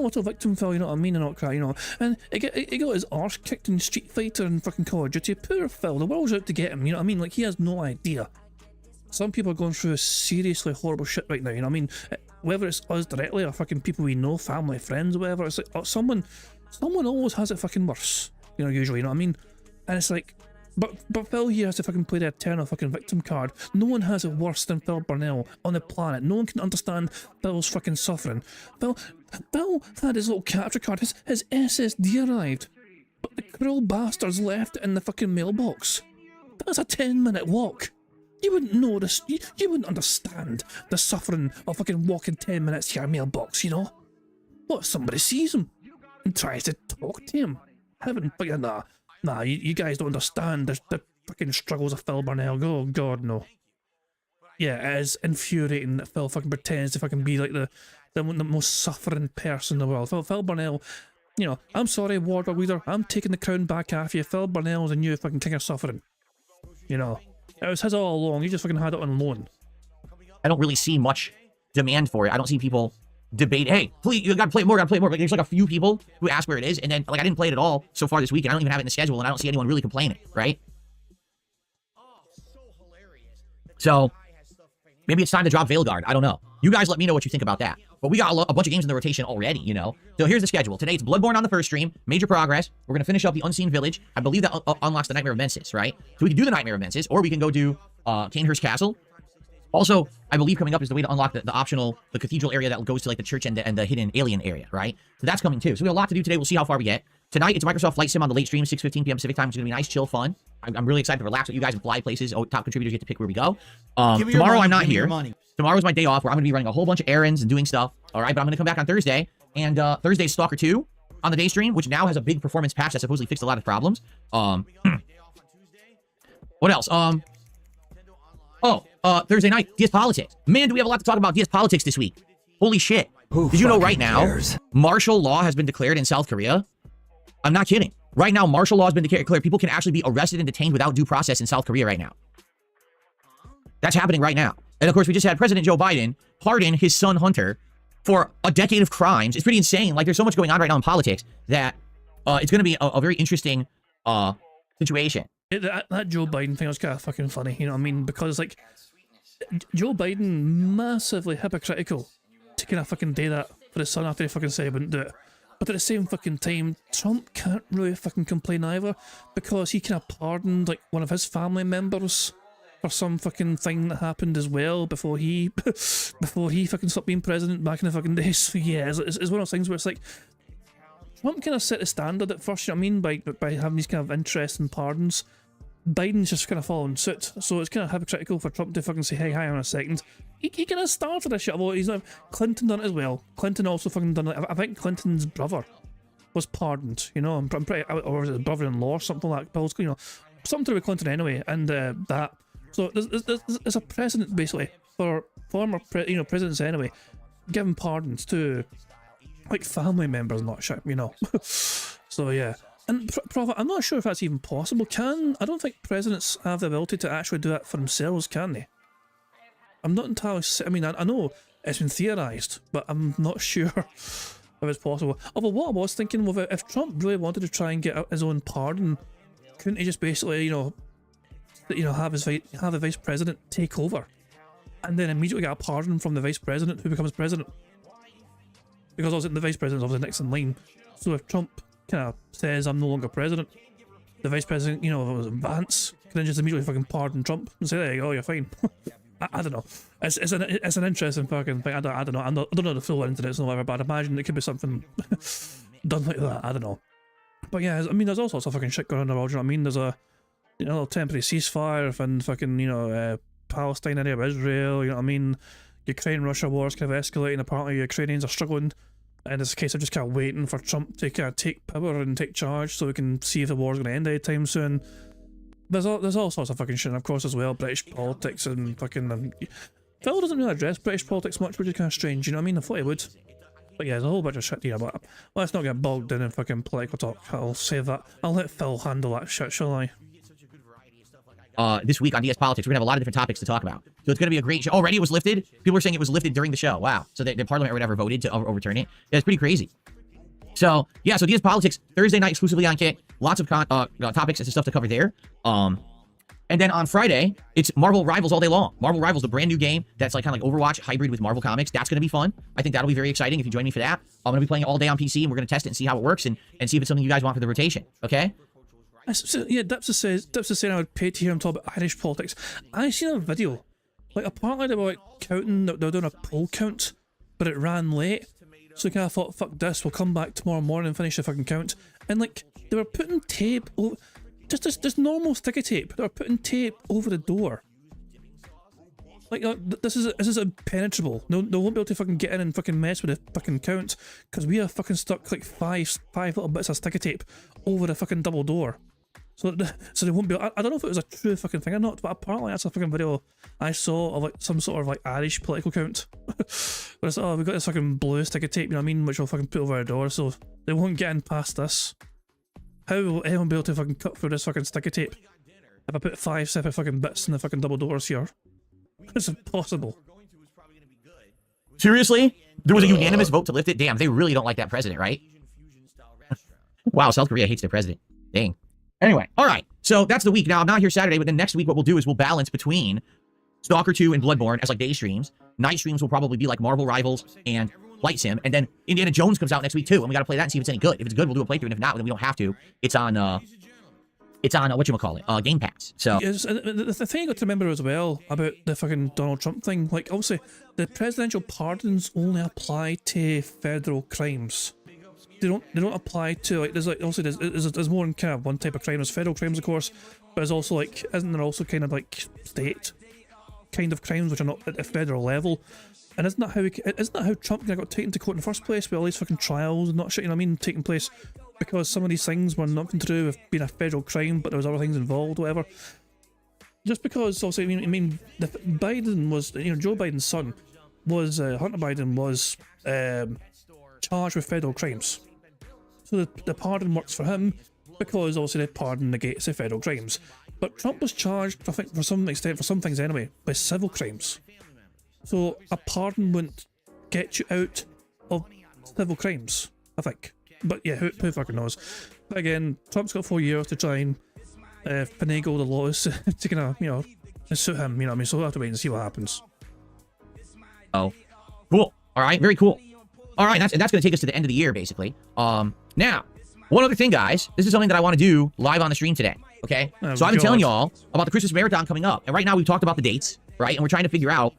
little victim Phil, you know what I mean, and not cry, you know. And he got his arse kicked in Street Fighter and fucking Call of Duty. Poor Phil, the world's out to get him, you know what I mean? Like, he has no idea. Some people are going through seriously horrible shit right now, you know what I mean? Whether it's us directly or fucking people we know, family, friends, whatever, it's like, someone always has it fucking worse, you know, usually, you know what I mean? And it's like, but Phil here has to fucking play the eternal fucking victim card. No one has it worse than Phil Burnell on the planet. No one can understand Phil's fucking suffering. Phil had his little capture card. His SSD arrived, but the cruel bastards left it in the fucking mailbox. That's a 10-minute walk. You wouldn't notice. You wouldn't understand the suffering of fucking walking 10 minutes to your mailbox, you know? What if somebody sees him and tries to talk to him? Heaven, fucking nah, you guys don't understand the fucking struggles of Phil Burnell. Oh, God, no. Yeah, it is infuriating that Phil fucking pretends to fucking be like the most suffering person in the world. Phil Burnell, you know, I'm sorry, Wardrobe Leader, I'm taking the crown back off you. Phil Burnell's a new fucking king of suffering. You know, it was his all along. He just fucking had it on loan. I don't really see much demand for it. I don't see people debate, hey, please, you gotta play it more, Like, there's like a few people who ask where it is, and then, like, I didn't play it at all so far this week, and I don't even have it in the schedule, and I don't see anyone really complaining, right? So, maybe it's time to drop Veilguard. I don't know. You guys let me know what you think about that. But we got a bunch of games in the rotation already, you know? So here's the schedule. Today it's Bloodborne on the first stream. Major progress. We're going to finish up the Unseen Village. I believe that unlocks the Nightmare of Mensis, right? So we can do the Nightmare of Mensis, or we can go do Canehurst Castle. Also, I believe coming up is the way to unlock the optional, the cathedral area that goes to, like, the church and the hidden alien area, right? So that's coming too. So we have a lot to do today. We'll see how far we get. Tonight, it's Microsoft Flight Sim on the late stream, 6:15 p.m. Pacific time. It's going to be nice, chill, fun. I'm really excited to relax with you guys and fly places. Oh, top contributors get to pick where we go. Tomorrow, I'm not here. Tomorrow's my day off where I'm going to be running a whole bunch of errands and doing stuff. All right, but I'm going to come back on Thursday. And Thursday's Stalker 2 on the day stream, which now has a big performance patch that supposedly fixed a lot of problems. What else? Thursday night, DS Politics. Man, do we have a lot to talk about DS Politics this week. Holy shit. Did you know right now, martial law has been declared in South Korea? I'm not kidding. Right now, martial law has been declared. People can actually be arrested and detained without due process in South Korea right now. That's happening right now. And of course, we just had President Joe Biden pardon his son Hunter for a decade of crimes. It's pretty insane. Like, there's so much going on right now in politics that it's going to be a very interesting situation. That Joe Biden thing was kind of fucking funny, you know what I mean? Because, like, Joe Biden massively hypocritical to kind of fucking do that for his son after he fucking said he wouldn't do it. But at the same fucking time, Trump can't really fucking complain either, because he kind of pardoned, like, one of his family members for some fucking thing that happened as well before he fucking stopped being president back in the fucking days. So yeah, it's one of those things where it's like, Trump kind of set the standard at first, you know what I mean, by having these kind of interesting pardons. Biden's just kind of following suit, so it's kind of hypocritical for Trump to fucking say, hey, hang on a second. He kind of started this shit, although he's not. Clinton done it as well. Clinton also fucking done it. I think Clinton's brother was pardoned, you know, I'm pretty, or was it brother-in-law or something like that, you know, something to do with Clinton anyway, and that. So there's a precedent, basically, for former presidents anyway, giving pardons to like family members and that shit, you know. So yeah. And Prophet, I'm not sure if that's even possible. I don't think presidents have the ability to actually do that for themselves, can they? I'm not entirely. I mean, I know it's been theorised, but I'm not sure if it's possible. Although what I was thinking was, if Trump really wanted to try and get his own pardon, couldn't he just basically, have the vice president take over, and then immediately get a pardon from the vice president who becomes president? Because obviously the vice president is obviously next in line. So if Trump kind of says I'm no longer president, the vice president, if it was Vance, can then just immediately fucking pardon Trump and say, there you go, you're fine. I don't know. It's an interesting fucking thing. I don't know. I don't know the full internet and whatever, but I'd imagine it could be something done like that. I don't know. But yeah, I mean, there's all sorts of fucking shit going on in the world. You know what I mean? There's a little temporary ceasefire and fucking Palestine area of Israel. You know what I mean? Ukraine-Russia war is kind of escalating. Apparently, Ukrainians are struggling. And it's a case of just kind of waiting for Trump to kind of take power and take charge so we can see if the war's going to end anytime soon. There's all sorts of fucking shit, and of course as well, British politics and fucking... Phil doesn't really address British politics much, which is kind of strange, you know what I mean? I thought he would. But yeah, there's a whole bunch of shit here, but let's not get bogged in fucking political talk. I'll save that. I'll let Phil handle that shit, shall I? This week on DS Politics, we're gonna have a lot of different topics to talk about. So it's gonna be a great show. Already it was lifted. People were saying it was lifted during the show. Wow. So the parliament or whatever voted to overturn it. Yeah, it's pretty crazy. So yeah, so DS Politics, Thursday night exclusively on Kick. Lots of topics and stuff to cover there. And then on Friday, it's Marvel Rivals all day long. Marvel Rivals, the brand new game that's like kind of like Overwatch hybrid with Marvel Comics. That's going to be fun. I think that'll be very exciting if you join me for that. I'm going to be playing it all day on PC, and we're going to test it and see how it works and see if it's something you guys want for the rotation. Okay? So, yeah, Dipsa saying I would pay to hear him talk about Irish politics. I seen a video. Like, apparently they were like counting, they were doing a poll count, but it ran late. So I kind of thought, fuck this, we'll come back tomorrow morning and finish the fucking count. And like, they were putting tape over... Just normal sticky tape. They're putting tape over the door. Like, this is impenetrable. No, they won't be able to fucking get in and fucking mess with the fucking count, because we are fucking stuck like five little bits of sticky tape over the fucking double door. So they won't be. I don't know if it was a true fucking thing or not, but apparently that's a fucking video I saw of like some sort of like Irish political count. But it's we've got this fucking blue sticky tape, you know what I mean, which we'll fucking put over our door, so they won't get in past this. How will anyone be able to fucking cut through this fucking sticky tape if I put 5 separate fucking bits in the fucking double doors here? It's impossible. Seriously? There was a unanimous vote to lift it? Damn, they really don't like that president, right? Wow, South Korea hates their president. Dang. Anyway, alright. So that's the week. Now, I'm not here Saturday, but then next week what we'll do is we'll balance between Stalker 2 and Bloodborne as like day streams. Night streams will probably be like Marvel Rivals and Flight Sim, and then Indiana Jones comes out next week too, and we gotta play that and see if it's any good. If it's good, we'll do a playthrough, and if not, then we don't have to. It's on whatchamacallit, Game Pass. So yes, the thing you got to remember as well about the fucking Donald Trump thing, like obviously the presidential pardons only apply to federal crimes. They don't apply to like there's more than kind of one type of crime. There's federal crimes, of course, but there's also like, isn't there also kind of like state kind of crimes which are not at the federal level? And isn't that how Trump got taken to court in the first place with all these fucking trials and not shit, you know what I mean, taking place because some of these things were nothing to do with being a federal crime, but there was other things involved, whatever. Just because, also, I mean, Biden was, Joe Biden's son was, Hunter Biden was charged with federal crimes. So the pardon works for him because obviously the pardon negates the federal crimes. But Trump was charged, I think, for some extent, for some things anyway, with civil crimes. So a pardon wouldn't get you out of civil crimes, I think. But yeah, who fucking knows? But again, Trump's got 4 years to try and finagle the laws to kind of, suit him, you know what I mean? So we'll have to wait and see what happens. Oh, cool. All right, very cool. All right, that's going to take us to the end of the year, basically. Now, one other thing, guys. This is something that I want to do live on the stream today, okay? So I've been telling y'all about the Christmas Marathon coming up. And right now we've talked about the dates, right? And we're trying to figure out,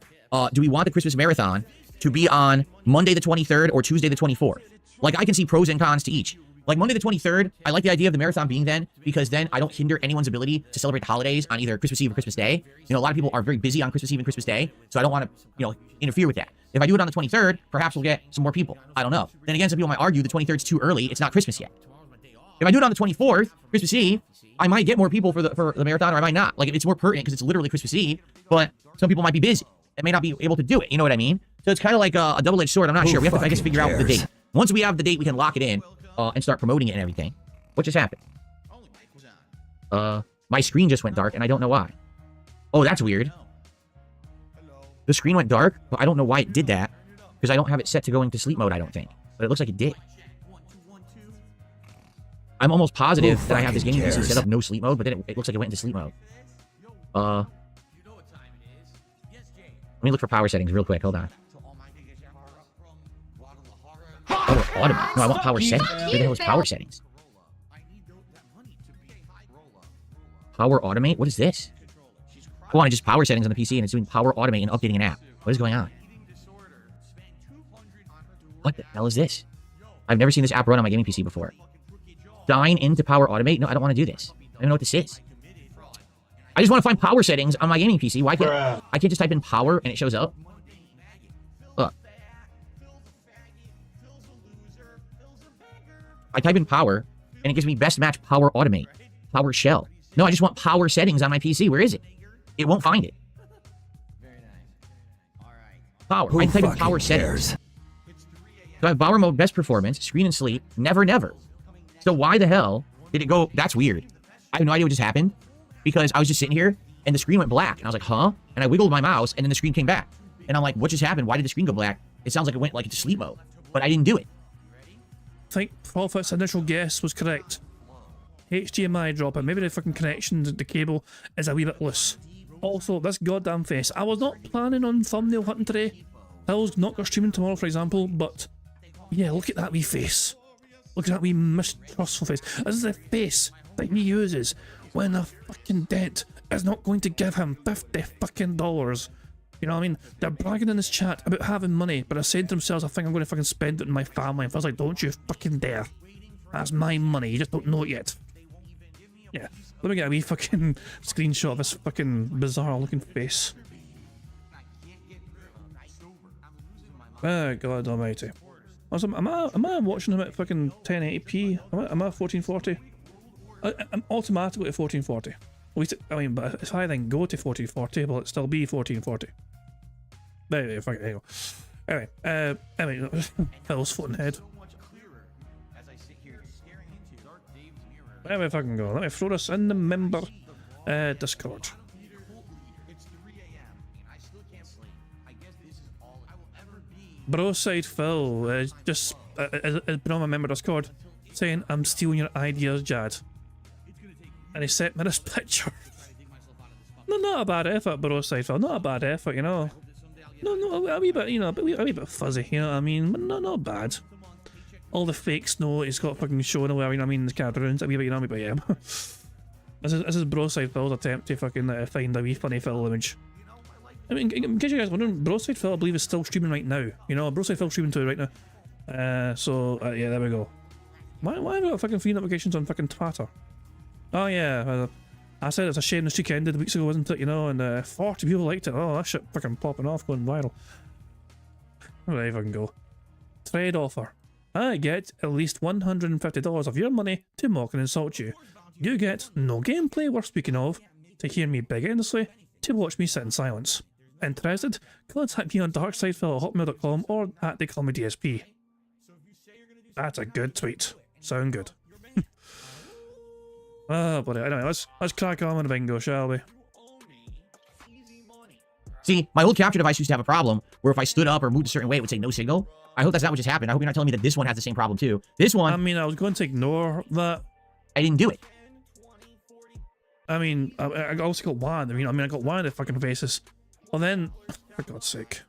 do we want the Christmas Marathon to be on Monday the 23rd or Tuesday the 24th? Like, I can see pros and cons to each. Like, Monday the 23rd, I like the idea of the marathon being then, because then I don't hinder anyone's ability to celebrate the holidays on either Christmas Eve or Christmas Day. You know, a lot of people are very busy on Christmas Eve and Christmas Day, so I don't want to, interfere with that. If I do it on the 23rd, perhaps we'll get some more people. I don't know. Then again, some people might argue the 23rd is too early. It's not Christmas yet. If I do it on the 24th, Christmas Eve, I might get more people for the marathon, or I might not. Like, it's more pertinent because it's literally Christmas Eve, but some people might be busy. and may not be able to do it. You know what I mean? So it's kind of like a double-edged sword. I'm not sure. We have to, I guess, figure out the date. Once we have the date, we can lock it in and start promoting it and everything. What just happened? My screen just went dark, and I don't know why. Oh, that's weird. The screen went dark, but I don't know why it did that, because I don't have it set to go into sleep mode, I don't think. But it looks like it did. I'm almost positive that I have this gaming PC set up no sleep mode, but then it looks like it went into sleep mode. Let me look for power settings real quick. Hold on. Power automate. No, I want power settings. Where the hell is power settings? Power automate? What is this? Oh, I just power settings on the PC and it's doing power automate and updating an app. What is going on? What the hell is this? I've never seen this app run on my gaming PC before. Sign into power automate? No, I don't want to do this. I don't know what this is. I just want to find power settings on my gaming PC. Why can't I can't just type in power and it shows up? Look. I type in power and it gives me best match power automate. Power shell. No, I just want power settings on my PC. Where is it? It won't find it. Power. I type in power settings. So I have power mode, best performance, screen and sleep, never, never. So why the hell did it go? That's weird. I have no idea what just happened because I was just sitting here and the screen went black. And I was like, huh? And I wiggled my mouse and then the screen came back. And I'm like, what just happened? Why did the screen go black? It sounds like it went like into sleep mode, but I didn't do it. I think Prophet's initial guess was correct. HDMI dropping. Maybe the fucking connection to the cable is a wee bit loose. Also, this goddamn face. I was not planning on thumbnail hunting today. Hill's not got streaming tomorrow, for example, but yeah, look at that wee face. Look at that wee mistrustful face. This is the face that he uses when a fucking dent is not going to give him $50 fucking dollars. You know what I mean? They're bragging in this chat about having money, but they're saying to themselves, I think I'm going to fucking spend it on my family. And I was like, don't you fucking dare. That's my money, you just don't know it yet. Yeah, let me get a wee fucking screenshot of this fucking bizarre looking face. Oh, God almighty. Also, am I watching him at fucking 1080p? Am I 1440? I'm automatically at 1440. At least, I mean, but if I then go to 1440, will it still be 1440? Anyway, fuck it, anyway, Phil's floating head. Where we fucking go? Let me throw this in the member Discord. Broside Phil just has been on my member Discord saying, I'm stealing your ideas, Jad. And he sent me this picture. No, not a bad effort, Broside Phil. Not a bad effort, you know. No, a wee bit, you know, a wee bit fuzzy, you know what I mean? But no, not bad. All the fake snow he's got fucking showing away, you know what I mean? The camera ruins a wee bit, you know what I mean? But yeah. This is Broside Phil's attempt to fucking find a wee funny Phil image. I mean, in case you guys wondering, Broside Phil I believe is still streaming right now. You know, Broside Phil streaming too right now. Yeah, there we go. Why have I got fucking 3 notifications on fucking Twitter? Oh yeah, I said it's a shame the streak ended weeks ago, wasn't it? You know, and 40 people liked it. Oh, that shit fucking popping off, going viral. Where did I fucking go? Trade offer. I get at least $150 of your money to mock and insult you. You get no gameplay worth speaking of, to hear me beg earnestly, to watch me sit in silence. Interested? Contact me on darksidephil@hotmail.com or at DSP. That's a good tweet. Sound good. Oh, buddy. Anyway, let's crack on with bingo, shall we? See, my old capture device used to have a problem where if I stood up or moved a certain way, it would say no signal. I hope that's not what just happened. I hope you're not telling me that this one has the same problem too. This one... I mean, I was going to ignore that. I didn't do it. I mean, I also got one. I mean, I got one of the fucking faces. Well then, for God's sake.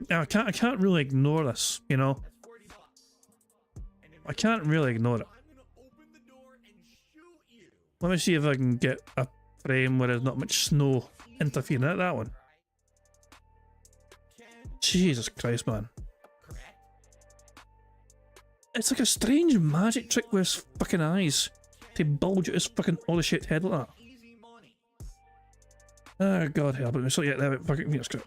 Now, I can't really ignore this, you know? I can't really ignore it. Let me see if I can get a frame where there's not much snow interfering at that one. Jesus Christ, man. It's like a strange magic trick with his fucking eyes to bulge out his fucking all shaped head like that. Oh God help me. So yeah, there we fucking yes, crap.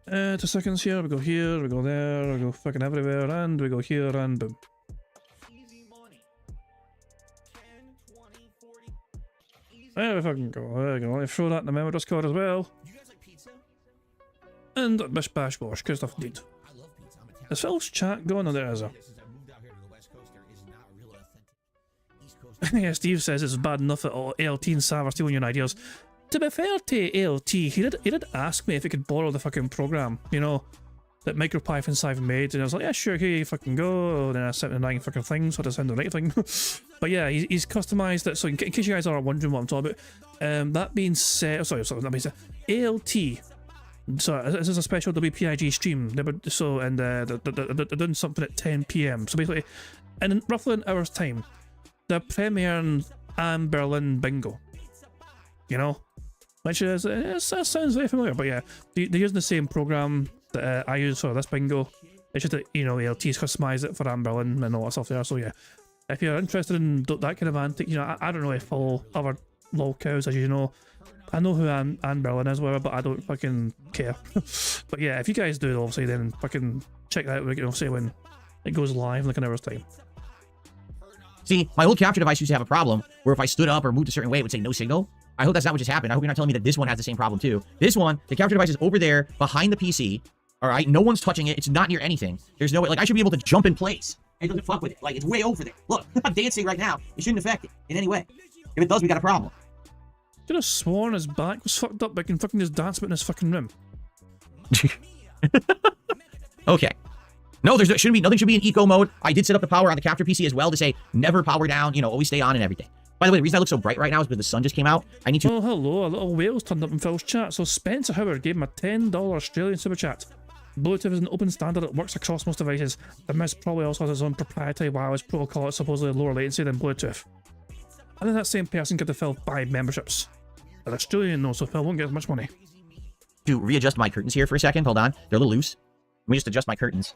2 seconds here, we go here, we go there, we go fucking everywhere, and we go here and boom. There we fucking go. There we go. Let me throw that in the memo Discord as well. And bish bash bosh, good stuff indeed. Is Phil's chat going on there, is it? Yeah, Steve says it's bad enough that all ALT and Sav are stealing your ideas. To be fair to ALT, he did ask me if he could borrow the fucking program, you know, that MicroPython Sav made, and I was like, yeah, sure, here you fucking go. And then I sent him 9 fucking things, so I sent the right thing. But yeah, he's customized it, so in case you guys are wondering what I'm talking about, that being said, that being said, ALT. So this is a special WPIG stream. So and they're doing something at 10 PM. So basically, in roughly an hour's time, they're premiering Berlin Bingo. You know, which is that sounds very familiar. But yeah, they're using the same program that I use for this bingo. It's just that, you know, ALT's customized it for Berlin and all that stuff there. So yeah, if you're interested in that kind of antic, you know, I don't really follow other lol cows, as you know. I know who Anne Berlin is, whatever, but I don't fucking care. But yeah, if you guys do, obviously, then fucking check that out, you know, say when it goes live in like an hour's time. See, my old capture device used to have a problem where if I stood up or moved a certain way, it would say no signal. I hope that's not what just happened. I hope you're not telling me that this one has the same problem too. This one, the capture device is over there behind the PC. All right, no one's touching it. It's not near anything. There's no way. Like, I should be able to jump in place. It doesn't fuck with it. Like, it's way over there. Look, I'm dancing right now. It shouldn't affect it in any way. If it does, we got a problem. Could have sworn his back was fucked up, but I can fucking just dance about in his fucking room. Okay. No, there shouldn't be, nothing should be in eco mode. I did set up the power on the capture PC as well to say never power down, you know, always stay on and everything. By the way, the reason I look so bright right now is because the sun just came out. I need to... Oh, hello, a little whale's turned up in Phil's chat. So Spencer Howard gave him a $10 Australian super chat. Bluetooth is an open standard that works across most devices. The mouse probably also has its own proprietary wireless protocol that's supposedly lower latency than Bluetooth. And then that same person could have Phil 5 memberships. They're Australian though, so Phil won't get as much money. To readjust my curtains here for a second. Hold on. They're a little loose. Let me just adjust my curtains.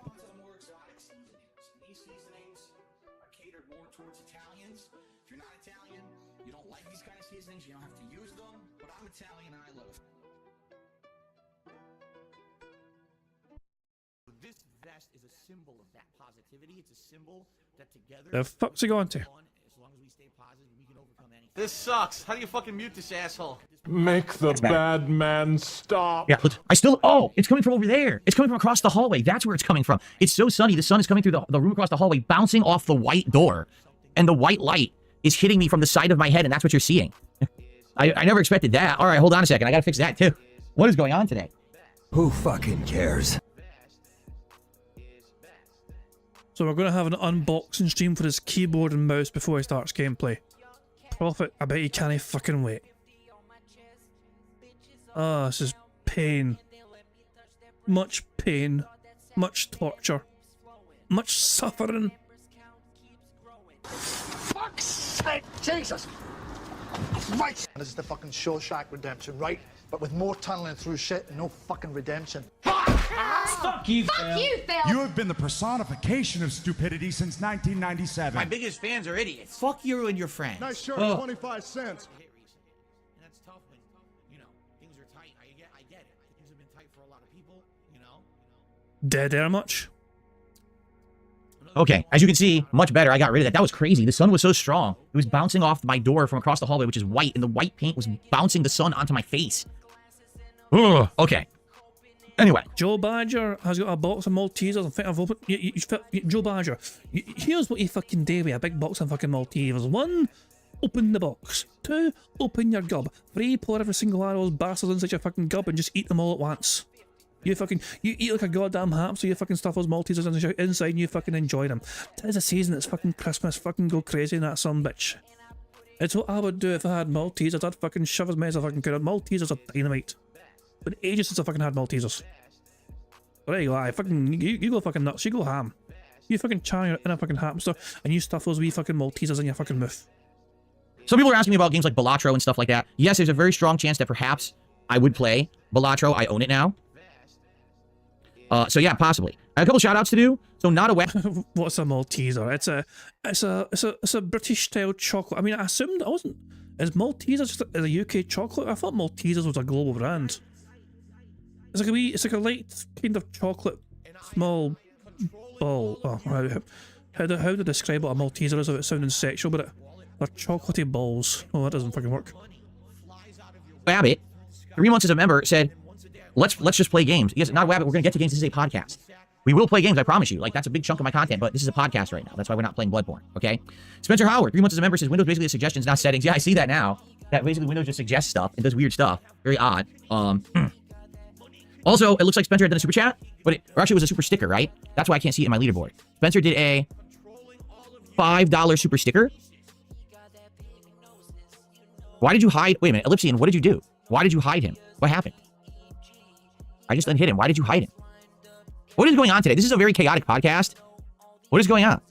This vest is a symbol of that positivity. It's a symbol that together... The fuck's he going to? This sucks. How do you fucking mute this asshole? Make the bad man stop. Yeah, I still... Oh, it's coming from over there. It's coming from across the hallway. That's where it's coming from. It's so sunny. The sun is coming through the room across the hallway, bouncing off the white door. And the white light is hitting me from the side of my head, and that's what you're seeing. I never expected that. All right, hold on a second. I gotta fix that, too. What is going on today? Who fucking cares? So we're going to have an unboxing stream for his keyboard and mouse before he starts gameplay. Prophet, I bet you can't fucking wait. Ah, this is pain. Much pain. Much torture. Much suffering. Fuck's sake, Jesus! Right! This is the fucking Shawshank Redemption, right? But with more tunneling through shit and no fucking redemption. Fuck you, Phil. You, Phil! You have been the personification of stupidity since 1997. My biggest fans are idiots. Fuck you and your friends. Nice shirt, 25 cents. And that's tough when, you know, things are tight. I get it. Things have been tight for a lot of people, you know? Dead air much? Okay, as you can see, much better. I got rid of that. That was crazy. The sun was so strong. It was bouncing off my door from across the hallway, which is white, and the white paint was bouncing the sun onto my face. Ugh, okay. Anyway. Joe Badger has got a box of Maltesers. I think I've opened... Joe Badger, here's what you fucking do with a big box of fucking Maltesers. 1, open the box. 2, open your gob. 3, pour every single one of those bastards inside your fucking gob and just eat them all at once. You eat like a goddamn hamster, you fucking stuff those Maltesers inside and you fucking enjoy them. Tis a season, it's fucking Christmas, fucking go crazy in that son bitch. It's what I would do if I had Maltesers. I'd fucking shove as many as I fucking could. Maltesers are dynamite. Been ages since I fucking had Maltesers. But there you go, you go fucking nuts, you go ham. You fucking char in a fucking hamster and you stuff those wee fucking Maltesers in your fucking mouth. Some people are asking me about games like Balatro and stuff like that. Yes, there's a very strong chance that perhaps I would play Balatro. I own it now. So yeah, possibly. I have a couple shout outs to do. So not a What's a Malteser? It's a British style chocolate. I mean, I assumed I wasn't. Is Malteser just a UK chocolate? I thought Maltesers was a global brand. It's like a light kind of chocolate small ball. Oh, how to describe what a Malteser is without sounding sexual, but They're chocolatey balls. Oh, that doesn't fucking work. Wabbit, 3 months as a member, said, let's just play games. Yes, not Wabbit, we're going to get to games. This is a podcast. We will play games, I promise you. Like, that's a big chunk of my content, but this is a podcast right now. That's why we're not playing Bloodborne, okay? Spencer Howard, 3 months as a member, says Windows basically has suggestions, not settings. Yeah, I see that now. That basically Windows just suggests stuff. It does weird stuff. Very odd. Also, it looks like Spencer had done a super chat, or actually it was a super sticker, right? That's why I can't see it in my leaderboard. Spencer did a $5 super sticker. Why did you hide? Wait a minute, Ellipsian, what did you do? Why did you hide him? What happened? I just unhid him. Why did you hide him? What is going on today? This is a very chaotic podcast. What is going on?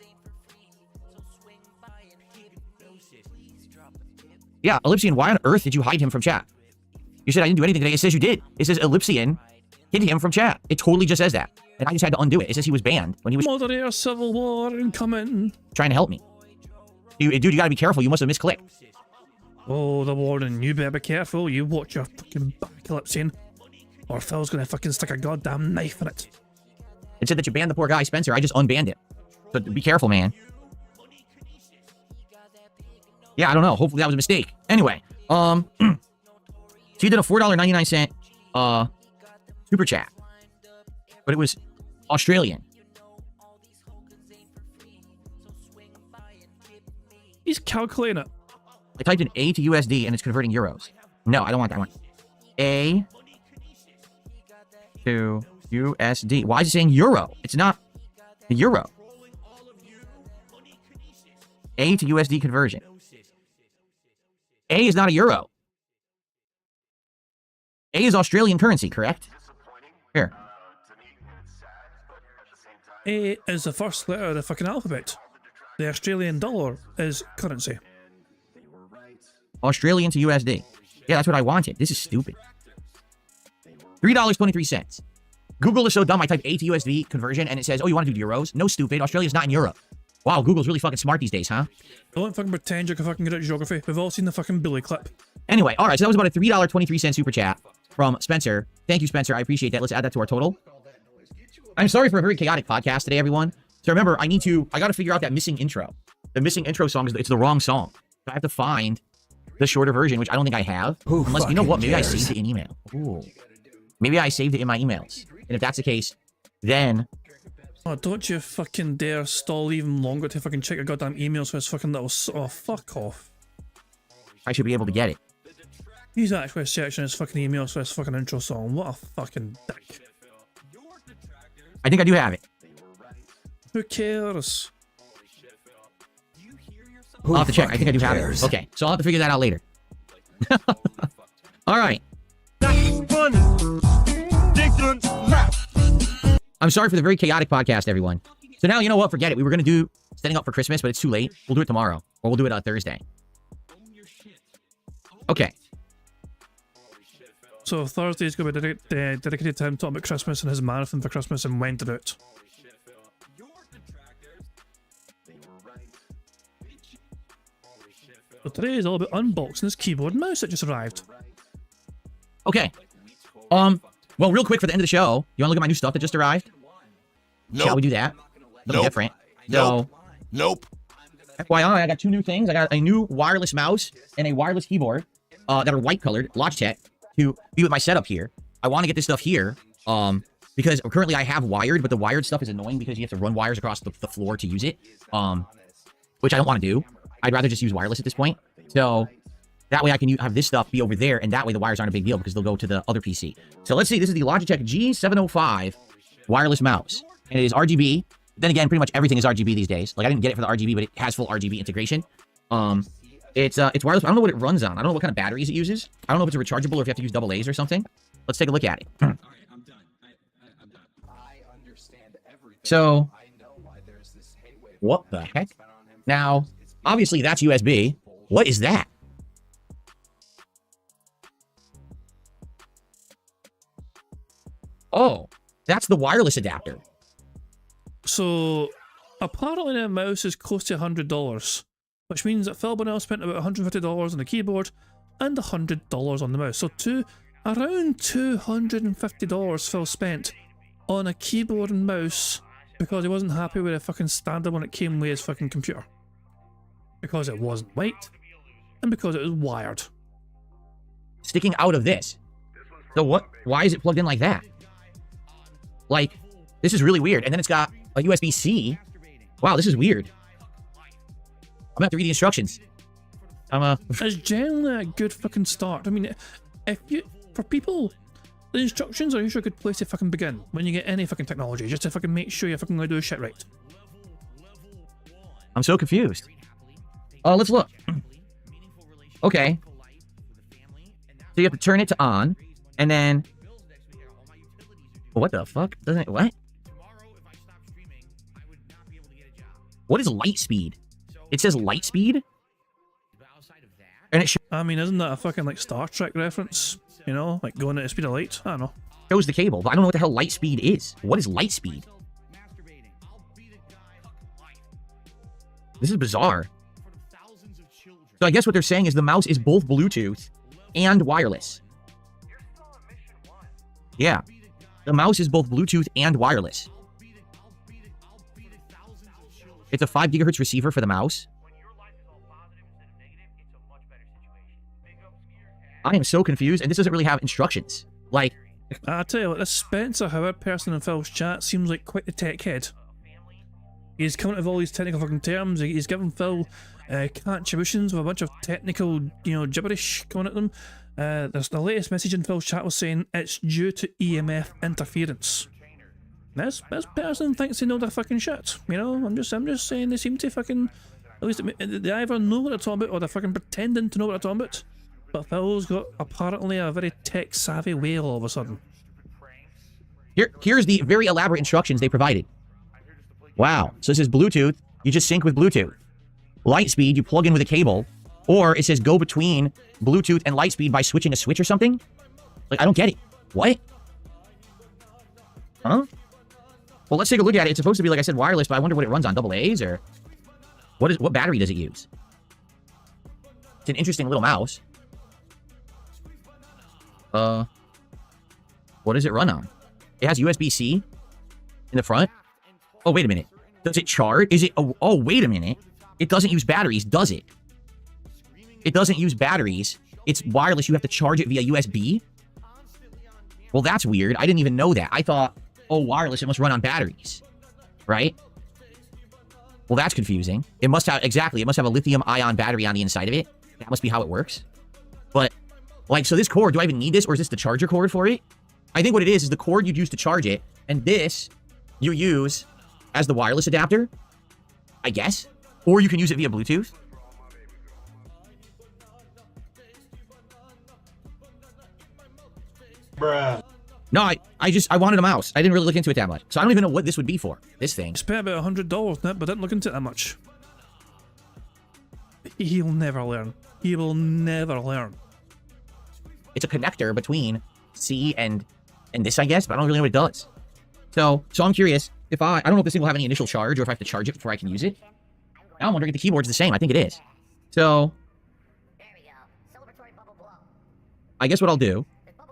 Yeah, Ellipsian, why on earth did you hide him from chat? You said I didn't do anything today. It says you did. It says Ellipsian hid him from chat. It totally just says that. And I just had to undo it. It says he was banned when he was Moderator civil war incoming. trying to help me. Dude, you gotta be careful. You must have misclicked. Oh, the warning. You better be careful. You watch your fucking back, Ellipsian. Or Phil's gonna fucking stick a goddamn knife in it. It said that you banned the poor guy, Spencer. I just unbanned it. So be careful, man. Yeah, I don't know. Hopefully that was a mistake. Anyway, so you did a $4.99 super chat. But it was Australian. He's calculating it. I typed in A to USD and it's converting euros. No, I don't want that one. A to USD. Why is it saying euro? It's not the euro. A to USD conversion. A is not a euro. A is Australian currency, correct? Here. A is the first letter of the fucking alphabet. The Australian dollar is currency. Australian to USD. Yeah, that's what I wanted. This is stupid. $3.23. Google is so dumb. I type A to USD conversion and it says, oh, you want to do euros? No, stupid. Australia's not in Europe. Wow, Google's really fucking smart these days, huh? Don't fucking pretend you're fucking good at geography. We've all seen the fucking Billy clip. Anyway, all right, so that was about a $3.23 super chat from Spencer. Thank you, Spencer. I appreciate that. Let's add that to our total. I'm sorry for a very chaotic podcast today, everyone. So remember, I got to figure out that missing intro. The missing intro song, it's the wrong song. So I have to find the shorter version, which I don't think I have. Unless, you know what, maybe I saved it in email. Ooh. Maybe I saved it in my emails. And if that's the case, then... Oh, don't you fucking dare stall even longer to fucking check your goddamn emails for this fucking little... Oh, fuck off. I should be able to get it. He's actually searching his fucking emails for this fucking intro song. What a fucking dick. I think I do have it. Who cares? I'll have to check. I think I do have it. Okay, so I'll have to figure that out later. All right. I'm sorry for the very chaotic podcast, everyone. So now, you know what? Forget it. We were going to do setting up for Christmas, but it's too late. We'll do it tomorrow. Or we'll do it on Thursday. Okay. So Thursday is going to be dedicated to him talking about Christmas and his marathon for Christmas and when to do it. So today is all about unboxing his keyboard and mouse that just arrived. Okay. Well, real quick for the end of the show, you want to look at my new stuff that just arrived? Nope. Shall we do that? Nope. Different. Nope. So, Nope. FYI, I got two new things. I got a new wireless mouse and a wireless keyboard that are white colored, Logitech, to be with my setup here. I want to get this stuff here because currently I have wired, but the wired stuff is annoying because you have to run wires across the floor to use it, which I don't want to do. I'd rather just use wireless at this point. So that way I can have this stuff be over there, and that way the wires aren't a big deal because they'll go to the other PC. So let's see. This is the Logitech G705 wireless mouse, and it is RGB. Then again, pretty much everything is RGB these days. Like, I didn't get it for the RGB, but it has full RGB integration. It's wireless. I don't know what it runs on. I don't know what kind of batteries it uses. I don't know if it's a rechargeable or if you have to use AA's or something. Let's take a look at it. So, what the heck? Now, obviously that's USB. What is that? Oh, that's the wireless adapter. So, apparently the mouse is close to $100, which means that Phil Bonnell spent about $150 on the keyboard and $100 on the mouse. So around $250 Phil spent on a keyboard and mouse because he wasn't happy with the fucking standard one it came with his fucking computer. because it wasn't white, and because it was wired. Sticking out of this. So what? Why is it plugged in like that? Like, this is really weird. And then it's got a USB-C. Wow, this is weird. I'm gonna have to read the instructions. It's generally a good fucking start. I mean, for people, the instructions are usually a good place to fucking begin when you get any fucking technology, just to fucking make sure you're fucking gonna do shit right. I'm so confused. Oh, let's look. Okay. So you have to turn it to on, and then... What the fuck? Doesn't it... What? What is light speed? It says light speed? And it I mean, isn't that a fucking, like, Star Trek reference? You know? Like, going at the speed of light? I don't know. shows the cable, but I don't know what the hell light speed is. What is light speed? This is bizarre. So I guess what they're saying is the mouse is both Bluetooth and wireless. Yeah. The mouse is both Bluetooth and wireless. It's a 5 gigahertz receiver for the mouse. I am so confused, and this doesn't really have instructions. Like, I tell you what, this Spencer, however, person in Phil's chat seems like quite the tech head. He's coming up with all these technical fucking terms. He's giving Phil contributions with a bunch of technical, gibberish coming at them. There's the latest message in Phil's chat was saying it's due to EMF interference. This person thinks they know their fucking shit. I'm just saying they seem to fucking, at least they either know what they're talking about or they're fucking pretending to know what they're talking about. But Phil's got apparently a very tech savvy way all of a sudden. Here's the very elaborate instructions they provided. Wow. So this is Bluetooth. You just sync with Bluetooth. Light speed, you plug in with a cable. Or it says go between Bluetooth and light speed by switching a switch or something? Like, I don't get it. What? Huh? Well, let's take a look at it. It's supposed to be, like I said, wireless, but I wonder what it runs on. Double A's or... What battery does it use? It's an interesting little mouse. What does it run on? It has USB-C in the front. Oh, wait a minute. Does it charge? Is it... Oh, wait a minute. It doesn't use batteries, does it? It doesn't use batteries. It's wireless. You have to charge it via USB? Well, that's weird. I didn't even know that. I thought, oh, wireless, it must run on batteries. Right? Well, that's confusing. It must have... Exactly. It must have a lithium-ion battery on the inside of it. That must be how it works. But, like, so this cord, do I even need this? Or is this the charger cord for it? I think what it is the cord you'd use to charge it. And this, you use as the wireless adapter. I guess. Or you can use it via Bluetooth. Bruh. No, I wanted a mouse. I didn't really look into it that much. So I don't even know what this would be for. This thing. Spent about $100 on it, but didn't look into it that much. He'll never learn. He will never learn. It's a connector between C and this, I guess, but I don't really know what it does. So I'm curious if I don't know if this thing will have any initial charge or if I have to charge it before I can use it. Now I'm wondering if the keyboard's the same. I think it is. So I guess what I'll do,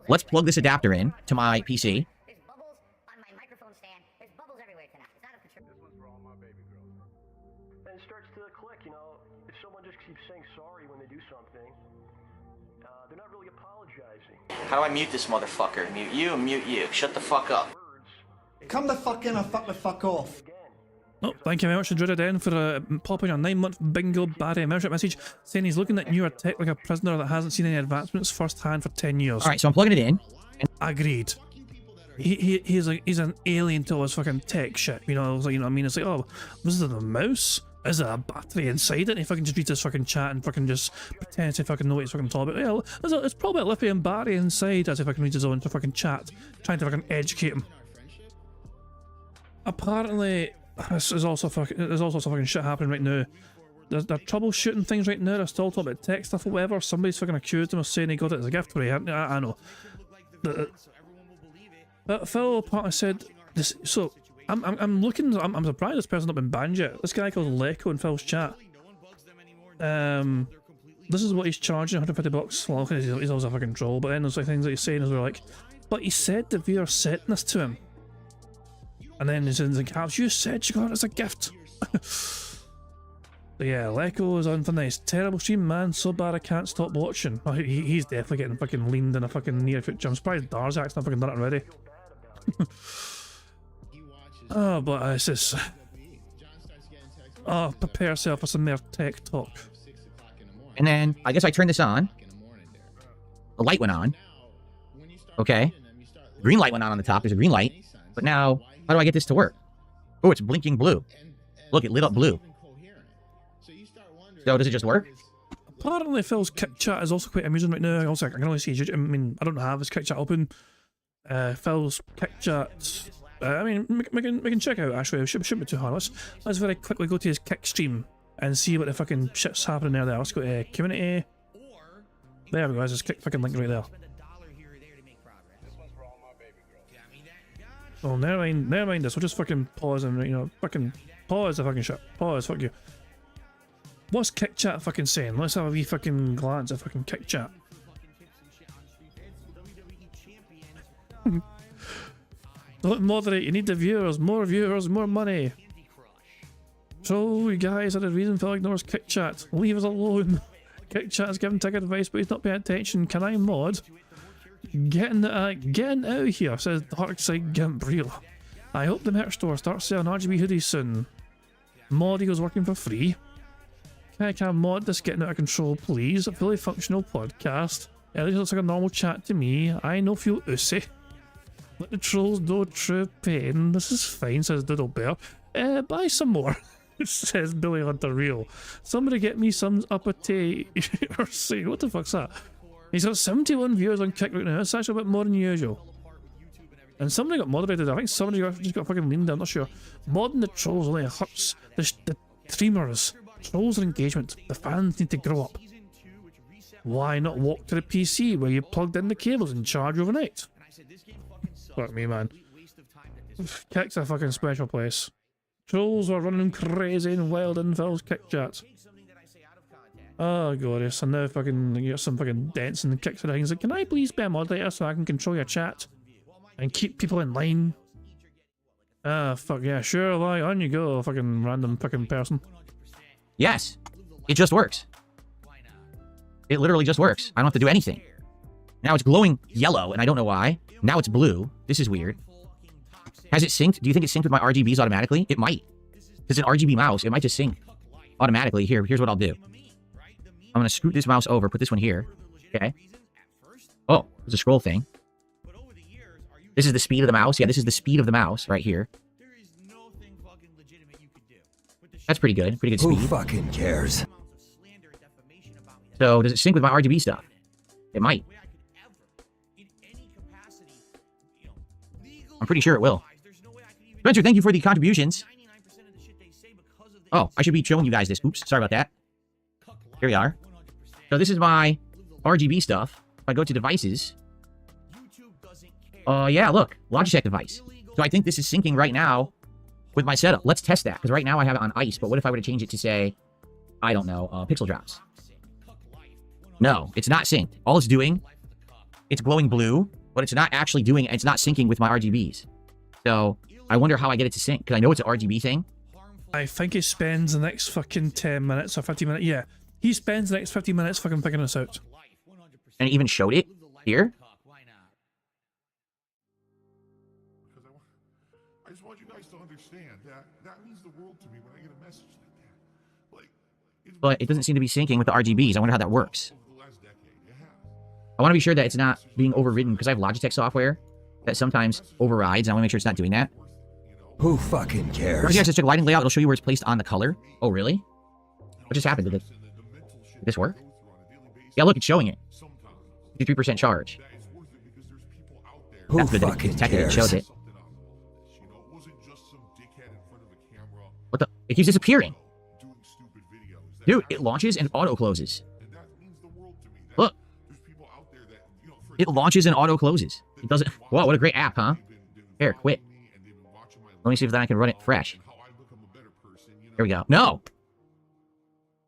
let's plug this adapter in to my PC. And it starts to click, if someone just keeps saying sorry when they do something, they're not really apologizing. How do I mute this motherfucker? Mute you, mute you. Shut the fuck up. Come the fuck in or fuck the fuck off. Oh, thank you very much to Druid Den for popping a 9-month bingo Barry membership message saying he's looking at newer tech like a prisoner that hasn't seen any advancements firsthand for 10 years. Alright, so I'm plugging it in. Agreed. He's an alien to all his fucking tech shit. It's like, what I mean? It's like, oh, was it a mouse? Is there a battery inside it? And he fucking just reads his fucking chat and fucking just pretends to fucking know what he's fucking talking about. Yeah, it's probably a lithium battery inside as he fucking reads his own fucking chat, trying to fucking educate him. Apparently, there's also some fucking shit happening right now. They're troubleshooting things right now. They're still talking about tech stuff or whatever. Somebody's fucking accused him of saying he got it as a gift for him. I know. But Phil apparently said this. So I'm looking. I'm surprised this person's not been banned yet. This guy called Leco in Phil's chat. This is what he's charging, $150. Well, he's always a fucking troll. But then there's like things that he's saying as well, like, but he said the viewer sent this to him. And then he's in the caps, you said you got it as a gift. So yeah, Lecco is on for nice. Terrible stream, man. So bad I can't stop watching. Oh, he's definitely getting fucking leaned in a fucking near foot jump. I'm surprised Darzak's not fucking done it already. Oh, but it's just... Oh, prepare yourself for some more tech talk. And then, I guess I turned this on. The light went on. Okay. Green light went on the top. There's a green light. But now, how do I get this to work? Oh, it's blinking blue. Look, it lit up blue. So, does it just work? Apparently, Phil's kick chat is also quite amusing right now. Also, I can only see. I mean, I don't have his kick chat open. Phil's kick chat. I mean, we can check out. Actually, it shouldn't be too hard. Let's very quickly go to his kick stream and see what the fucking shit's happening there. Let's go to community. There we go. There's his kick fucking link right there. Oh, never mind this. We'll just fucking pause and, you know, fucking pause the fucking shit. Pause. Fuck you. What's kick chat fucking saying? Let's have a wee fucking glance at fucking kick chat. Don't moderate, you need the viewers, more money. So you guys are the reason Phil ignores kick chat. Leave us alone. Kick chat is giving tech advice, but he's not paying attention. Can I mod? Getting out of here, says Darkside Gimp Real. I hope the merch store starts selling RGB hoodies soon. Mod equals working for free. Can I mod this getting out of control, please? A fully functional podcast. At least it looks like a normal chat to me. I no feel ussy. Let the trolls know true pain. This is fine, says Doodle Bear. Buy some more, says Billy Hunter Real. Somebody get me some upper tea. Or say, what the fuck's that? He's got 71 viewers on Kick right now. It's actually a bit more than usual. And somebody got moderated. I think somebody just got fucking leaned. I'm not sure. Modding the trolls only hurts the streamers. Trolls are engagement. The fans need to grow up. Why not walk to the PC where you plugged in the cables and charge overnight? Fuck me, man. Kick's a fucking special place. Trolls are running crazy and wild in Phil's kick chat. Oh, glorious. And now fucking you got some fucking dents and kicks and things. Like, can I please be a moderator so I can control your chat? And keep people in line? Ah, fuck yeah, sure, lie, on you go, fucking random fucking person. Yes. It just works. It literally just works. I don't have to do anything. Now it's glowing yellow, and I don't know why. Now it's blue. This is weird. Has it synced? Do you think it's synced with my RGBs automatically? It might. It's an RGB mouse. It might just sync automatically. Here's what I'll do. I'm going to scoot this mouse over, put this one here. Okay. Oh, there's a scroll thing. This is the speed of the mouse. Yeah, this is the speed of the mouse right here. That's pretty good. Pretty good speed. Who fucking cares? So, does it sync with my RGB stuff? It might. I'm pretty sure it will. Spencer, thank you for the contributions. Oh, I should be showing you guys this. Oops, sorry about that. Here we are. So this is my RGB stuff. If I go to devices. Yeah, look. Logitech device. So I think this is syncing right now with my setup. Let's test that, because right now I have it on ice. But what if I were to change it to, say, I don't know, pixel drops? No, it's not synced. All it's doing, it's glowing blue, but it's not actually doing, it's not syncing with my RGBs. So I wonder how I get it to sync, because I know it's an RGB thing. I think he spends the next fucking 10 minutes or 15 minutes. Yeah, he spends the next 15 minutes fucking figuring this out. And it even showed it here. I just want you guys to understand that means the world to me when I get a message like that. But it doesn't seem to be syncing with the RGBs. I wonder how that works. I want to be sure that it's not being overridden, because I have Logitech software that sometimes overrides, and I want to make sure it's not doing that. Who fucking cares? If you guys check lighting layout, it'll show you where it's placed on the color. Oh, really? What just happened? Did this work? Yeah, look, it's showing it. 53% charge. Who That's good that fucking it's detected cares? it shows it. What the? It keeps disappearing. Dude, it launches and auto closes. Look. It launches and auto closes. It doesn't. Wow, what a great app, huh? Here, quit. Let me see if then I can run it fresh. Here we go. No!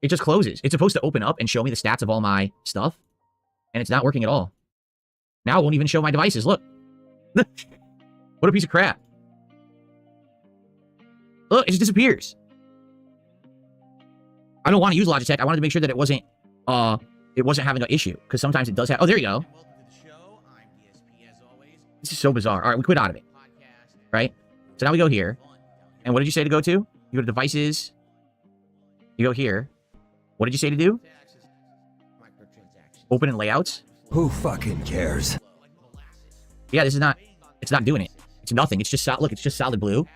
It just closes. It's supposed to open up and show me the stats of all my stuff. And it's not working at all. Now it won't even show my devices. Look. What a piece of crap. Look, it just disappears. I don't want to use Logitech. I wanted to make sure that it wasn't having an issue, because sometimes it does have. Oh, there you go. This is so bizarre. All right, we quit out of it. Right? So now we go here. And what did you say to go to? You go to devices. You go here. What did you say to do? Open in layouts. Who fucking cares? Yeah, this is not. It's not doing it. It's nothing. It's just look. It's just solid blue.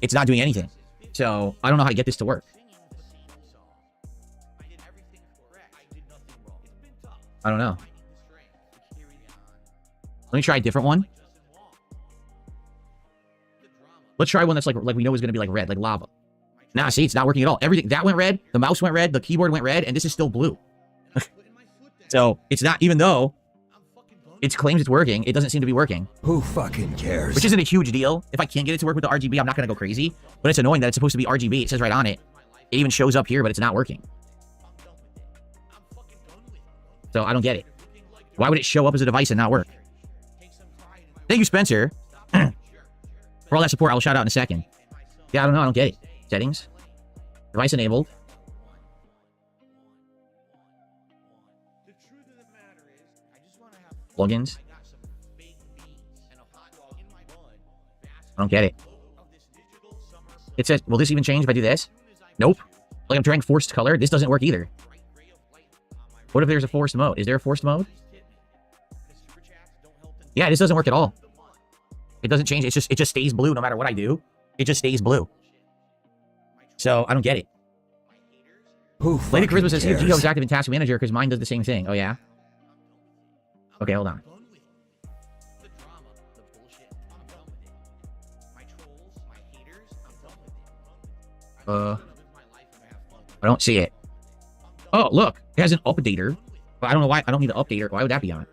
It's not doing anything. So I don't know how to get this to work. I don't know. Let me try a different one. Let's try one that's like we know is going to be like red, like lava. Nah, see, it's not working at all. Everything that went red, the mouse went red, the keyboard went red, and this is still blue. So it's not, even though it claims it's working, it doesn't seem to be working. Who fucking cares? Which isn't a huge deal. If I can't get it to work with the RGB, I'm not going to go crazy. But it's annoying that it's supposed to be RGB. It says right on it. It even shows up here, but it's not working. So I don't get it. Why would it show up as a device and not work? Thank you, Spencer. For all that support, I will shout out in a second. Yeah, I don't know. I don't get it. Settings. Device enabled. Plugins. I don't get it. It says, will this even change if I do this? Nope. Like I'm trying forced color. This doesn't work either. What if there's a forced mode? Is there a forced mode? Yeah, this doesn't work at all. It doesn't change. It just stays blue no matter what I do. It just stays blue. So I don't get it. Who Lady Charisma says, cares? see if Geo is active in Task Manager because mine does the same thing. Oh, yeah? Okay, hold on. I don't see it. Oh, look. It has an updater. But I don't know why. I don't need an updater. Why would that be on?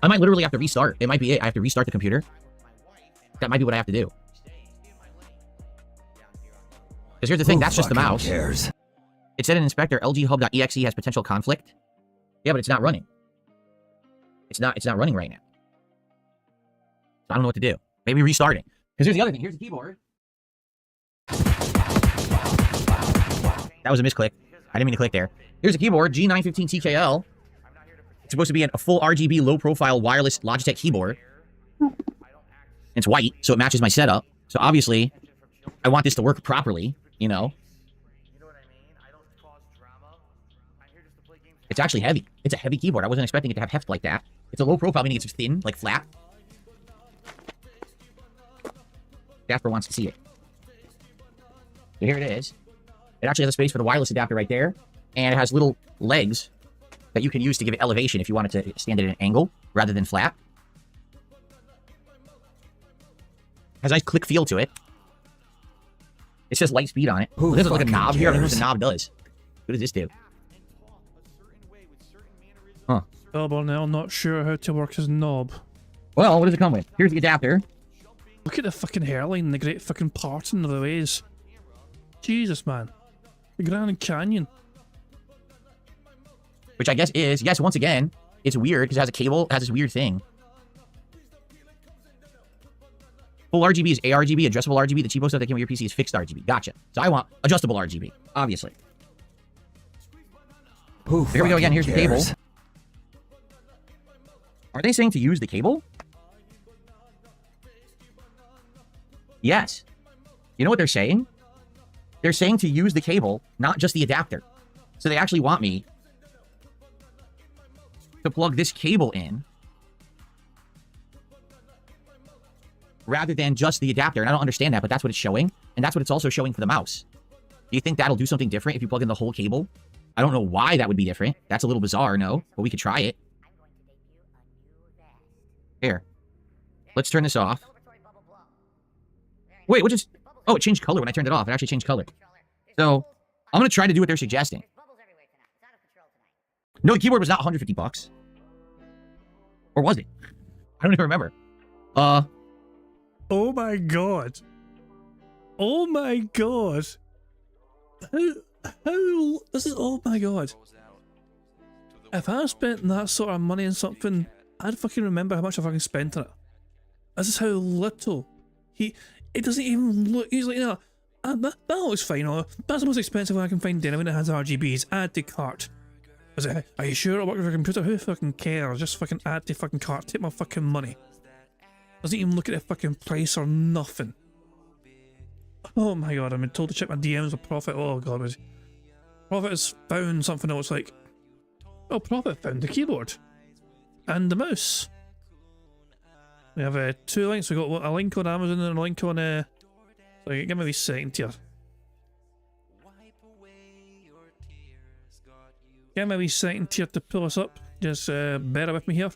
I might literally have to restart. It might be it. I have to restart the computer. That might be what I have to do. Because here's the thing. That's just the mouse. Cares? It said in Inspector, LGHub.exe has potential conflict. Yeah, but it's not running. It's not running right now. So I don't know what to do. Maybe restart it. Because here's the other thing. Here's the keyboard. That was a misclick. I didn't mean to click there. Here's a keyboard, G915TKL. It's supposed to be a full RGB, low-profile, wireless Logitech keyboard. It's white, so it matches my setup. So obviously, I want this to work properly, you know? It's actually heavy. It's a heavy keyboard. I wasn't expecting it to have heft like that. It's a low profile, meaning it's thin, like flat. Jasper wants to see it. So here it is. It actually has a space for the wireless adapter right there. And it has little legs that you can use to give it elevation if you wanted to stand it at an angle rather than flat. Has a nice click feel to it. It says light speed on it. Who There's like a knob here. I don't know what cares? the knob does. What does this do? Huh. Available now, not sure how to work his knob. Well, what does it come with? Here's the adapter. Look at the fucking hairline, the great fucking parting of the ways. Jesus, man. The Grand Canyon. Which I guess is, yes, once again, it's weird because it has a cable, it has this weird thing. Full RGB is ARGB, adjustable RGB. The cheapo stuff that came with your PC is fixed RGB. Gotcha. So I want adjustable RGB, obviously. Who Here we go again. Here's the cable. cares? Are they saying to use the cable? Yes. You know what they're saying? They're saying to use the cable, not just the adapter. So they actually want me to plug this cable in rather than just the adapter. And I don't understand that, but that's what it's showing. And that's what it's also showing for the mouse. Do you think that'll do something different if you plug in the whole cable? I don't know why that would be different. That's a little bizarre, no? But we could try it. Here. Let's turn this off. Wait, what just... Oh, it changed color when I turned it off. It actually changed color. So, I'm going to try to do what they're suggesting. No, the keyboard was not 150 bucks. Or was it? I don't even remember. Oh my god. Oh my god. How, this is, oh my god. If I spent that sort of money on something, I'd fucking remember how much I fucking spent on it. This is how little. It doesn't even look, he's like, you know, That looks fine. Oh, that's the most expensive one I can find anyway that has RGBs. Add to cart. Is it, are you sure it'll work with your computer? Who fucking cares? Just fucking add to fucking cart. Take my fucking money. Doesn't even look at the fucking price or nothing. Oh my god, I'm told to check my DMs with Prophet. Oh god, Prophet has found something else like... Oh, Prophet found the keyboard. And the mouse. We have 2 links. We got a link on Amazon and a link on... So give me a wee second here. Give me a wee second here to pull us up. Just bear with me here.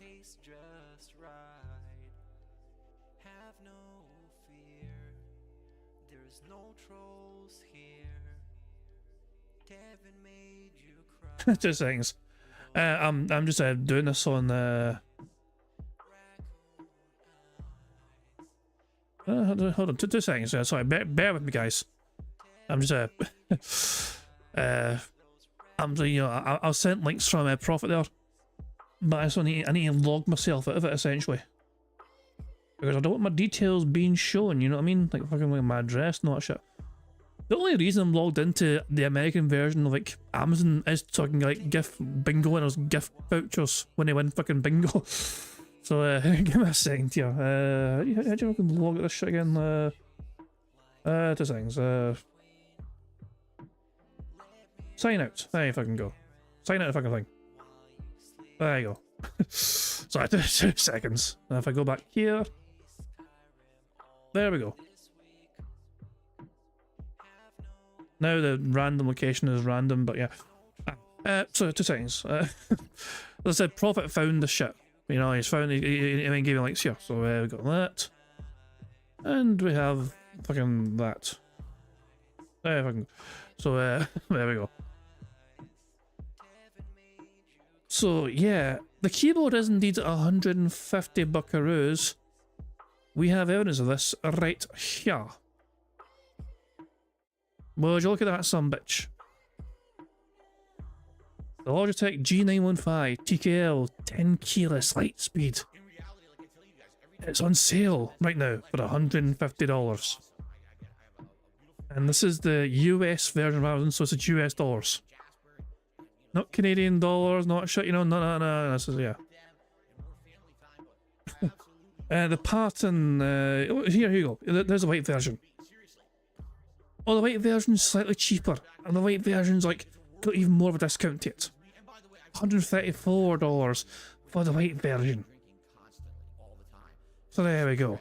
Two seconds. I'm just doing this on hold on, two seconds. Sorry, bear with me, guys. I'm just I'll send links from Prophet there, but I just need to log myself out of it essentially because I don't want my details being shown. You know what I mean? Like fucking like my address and all that shit. The only reason I'm logged into the American version of like Amazon is talking like gift bingo and those gift vouchers when they win fucking bingo. So give me a second here. How do you fucking log at this shit again? 2 seconds. Sign out. There you fucking go. Sign out the fucking thing. There you go. Sorry, 2 seconds. And if I go back here, there we go. Now the random location is random, but yeah. So 2 seconds. As I said, Prophet found the shit. You know, he's found. He gave me links here. So we got that, and we have fucking that. So there we go. So yeah, the keyboard is indeed 150 buckaroos. We have evidence of this right here. Would you look at that son bitch? The Logitech G915 TKL 10 keyless light speed. It's on sale right now for $150. And this is the US version of Amazon, so it's US dollars. Not Canadian dollars, not shit, you know, no, this is, yeah. The pattern, here you go, there's a white version. Oh, the white version's slightly cheaper, and the white version's like, got even more of a discount to it. $134 for the white version. So there we go.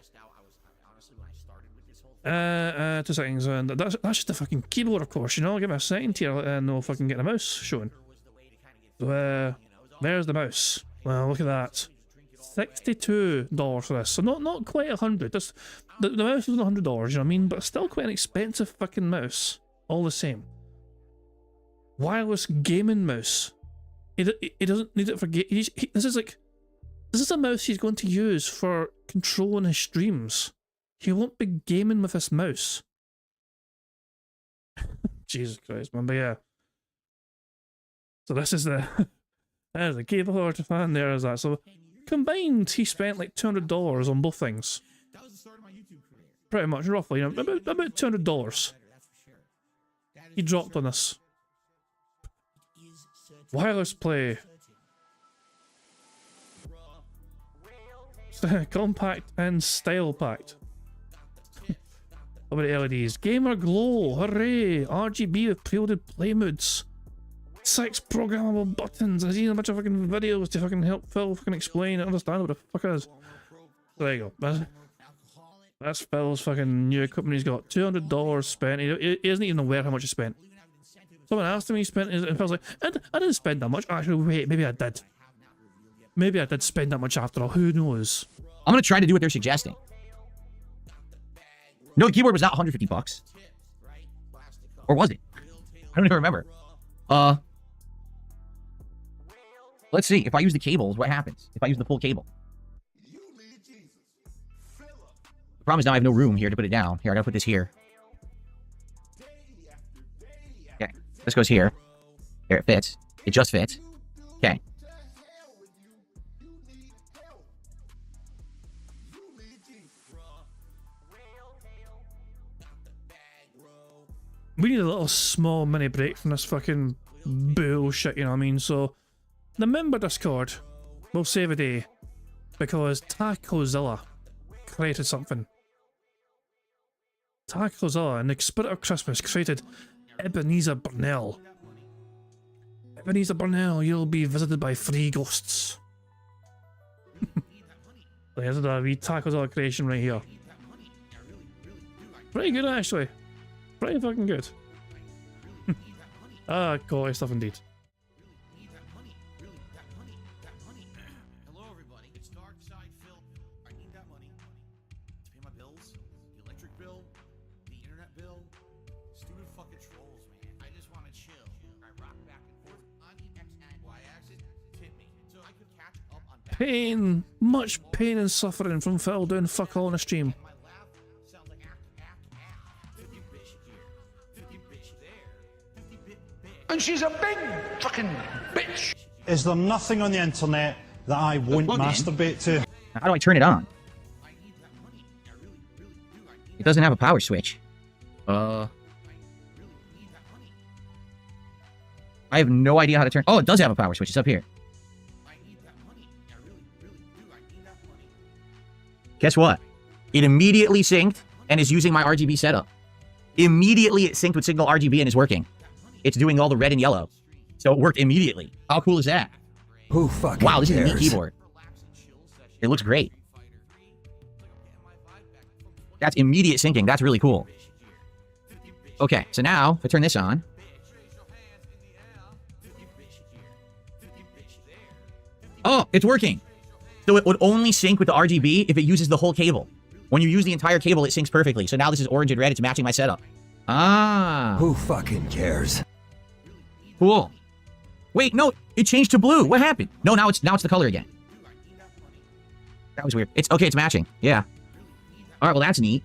2 seconds, and that's just the fucking keyboard, of course, you know. Give me a second here, and we'll fucking get the mouse showing. So, there's the mouse. Well, look at that. $62 for this. So not quite 100. The mouse was $100, you know what I mean? But still quite an expensive fucking mouse. All the same. Wireless gaming mouse. He doesn't need it for this is a mouse he's going to use for controlling his streams. He won't be gaming with this mouse. Jesus Christ, man, but yeah. So this is there's the keyboard, and there's that. So combined, he spent like $200 on both things. Pretty much, roughly, you know, about $200. He dropped on this. Wireless play. Compact and style packed. How about the LEDs? Gamer glow, hooray! RGB with preloaded play moods. 6 programmable buttons. I've seen a bunch of fucking videos to fucking help Phil fucking explain and understand what the fuck it is. So there you go. That's Phil's fucking new equipment he's got. $200 spent. He isn't even aware how much he spent. Someone asked him he spent, and Phil's like, I didn't spend that much. Actually, wait, maybe I did. Maybe I did spend that much after all. Who knows? I'm gonna try to do what they're suggesting. No, the keyboard was not 150 bucks. Or was it? I don't even remember. Let's see. If I use the cables, what happens? If I use the full cable. The problem is now I have no room here to put it down. Here, I gotta put this here. Okay, this goes here. Here, it fits. It just fits. Okay. we need a little small mini break from this fucking bullshit, you know what I mean? So, the member Discord will save a day because Tacozilla created something. Tacozilla, in the spirit of Christmas, created Ebenezer Burnell. Ebenezer Burnell, you'll be visited by 3 ghosts. There's a wee Tacozilla creation right here. Pretty good, actually. Pretty fucking good. Ah, quality stuff indeed. Hello, everybody. It's Dark Side Phil. I need that money to pay my bills, the electric bill, the internet bill, stupid fucking trolls, man. I just want to chill. I rock back and forth on the X and Y axis. Tip me so I could catch up on Pain! Much pain and suffering from Phil doing fuck all on a stream. my laugh. Sounds like act. 50 bitch here, 50 bitch there, 50 bit bitch. And she's a big fucking bitch. Is there nothing on the internet that I won't masturbate to? How do I turn it on? It doesn't have a power switch. I have no idea how to turn... Oh, it does have a power switch. It's up here. Guess what? It immediately synced and is using my RGB setup. Immediately it synced with Signal RGB and is working. It's doing all the red and yellow. So it worked immediately. How cool is that? Who fucking Wow, this is a cares? neat keyboard. It looks great. That's immediate syncing. That's really cool. Okay, so now, if I turn this on... Oh, it's working! So it would only sync with the RGB if it uses the whole cable. When you use the entire cable, it syncs perfectly. So now this is orange and red. It's matching my setup. Ah. Who fucking cares? Cool. Wait, no, it changed to blue. What happened? No, now it's the color again. That was weird. It's okay, it's matching. Yeah. Alright, well that's neat.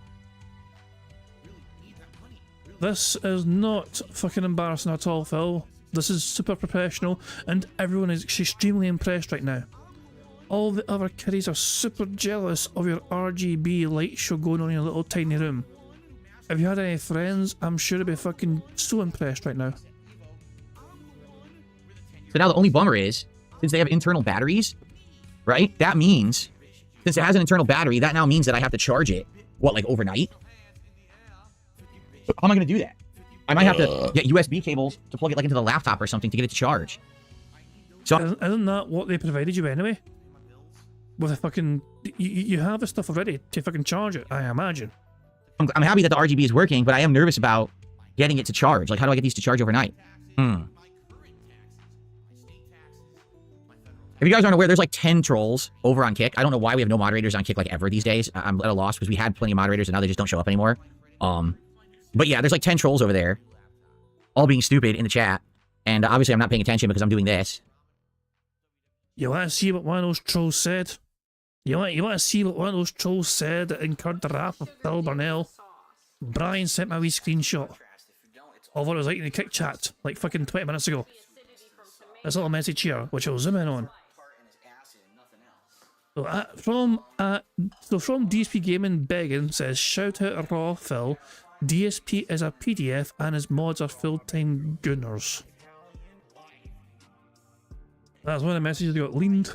This is not fucking embarrassing at all, Phil. This is super professional, and everyone is extremely impressed right now. All the other kiddies are super jealous of your RGB light show going on in your little tiny room. If you had any friends, I'm sure they'd be fucking so impressed right now. So now the only bummer is, since they have internal batteries, right? That means, since it has an internal battery, that now means that I have to charge it, what, like overnight? How am I going to do that? I might have to get USB cables to plug it like into the laptop or something to get it to charge. So Isn't that what they provided you anyway? With a fucking... You have the stuff already to fucking charge it, I imagine. I'm happy that the RGB is working, but I am nervous about getting it to charge. Like, how do I get these to charge overnight? If you guys aren't aware, there's like 10 trolls over on Kick. I don't know why we have no moderators on Kick like ever these days. I'm at a loss because we had plenty of moderators and now they just don't show up anymore. But yeah, there's like 10 trolls over there, all being stupid in the chat. And obviously I'm not paying attention because I'm doing this. You want to see what one of those trolls said? You want to see what one of those trolls said that incurred the wrath of Phil Burnell? Brian sent me a wee screenshot of what it was like in the Kick chat, like fucking 20 minutes ago. This little message here, which I'll zoom in on. So from DSP Gaming Begging says, shout out Raw Phil, DSP is a PDF and his mods are full-time gooners. That's one of the messages that got leaned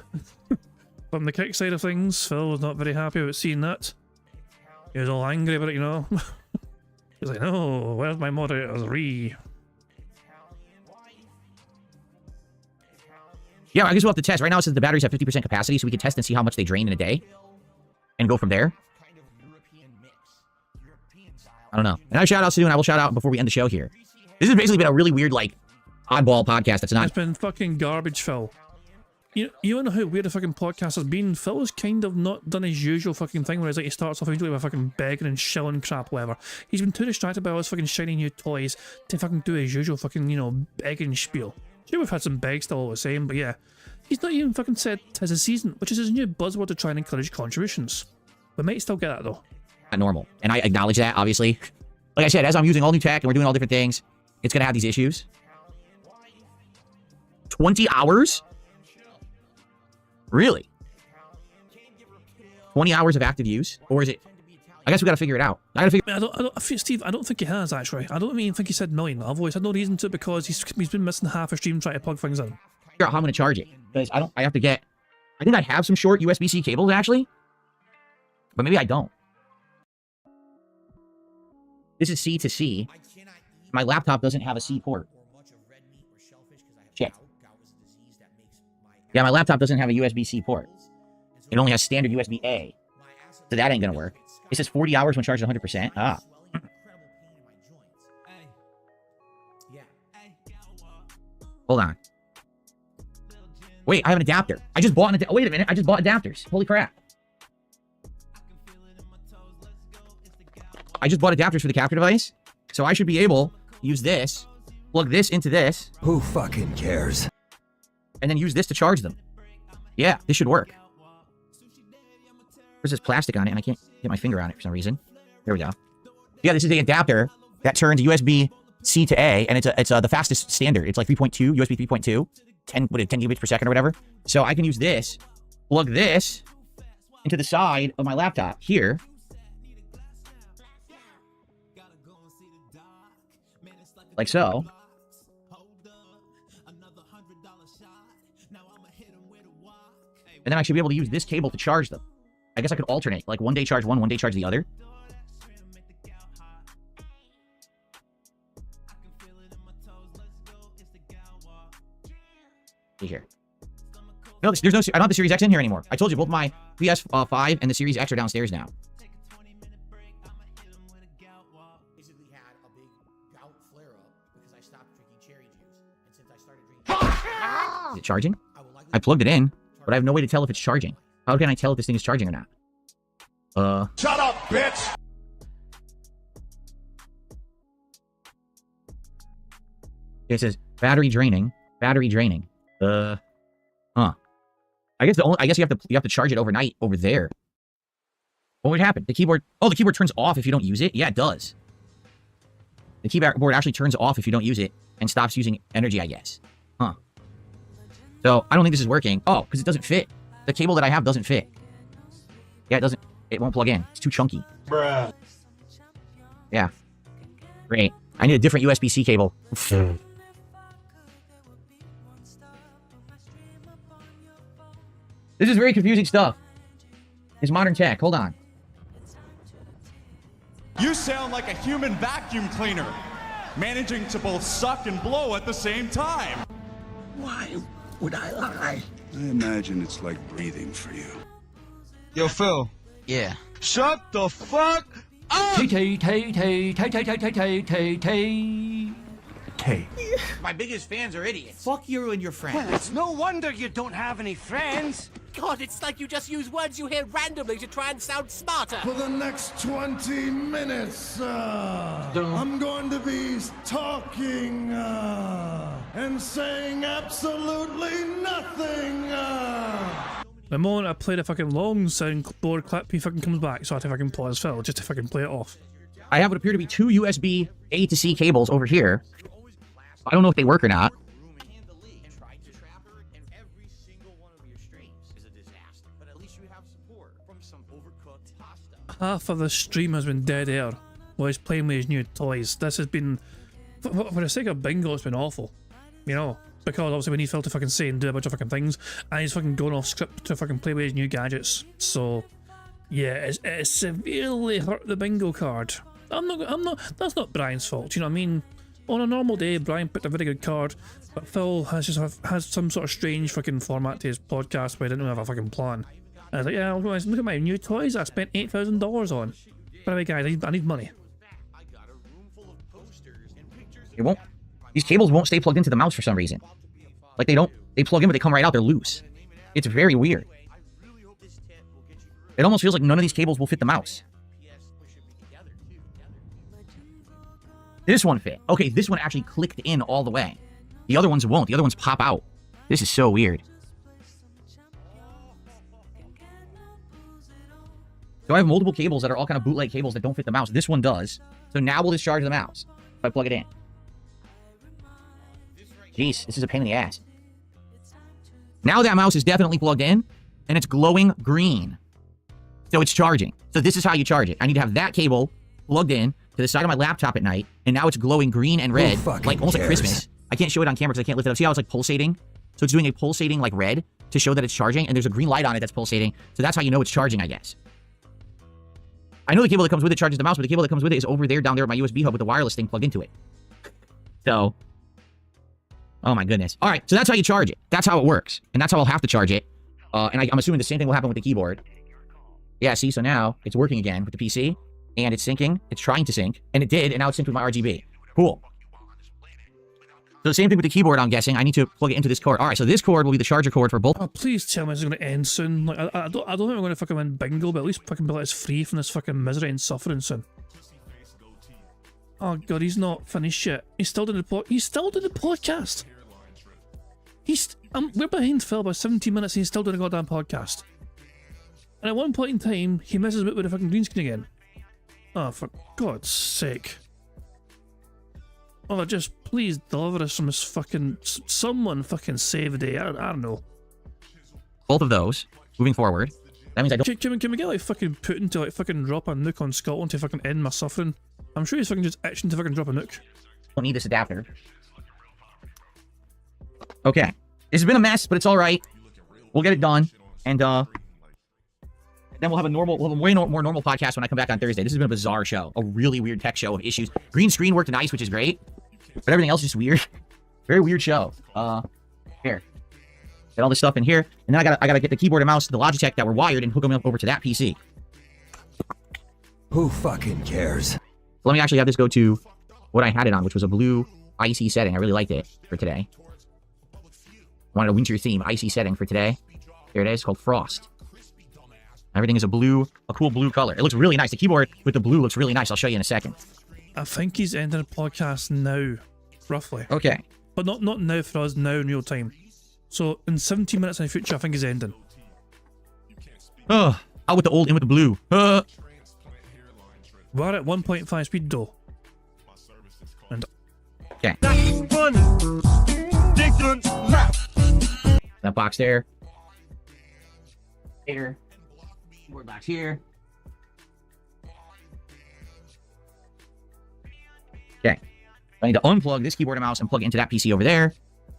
from the Kick side of things. Phil was not very happy about seeing that. He was all angry about it, you know. He's like, no, where's my moderators? Yeah, I guess we'll have to test. Right now it says the batteries have 50% capacity, so we can test and see how much they drain in a day. And go from there. I don't know. And I shout out soon. I will shout out before we end the show here. This has basically been a really weird, like, oddball podcast that's not... It's been fucking garbage, Phil. You know how weird the fucking podcast has been? Phil has kind of not done his usual fucking thing where it's like he starts off immediately with fucking begging and shilling crap, whatever. He's been too distracted by all his fucking shiny new toys to fucking do his usual fucking, you know, begging spiel. Sure, we've had some begs still all the same, but yeah. He's not even fucking said tis a season, which is his new buzzword to try and encourage contributions. We might still get that though. Not normal. And I acknowledge that, obviously. Like I said, as I'm using all new tech and we're doing all different things, it's gonna have these issues. 20 hours? Really? 20 hours of active use? Or is it I guess we gotta figure it out. I gotta figure. Steve, I don't think he has actually. I don't even think he said million. I've always had no reason to because he's been missing half a stream trying to plug things in. Figure out how I'm gonna charge it because I have to get. I think I have some short USB-C cables actually, but maybe I don't. This is C to C. My laptop doesn't have a C port. Shit. Yeah, my laptop doesn't have a USB-C port. It only has standard USB-A. So that ain't gonna work. It says 40 hours when charged 100%. Ah. Hold on. Wait, I have an adapter. I just bought an wait a minute. I just bought adapters. Holy crap. I just bought adapters for the capture device. So I should be able to use this, plug this into this. Who fucking cares? And then use this to charge them. Yeah, this should work. There's this plastic on it, and I can't get my finger on it for some reason. There we go. Yeah, this is the adapter that turns USB-C to A, and it's the fastest standard. It's like 3.2, USB 3.2, 10 gigabits per second or whatever. So I can use this, plug this into the side of my laptop here. Like so. And then I should be able to use this cable to charge them. I guess I could alternate. Like one day charge one day charge the other. See here. No, I don't have the Series X in here anymore. I told you both my PS5 and the Series X are downstairs now. Basically had a big gout flare-up because I stopped drinking cherry juice. And since I started drinking... Is it charging? I plugged it in, but I have no way to tell if it's charging. How can I tell if this thing is charging or not? Shut up, bitch! It says battery draining. Battery draining. Huh. I guess you have to charge it overnight over there. What would happen? The keyboard turns off if you don't use it? Yeah, it does. The keyboard actually turns off if you don't use it and stops using energy, I guess. Huh. So, I don't think this is working. Oh, because it doesn't fit. The cable that I have doesn't fit. Yeah, it won't plug in. It's too chunky. Bruh. Yeah. Great. I need a different USB-C cable. This is very confusing stuff. It's modern tech. Hold on. You sound like a human vacuum cleaner, managing to both suck and blow at the same time. Why would I lie? I imagine it's like breathing for you. Yo, Phil. Yeah. Shut the fuck up! My biggest fans are idiots. Fuck you and your friends. Well, it's no wonder you don't have any friends. God, it's like you just use words you hear randomly to try and sound smarter. For the next 20 minutes, I'm going to be talking and saying absolutely nothing. The moment I play the fucking long soundboard clip, he fucking comes back, so I have to fucking pause Phil just to fucking play it off. I have what appear to be two USB A to C cables over here. I don't know if they work or not. Half of the stream has been dead air while he's playing with his new toys. This has been, for the sake of Bingo, it's been awful. You know, because obviously we need Phil to fucking say and do a bunch of fucking things, and he's fucking going off script to fucking play with his new gadgets. So, yeah, it's severely hurt the Bingo card. That's not Brian's fault, you know what I mean? On a normal day, Brian picked a very good card, but Phil has some sort of strange fucking format to his podcast where he didn't have a fucking plan. And I was like, yeah, look at my new toys I spent $8,000 on. By the way, guys, I need money. It won't. These cables won't stay plugged into the mouse for some reason. Like they plug in but they come right out, they're loose. It's very weird. It almost feels like none of these cables will fit the mouse. This one fit. Okay, this one actually clicked in all the way. The other ones won't. The other ones pop out. This is so weird. So I have multiple cables that are all kind of bootleg cables that don't fit the mouse. This one does. So now we'll discharge the mouse if I plug it in. Jeez, this is a pain in the ass. Now that mouse is definitely plugged in, and it's glowing green. So it's charging. So this is how you charge it. I need to have that cable plugged in to the side of my laptop at night, and now it's glowing green and red, like almost like Christmas. I can't show it on camera because I can't lift it up. See how it's like pulsating? So it's doing a pulsating like red to show that it's charging, and there's a green light on it that's pulsating. So that's how you know it's charging, I guess. I know the cable that comes with it charges the mouse, but the cable that comes with it is over there, down there at my USB hub with the wireless thing plugged into it. So, oh my goodness. All right, so that's how you charge it. That's how it works, and that's how I'll have to charge it. And I'm assuming the same thing will happen with the keyboard. Yeah, see, so now it's working again with the PC, and it's syncing. It's trying to sync, and it did, and now it's synced with my RGB. Cool. So the same thing with the keyboard, I'm guessing. I need to plug it into this cord. All right, so this cord will be the charger cord for both. Oh, please tell me it's going to end soon. Like, I don't think I'm going to fucking win bingo, but at least fucking be let us free from this fucking misery and suffering soon. Oh god, he's not finished yet. He's still doing the podcast. We're behind Phil by 17 minutes and he's still doing a goddamn podcast. And at one point in time, he messes with the fucking green screen again. Oh, for God's sake. Oh, just please deliver us from this fucking... Someone fucking save the day. I don't know. Both of those, moving forward. That means I don't... Can we get like fucking Putin to like fucking drop a nuke on Scotland to fucking end my suffering? I'm sure he's fucking just itching to fucking drop a nuke. Don't need this adapter. Okay. This has been a mess, but it's alright. We'll get it done. And, then we'll have a way more normal podcast when I come back on Thursday. This has been a bizarre show. A really weird tech show of issues. Green screen worked nice, which is great. But everything else is just weird. Very weird show. Here. Get all this stuff in here. And then I gotta get the keyboard and mouse, the Logitech that were wired, and hook them up over to that PC. Who fucking cares? Let me actually have this go to what I had it on, which was a blue icy setting. I really liked it for today. Wanted a winter theme, icy setting for today. Here it is, called Frost. Everything is a cool blue color. It looks really nice. The keyboard with the blue looks really nice. I'll show you in a second. I think he's ending the podcast now, roughly. Okay. But not now for us, now in real time. So in 17 minutes in the future, I think he's ending. Oh, out with the old, in with the blue. We're at 1.5 speed though. And okay. That box there. Here. Keyboard box here. Okay. I need to unplug this keyboard and mouse and plug it into that PC over there.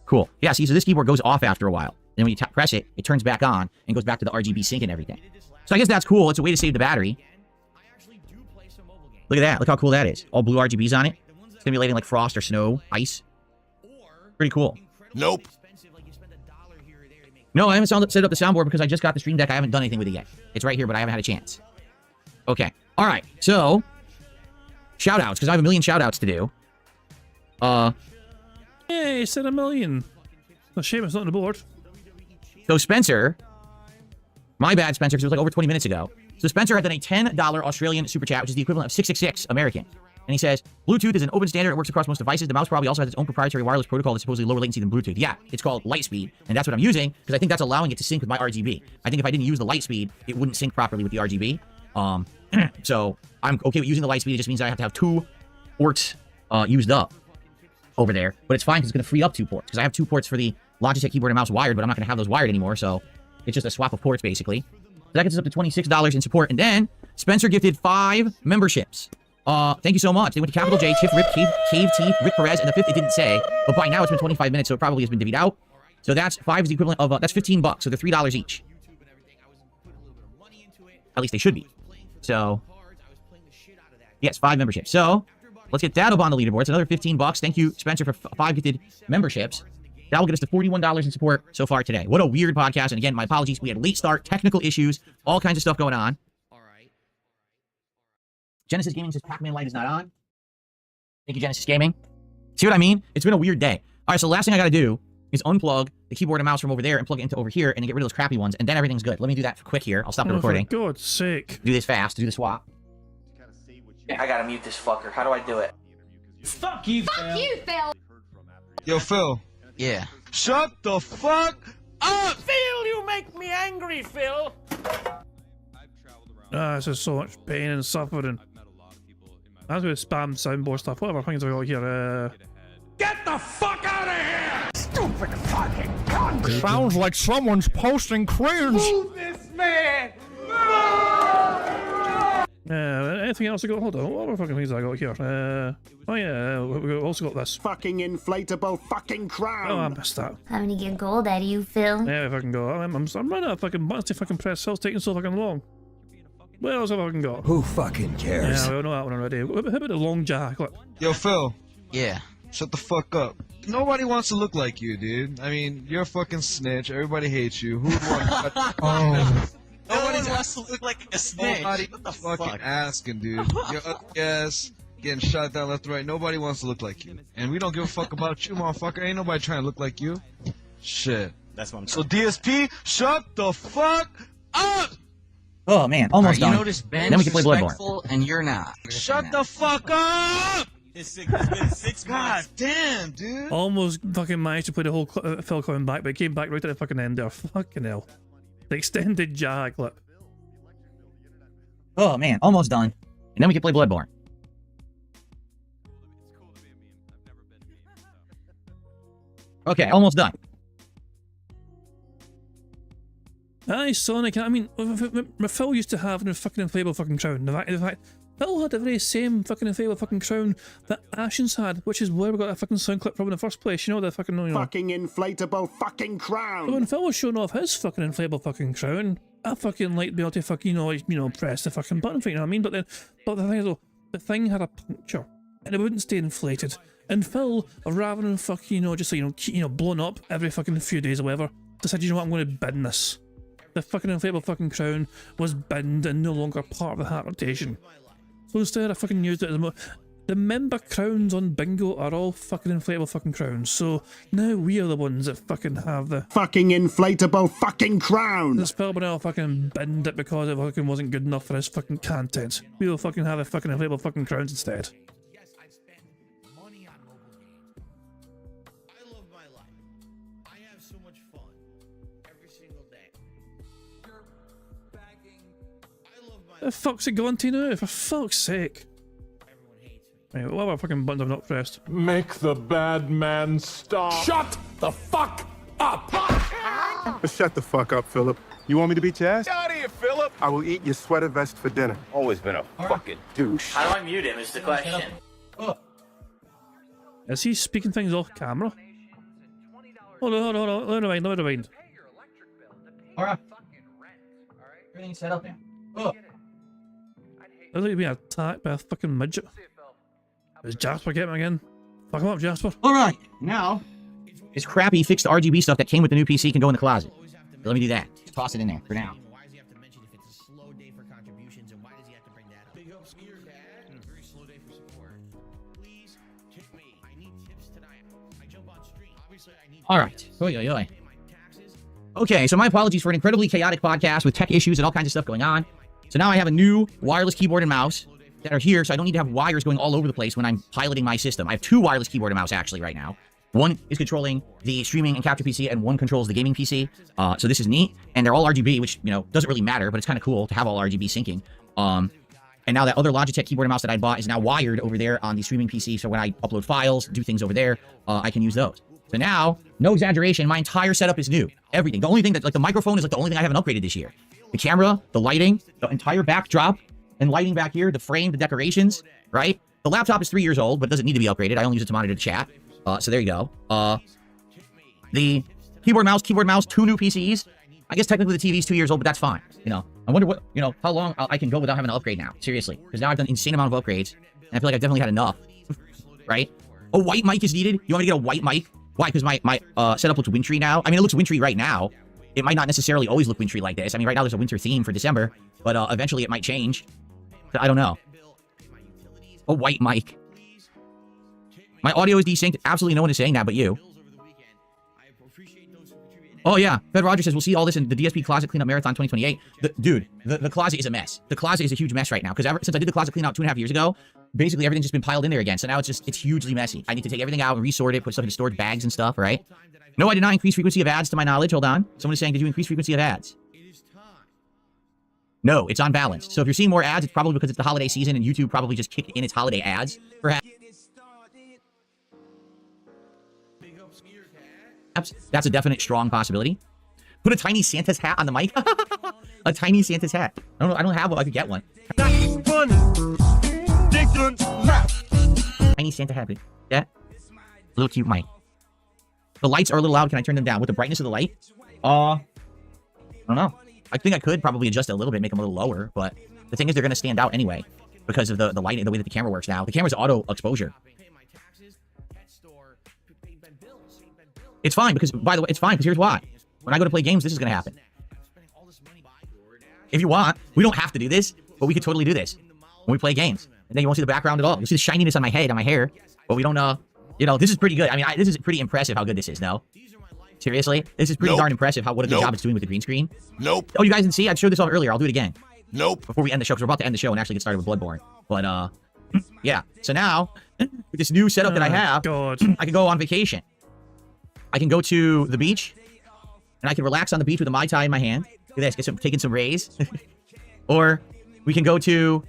Cool. Yeah, see, so this keyboard goes off after a while. And when you press it, it turns back on and goes back to the RGB sync and everything. So I guess that's cool. It's a way to save the battery. Look at that. Look how cool that is. All blue RGBs on it. Simulating like frost or snow, ice. Pretty cool. Nope. No, I haven't set up the soundboard because I just got the Stream Deck. I haven't done anything with it yet. It's right here, but I haven't had a chance. Okay. All right. So, shout-outs, because I have a million shout-outs to do. Hey, said a million. A shame it's not on the board. So, Spencer. My bad, Spencer, because it was like over 20 minutes ago. So, Spencer had done a $10 Australian super chat, which is the equivalent of 666 American. And he says, Bluetooth is an open standard. It works across most devices. The mouse probably also has its own proprietary wireless protocol that's supposedly lower latency than Bluetooth. Yeah, it's called Lightspeed, and that's what I'm using because I think that's allowing it to sync with my RGB. I think if I didn't use the Lightspeed, it wouldn't sync properly with the RGB. So I'm okay with using the Lightspeed. It just means I have to have 2 ports used up over there. But it's fine because it's going to free up 2 ports because I have 2 ports for the Logitech keyboard and mouse wired, but I'm not going to have those wired anymore. So it's just a swap of ports, basically. So that gets us up to $26 in support. And then Spencer gifted 5 memberships. Thank you so much. They went to Capital J, Tiff, Rip, Cave Teeth, Rick Perez, and the 5th it didn't say. But by now it's been 25 minutes, so it probably has been divvied out. So that's 5 is the equivalent of, that's $15, so they're $3 each. At least they should be. So, yes, 5 memberships. So, let's get that up on the leaderboard. It's another $15. Thank you, Spencer, for 5 gifted memberships. That will get us to $41 in support so far today. What a weird podcast. And again, my apologies. We had a late start, technical issues, all kinds of stuff going on. Genesis Gaming says Pac-Man light is not on. Thank you, Genesis Gaming. See what I mean? It's been a weird day. All right, so the last thing I got to do is unplug the keyboard and mouse from over there and plug it into over here and then get rid of those crappy ones, and then everything's good. Let me do that quick here. I'll stop the recording. For God's sake. Do this fast. Do the swap. I gotta mute this fucker. How do I do it? Fuck you, Phil. Fuck you, Phil. Yo, Phil. Yeah. Shut the fuck up! Phil, you make me angry, Phil. This is so much pain and suffering. I'm going to spam soundboard stuff. Whatever things we got here. Get the fuck out of here! Stupid fucking cunt! Sounds like someone's posting cringe. Move this man! Anything else I got? Hold on, what other fucking things I got here? Oh yeah, we also got this. Fucking inflatable fucking crown. Oh, I missed that. Having to get gold out of you, Phil. Yeah, if I can go. I'm running out of fucking buttons to fucking press. Phil's taking so fucking long. What else have I fucking got? Who fucking cares? Yeah, we all know that one already. How about the long jack? Look. Yo, Phil. Yeah. Shut the fuck up. Nobody wants to look like you, dude. I mean, you're a fucking snitch. Everybody hates you. Who would want to... Nobody wants to look like a snitch. Nobody What the fucking fuck? asking, dude. You're ugly ass, getting shot down left and right. Nobody wants to look like you. And we don't give a fuck about you, motherfucker. Ain't nobody trying to look like you. Shit. That's what I'm So DSP, shut the fuck up! Oh man, almost You done. notice Ben's Then we can play Bloodborne. respectful and you're not. Shut the fuck up! It's been 6 God months. damn, dude. Almost fucking managed to play the whole Phil coming back, but it came back right at the fucking end there. Fucking hell. The extended jag clip. Oh man, almost done. And then we can play Bloodborne. Okay, almost done. Aye, Sonic. I mean, Phil used to have a fucking inflatable fucking crown. In fact, Phil had the very same fucking inflatable fucking crown that Ashen's had, which is where we got that fucking sound clip from in the first place. You know, the fucking, you know. Fucking inflatable fucking crown. So when Phil was showing off his fucking inflatable fucking crown, I fucking liked being able to fucking, you know, press the fucking button for it, you know what I mean? But the thing is though, the thing had a puncture, and it wouldn't stay inflated. And Phil, rather than fucking, you know, just blown up every fucking few days or whatever, decided, you know what, I'm going to bin this. The fucking inflatable fucking crown was binned and no longer part of the hat rotation. So instead I fucking used it as the member crowns on Bingo are all fucking inflatable fucking crowns. So now we are the ones that fucking have the fucking inflatable fucking crown. This Phil Burnell fucking binned it because it fucking wasn't good enough for his fucking content. We will fucking have the fucking inflatable fucking crowns instead. The fuck's it gone to now? For fuck's sake. Right, what other fucking buttons I've not pressed? Make the bad man stop. Shut the fuck up! Shut the fuck up, Philip. You want me to beat your ass? Get out of here, Philip! I will eat your sweater vest for dinner. Always been a fucking douche. How do I mute him is the question. Is he speaking things off camera? Hold on. Let me rewind. Alright. Everything's set up now. Oh. I look like being attacked by a fucking midget. Is Jasper getting him again? Fuck him up, Jasper. Alright, now, this crappy fixed RGB stuff that came with the new PC can go in the closet. Let me do that. Just toss it in there for now. Alright. Oi. Okay, so my apologies for an incredibly chaotic podcast with tech issues and all kinds of stuff going on. So now I have a new wireless keyboard and mouse that are here, so I don't need to have wires going all over the place when I'm piloting my system. I have two wireless keyboard and mouse actually right now. One is controlling the streaming and capture PC, and one controls the gaming PC. So this is neat, and they're all RGB, which, you know, doesn't really matter, but it's kind of cool to have all RGB syncing. And now that other Logitech keyboard and mouse that I bought is now wired over there on the streaming PC, so when I upload files, do things over there, I can use those. So now, no exaggeration, my entire setup is new. Everything. The only thing that, like, the microphone is like the only thing I haven't upgraded this year. The camera, the lighting, the entire backdrop, and lighting back here, the frame, the decorations, right? The laptop is 3 years old, but it doesn't need to be upgraded. I only use it to monitor the chat. So there you go. The keyboard, mouse, two new PCs. I guess technically the TV's 2 years old, but that's fine. You know, I wonder what, you know, how long I can go without having to upgrade now. Seriously. Because now I've done an insane amount of upgrades, and I feel like I've definitely had enough. Right? A white mic is needed. You want me to get a white mic? Why? Because my setup looks wintry now. I mean, it looks wintry right now. It might not necessarily always look wintry like this. I mean, right now there's a winter theme for December, but eventually it might change. I don't know. A white mic. My audio is desynced. Absolutely no one is saying that but you. Oh yeah, Fed Rogers says we'll see all this in the DSP Closet Cleanup Marathon 2028. Dude, the closet is a mess. The closet is a huge mess right now, because since I did the closet clean out 2.5 years ago, basically everything's just been piled in there again. So now it's hugely messy. I need to take everything out and resort it, put stuff into storage bags and stuff, right? No, I did not increase frequency of ads to my knowledge. Hold on. Someone is saying, did you increase frequency of ads? No, it's on balance. So if you're seeing more ads, it's probably because it's the holiday season and YouTube probably just kicked in its holiday ads, perhaps. That's a definite strong possibility. Put a tiny Santa's hat on the mic. A tiny Santa's hat. I don't have one. I could get one. That's funny. Tiny Santa hat. Yeah? Little cute mic. The lights are a little loud. Can I turn them down? With the brightness of the light? I don't know. I think I could probably adjust it a little bit, make them a little lower, but the thing is they're going to stand out anyway because of the lighting, the way that the camera works now. The camera's auto exposure. It's fine because, by the way, it's fine because here's why. When I go to play games, this is going to happen. If you want, we don't have to do this, but we could totally do this when we play games. And then you won't see the background at all. You'll see the shininess on my head, on my hair, but we don't, you know, this is pretty good. I mean, this is pretty impressive how good this is, no? Seriously? This is pretty darn impressive what a good job it's doing with the green screen. Nope. Oh, you guys didn't see? I showed this off earlier. I'll do it again. Nope. Before we end the show, because we're about to end the show and actually get started with Bloodborne. But, yeah. So now, with this new setup that I have, I can go on vacation. I can go to the beach, and I can relax on the beach with a Mai Tai in my hand. Look at this, taking some rays. Or we can go to,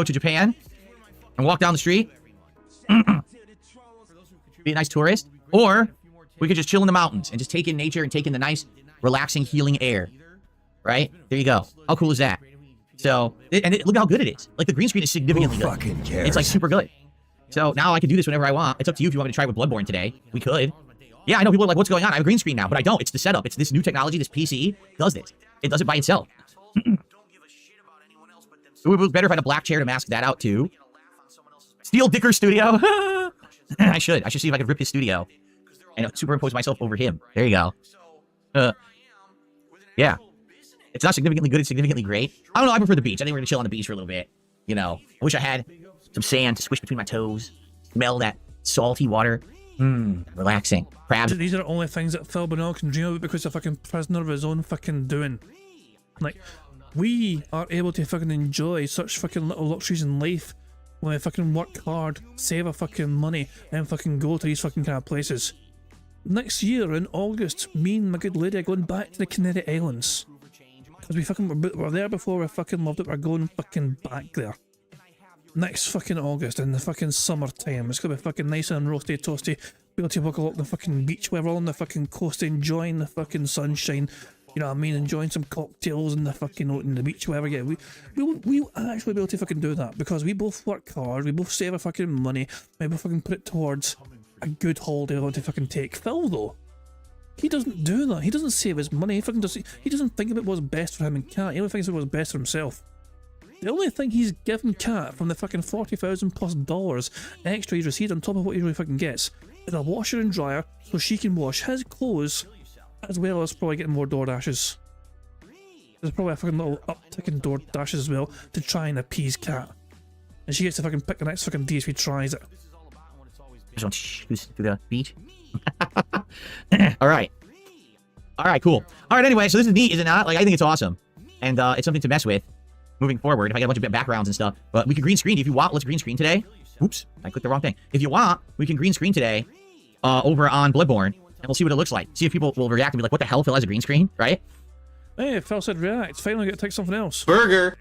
Japan and walk down the street. Be a nice tourist. Or we could just chill in the mountains and just take in nature and take in the nice, relaxing, healing air. Right? There you go. How cool is that? So, look how good it is. Like, the green screen is significantly good. Fucking cares? It's, like, super good. So, now I can do this whenever I want. It's up to you if you want me to try it with Bloodborne today. We could. Yeah, I know people are like, what's going on? I have a green screen now, but I don't. It's the setup. It's this new technology, this PC does this. It does it by itself. It would be better if I had a black chair to mask that out, too. Steel Dicker Studio. I should see if I could rip his studio and superimpose myself over him. There you go. Yeah. It's not significantly good. It's significantly great. I don't know. I prefer the beach. I think we're going to chill on the beach for a little bit. You know, I wish I had some sand to squish between my toes. Smell that salty water. Relaxing. Crabs. These are the only things that Phil Bonnell can dream about because he's a fucking prisoner of his own fucking doing. Like, we are able to fucking enjoy such fucking little luxuries in life when we fucking work hard, save our fucking money, and fucking go to these fucking kind of places. Next year in August, me and my good lady are going back to the Canary Islands. Because we fucking were there before, we fucking loved it, we're going fucking back there. Next fucking August, in the fucking summertime. It's gonna be fucking nice and roasty, toasty. Be able to walk along the fucking beach where we're all on the fucking coast, enjoying the fucking sunshine. You know what I mean? Enjoying some cocktails in the fucking in the beach, wherever. Yeah, we'll actually be able to fucking do that because we both work hard, we both save our fucking money, we both fucking put it towards a good holiday we want to fucking take. Phil, though, he doesn't do that. He doesn't save his money. He doesn't think about what's best for him and Kat. He only thinks about what's best for himself. The only thing he's given Kat from the fucking $40,000+ extra he's received on top of what he really fucking gets is a washer and dryer so she can wash his clothes as well as probably getting more door dashes. There's probably a fucking little uptick in door dashes as well to try and appease Kat. And she gets to fucking pick the next fucking DSP tries it. To the beach. Alright. Alright, cool. Alright, anyway, so this is neat, is it not? Like, I think it's awesome. And it's something to mess with moving forward if I get a bunch of backgrounds and stuff. But we can green screen if you want. Let's green screen today. Oops, I clicked the wrong thing. If you want, we can green screen today over on Bloodborne, and we'll see what it looks like. See if people will react and be like, what the hell, Phil has a green screen, right? Hey, Phil said react. Finally got to take something else. Burger.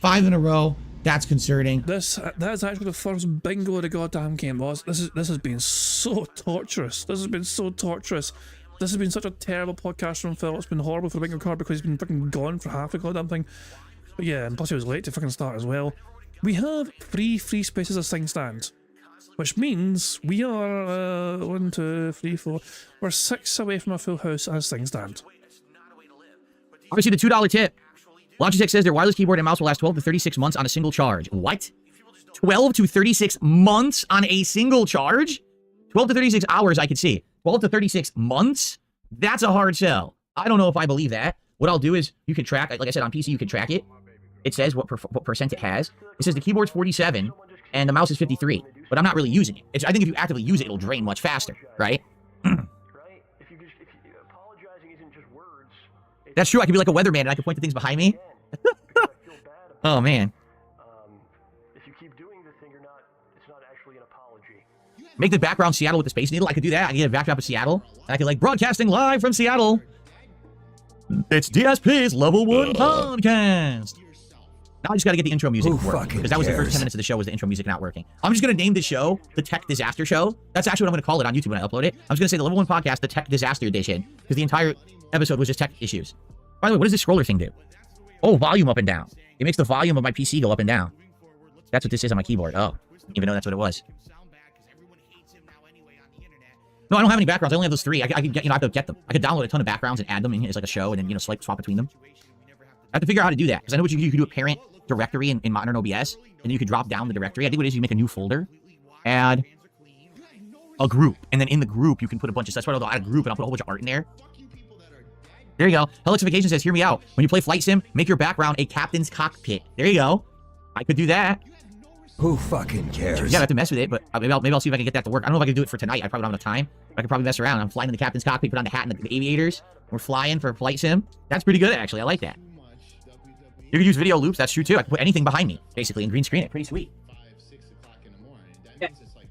5 in a row. That's concerning. That's actually the first bingo of the goddamn game, boss. This has been so torturous. This has been so torturous. This has been such a terrible podcast from Phil. It's been horrible for the bingo card because he's been fucking gone for half the goddamn thing. But yeah, and plus he was late to fucking start as well. We have free spaces as thing stand, which means we are 1, 2, 3, 4. We're 6 away from a full house as thing stand. Obviously, the $2 tip. Logitech says their wireless keyboard and mouse will last 12 to 36 months on a single charge. What? 12 to 36 months on a single charge? 12 to 36 hours, I could see. 12 to 36 months? That's a hard sell. I don't know if I believe that. What I'll do is you can track, like I said, on PC, you can track it. It says what percent it has. It says the keyboard's 47 and the mouse is 53, but I'm not really using it. I think if you actively use it, it'll drain much faster, right? That's true. I could be like a weatherman and I could point to things behind me. Oh, man. If you keep doing the thing, it's not actually an apology. Make the background Seattle with the Space Needle. I could do that. I could get a backdrop of Seattle. And I could like broadcasting live from Seattle. It's DSP's Level 1 podcast. Now I just got to get the intro music working. Because that was the first 10 minutes of the show was the intro music not working. I'm just going to name the show the Tech Disaster Show. That's actually what I'm going to call it on YouTube when I upload it. I'm just going to say the Level 1 podcast, the Tech Disaster Edition. Because the entire episode was just tech issues. By the way, what does this scroller thing do? Oh, volume up and down. It makes the volume of my PC go up and down. That's what this is on my keyboard. Oh, didn't even know that's what it was. No, I don't have any backgrounds. I only have those 3. I could get, I have to get them. I could download a ton of backgrounds and add them in as like a show, and then swap between them. I have to figure out how to do that because I know what you could do a parent directory in modern OBS, and then you could drop down the directory. I think what it is, you make a new folder, add a group, and then in the group you can put a bunch of stuff. So I'll add a group and I'll put a whole bunch of art in there. There you go. Helixification says, hear me out. When you play Flight Sim, make your background a captain's cockpit. There you go. I could do that. Who fucking cares? Yeah, I have to mess with it, but maybe I'll see if I can get that to work. I don't know if I can do it for tonight. I probably don't have enough time. But I could probably mess around. I'm flying in the captain's cockpit, put on the hat and the aviators. We're flying for Flight Sim. That's pretty good, actually. I like that. You can use video loops. That's true, too. I can put anything behind me, basically, and green screen it. Pretty sweet.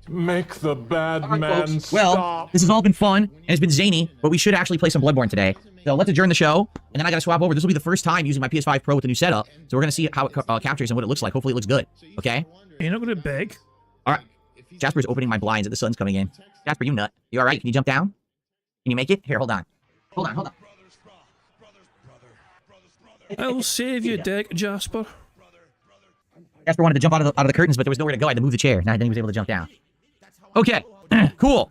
Make the bad man folks. stop. Well, this has all been fun, and it's been zany, but we should actually play some Bloodborne today. So let's adjourn the show, and then I gotta swap over. This will be the first time using my PS5 Pro with the new setup, so we're gonna see how it captures and what it looks like. Hopefully it looks good, okay? You're not gonna beg? Alright. Jasper's opening my blinds as the sun's coming in. Jasper, you nut. You alright? Can you jump down? Can you make it? Here, hold on. Hold on. I'll save you, Dick, Jasper. Jasper wanted to jump out of the curtains, but there was nowhere to go. I had to move the chair. Now he was able to jump down. Okay, cool.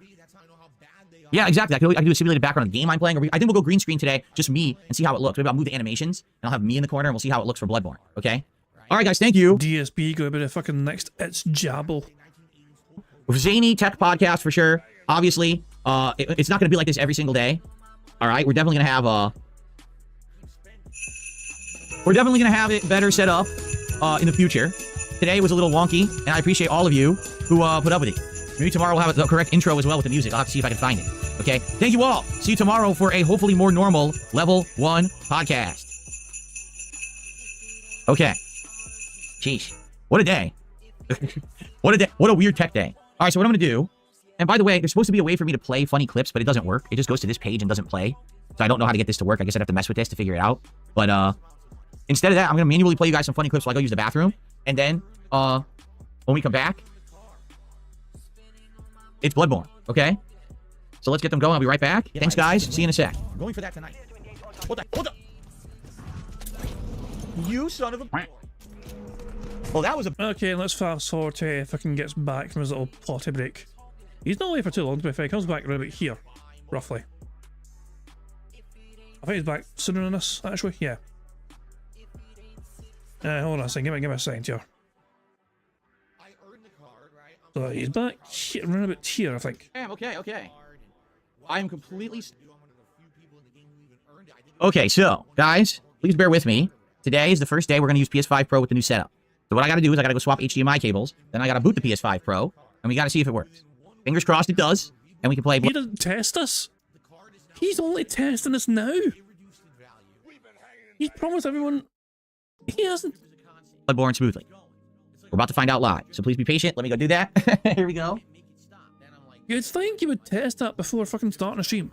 Yeah, exactly. I can do a simulated background of the game I'm playing. Or I think we'll go green screen today, just me, and see how it looks. Maybe I'll move the animations, and I'll have me in the corner, and we'll see how it looks for Bloodborne. Okay? All right, guys. Thank you. DSP going to be the fucking next It's Jabble. Zany tech podcast for sure. Obviously, it's not going to be like this every single day. All right, we're definitely going to have it better set up in the future. Today was a little wonky, and I appreciate all of you who put up with it. Maybe tomorrow we'll have the correct intro as well with the music. I'll have to see if I can find it. Okay? Thank you all. See you tomorrow for a hopefully more normal Level 1 podcast. Okay. Sheesh. What a day. What a day. What a weird tech day. All right, so what I'm going to do, and by the way, there's supposed to be a way for me to play funny clips, but it doesn't work. It just goes to this page and doesn't play. So I don't know how to get this to work. I guess I'd have to mess with this to figure it out. But instead of that, I'm going to manually play you guys some funny clips while I go use the bathroom. And then when we come back, it's Bloodborne, okay? So let's get them going. I'll be right back. Thanks, guys. See you in a sec. I'm going for that tonight. Hold on. You son of a... Well, that was a... Okay, let's fast forward to if I can get back from his little potty break. He's not away for too long, to be fair. He comes back around about here, roughly. I think he's back sooner than this, actually. Yeah. Hold on a second. Give me a second here. So he's back here, around about here, I think. Okay. I'm completely... Okay, so, guys, please bear with me. Today is the first day we're going to use PS5 Pro with the new setup. So what I got to do is I got to go swap HDMI cables, then I got to boot the PS5 Pro, and we got to see if it works. Fingers crossed it does, and we can play... He doesn't test us. He's only testing us now. He's promised everyone... He hasn't... Bloodborne smoothly. We're about to find out live, so please be patient. Let me go do that. Here we go. You'd think you would test that before fucking starting a stream.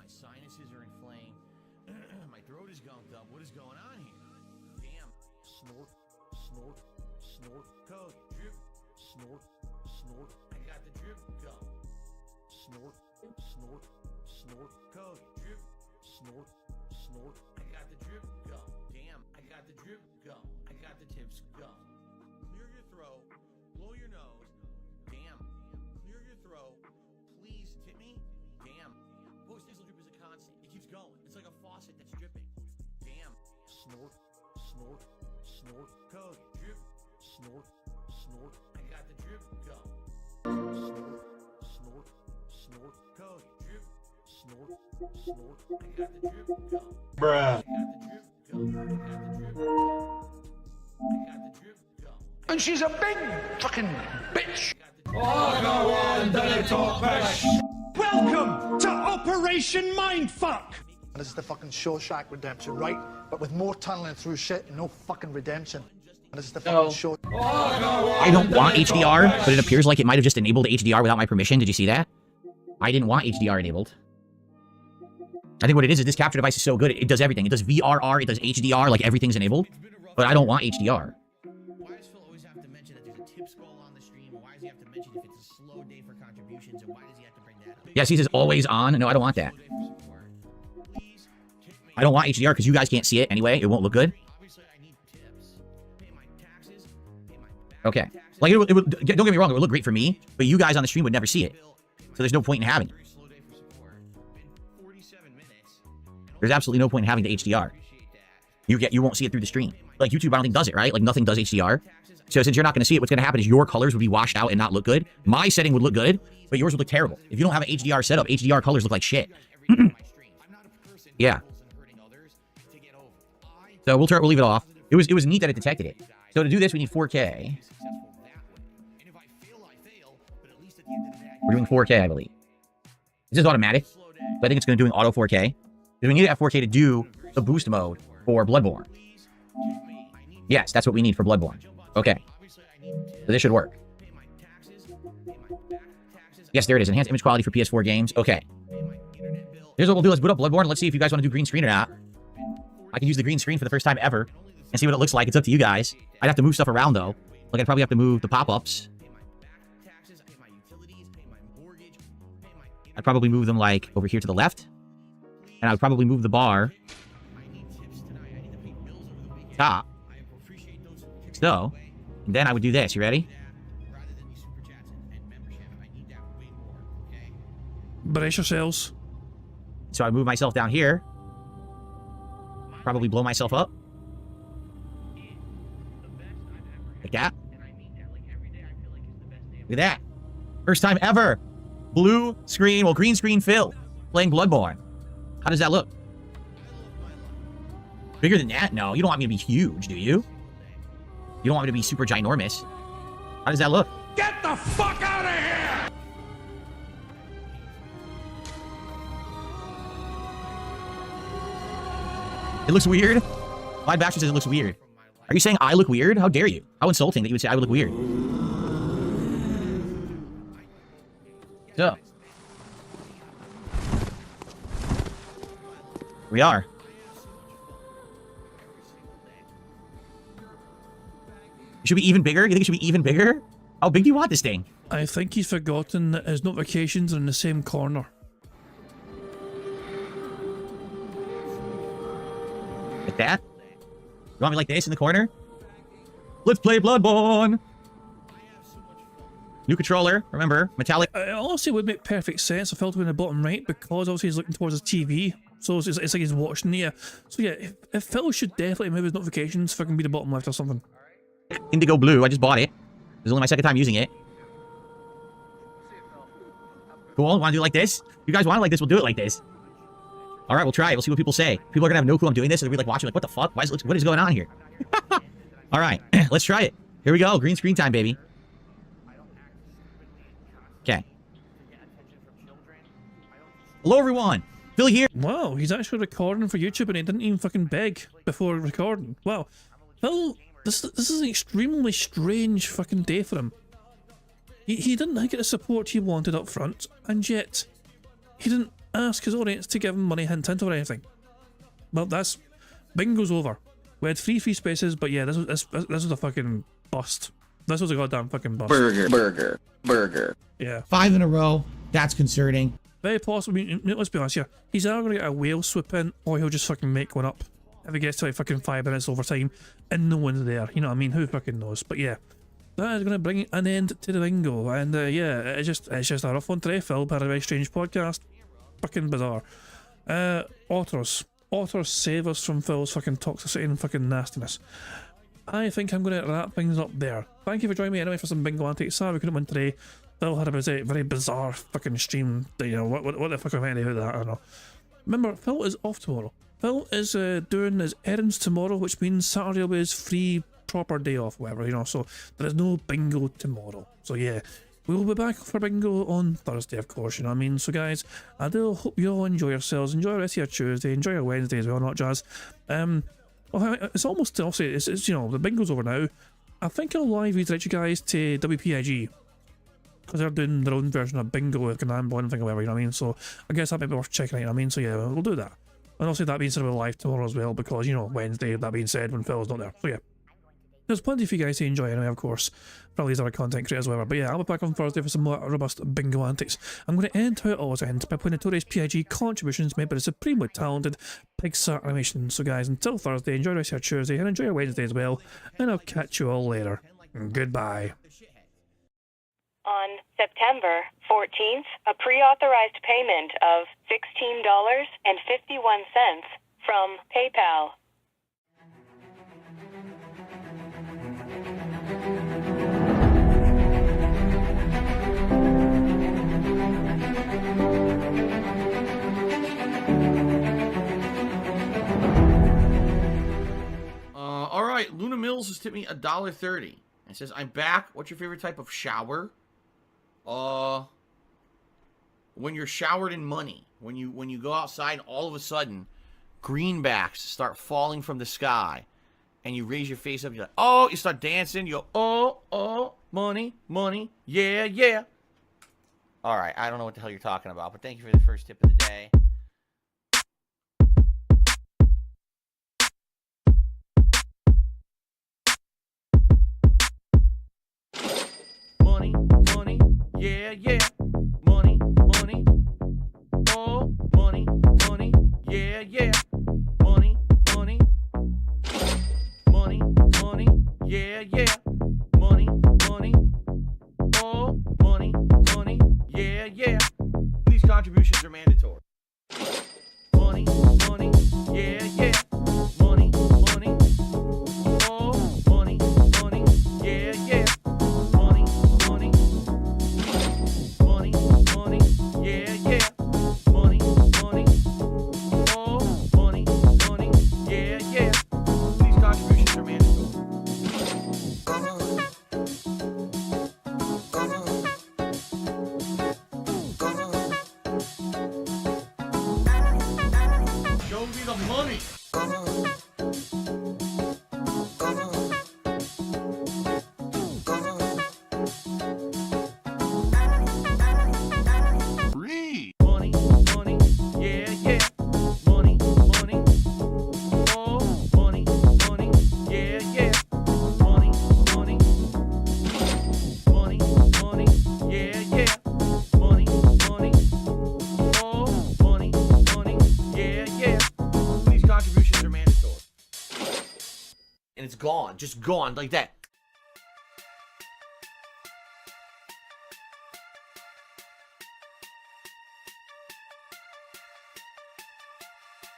Bruh. And she's a big fucking bitch. Welcome to Operation Mindfuck. This is the fucking Shawshank Redemption, right? But with more tunneling through shit and no fucking redemption. This is the fucking show. I don't want HDR, but it appears like it might have just enabled HDR without my permission. Did you see that? I didn't want HDR enabled. I think what it is this capture device is so good, it does everything. It does VRR, it does HDR, like everything's enabled. But I don't want HDR. Why does Phil always have to mention that there's a tip scroll on the stream? Why does he have to mention if it's a slow day for contributions? And why does he have to bring that up? Yes, he says always on. No, I don't want that. I don't want HDR because you guys can't see it anyway. It won't look good. Okay. Like, don't get me wrong, it would look great for me, but you guys on the stream would never see it. So there's no point in having it. There's absolutely no point in having the HDR. You won't see it through the stream. Like, YouTube, I don't think does it, right? Like, nothing does HDR. So since you're not going to see it, what's going to happen is your colors would be washed out and not look good. My setting would look good, but yours would look terrible. If you don't have an HDR setup, HDR colors look like shit. Yeah. So we'll leave it off. It was neat that it detected it. So to do this, we need 4K. We're doing 4K, I believe. This is automatic. So I think it's going to do auto 4K. Because we need to have 4K to do the boost mode for Bloodborne. Yes, that's what we need for Bloodborne. Okay. So this should work. Yes, there it is. Enhanced image quality for PS4 games. Okay. Here's what we'll do. Let's boot up Bloodborne. Let's see if you guys want to do green screen or not. I can use the green screen for the first time ever and see what it looks like. It's up to you guys. I'd have to move stuff around, though. Like, I'd probably have to move the pop-ups. I'd probably move them, like, over here to the left. And I would probably move the bar top. So, and then I would do this. You ready? Brace yourselves. So I move myself down here. Probably blow myself up. Like that. Look at that. First time ever. Blue screen, well, green screen Phil playing Bloodborne. How does that look? Bigger than that? No, you don't want me to be huge, do you? You don't want me to be super ginormous. How does that look? Get the fuck out of here! It looks weird. Clyde Baxter says it looks weird. Are you saying I look weird? How dare you? How insulting that you would say I would look weird. So. We are. It should be even bigger? You think it should be even bigger? How big do you want this thing? I think he's forgotten that his notifications are in the same corner. Like that? You want me like this in the corner? Let's play Bloodborne! New controller, remember, metallic. It honestly would make perfect sense if Phil in the bottom right, because obviously he's looking towards his TV. So it's like he's watching there. So yeah, if Phil should definitely move his notifications, fucking be the bottom left or something. Indigo blue, I just bought it. This is only my second time using it. Cool, wanna do it like this? If you guys want it like this, we'll do it like this. Alright, we'll try it, we'll see what people say. People are gonna have no clue I'm doing this, and they'll be like watching like, what the fuck? What is going on here? Alright, let's try it. Here we go, green screen time, baby. Okay. Hello everyone! Phil here! Wow, he's actually recording for YouTube and he didn't even fucking beg before recording. Wow. Phil, this is an extremely strange fucking day for him. He didn't get the support he wanted up front, and yet he didn't ask his audience to give him money, hint or anything. Well, that's... Bingo's over. We had free spaces, but yeah, this was a fucking bust. This was a goddamn fucking bust. Burger. Yeah. 5 in a row. That's concerning. Very possible. I mean, let's be honest here. He's either going to get a whale swoop in, or he'll just fucking make one up. If it gets to like fucking 5 minutes over time, and no one's there. You know what I mean? Who fucking knows? But yeah. That is going to bring an end to the bingo. And yeah, it's just a rough one today. Phil had a very strange podcast. Fucking bizarre. Otters. Otters save us from Phil's fucking toxicity and fucking nastiness. I think I'm going to wrap things up there. Thank you for joining me anyway for some bingo antics. Sorry we couldn't win today. Phil had a very bizarre fucking stream. You know, what the fuck am I going to do with that? I don't know. Remember, Phil is off tomorrow. Phil is doing his errands tomorrow, which means Saturday will be his free proper day off, whatever, you know, so there is no bingo tomorrow. So yeah, we will be back for bingo on Thursday, of course, you know what I mean? So guys, I do hope you all enjoy yourselves, enjoy the rest of your Tuesday, enjoy your Wednesday as well, not jazz. Well, it's almost, obviously, it's you know, the bingo's over now. I think I'll live redirect you guys to WPIG, because they're doing their own version of bingo with Canambo and thing or whatever, you know what I mean? So I guess that might be worth checking out, you know what I mean? So yeah, we'll do that. And also that being said, we'll live tomorrow as well, because, you know, Wednesday, that being said, when Phil's not there. So yeah. There's plenty for you guys to enjoy anyway, of course, for all these other content creators, whatever. But yeah, I'll be back on Thursday for some more robust bingo antics. I'm going to end how it always ends by playing notorious PIG contributions made by the supremely talented Pixar Animation. So guys, until Thursday, enjoy the rest of your Tuesday and enjoy your Wednesday as well. And I'll catch you all later. Goodbye. On September 14th, a pre-authorized payment of $16.51 from PayPal. All right, Luna Mills has tipped me $1.30. It says, I'm back. What's your favorite type of shower? When you're showered in money. When you go outside and all of a sudden, greenbacks start falling from the sky. And you raise your face up, you're like, oh, you start dancing, you go, oh, money, money, yeah, yeah. All right, I don't know what the hell you're talking about, but thank you for the first tip of the day. Money, money, yeah, yeah. Money, money, oh, money, money, yeah, yeah. Money, money, money, money, yeah, yeah. Money, money, oh, money, money, yeah, yeah. These contributions are mandatory. Money, money, yeah, yeah. Money, money, oh, money, money, yeah, yeah. Money, money, money, money, yeah, yeah. Money, money, oh, money, money, yeah, yeah. These contributions are mandatory. Show me the money. Free. Money, money, yeah, yeah. Money, money, oh, money, money, yeah, yeah. Money, money, money, money, yeah, yeah. Money, money, oh, money, money, yeah, yeah. These contributions are mandatory. And it's gone, just gone like that.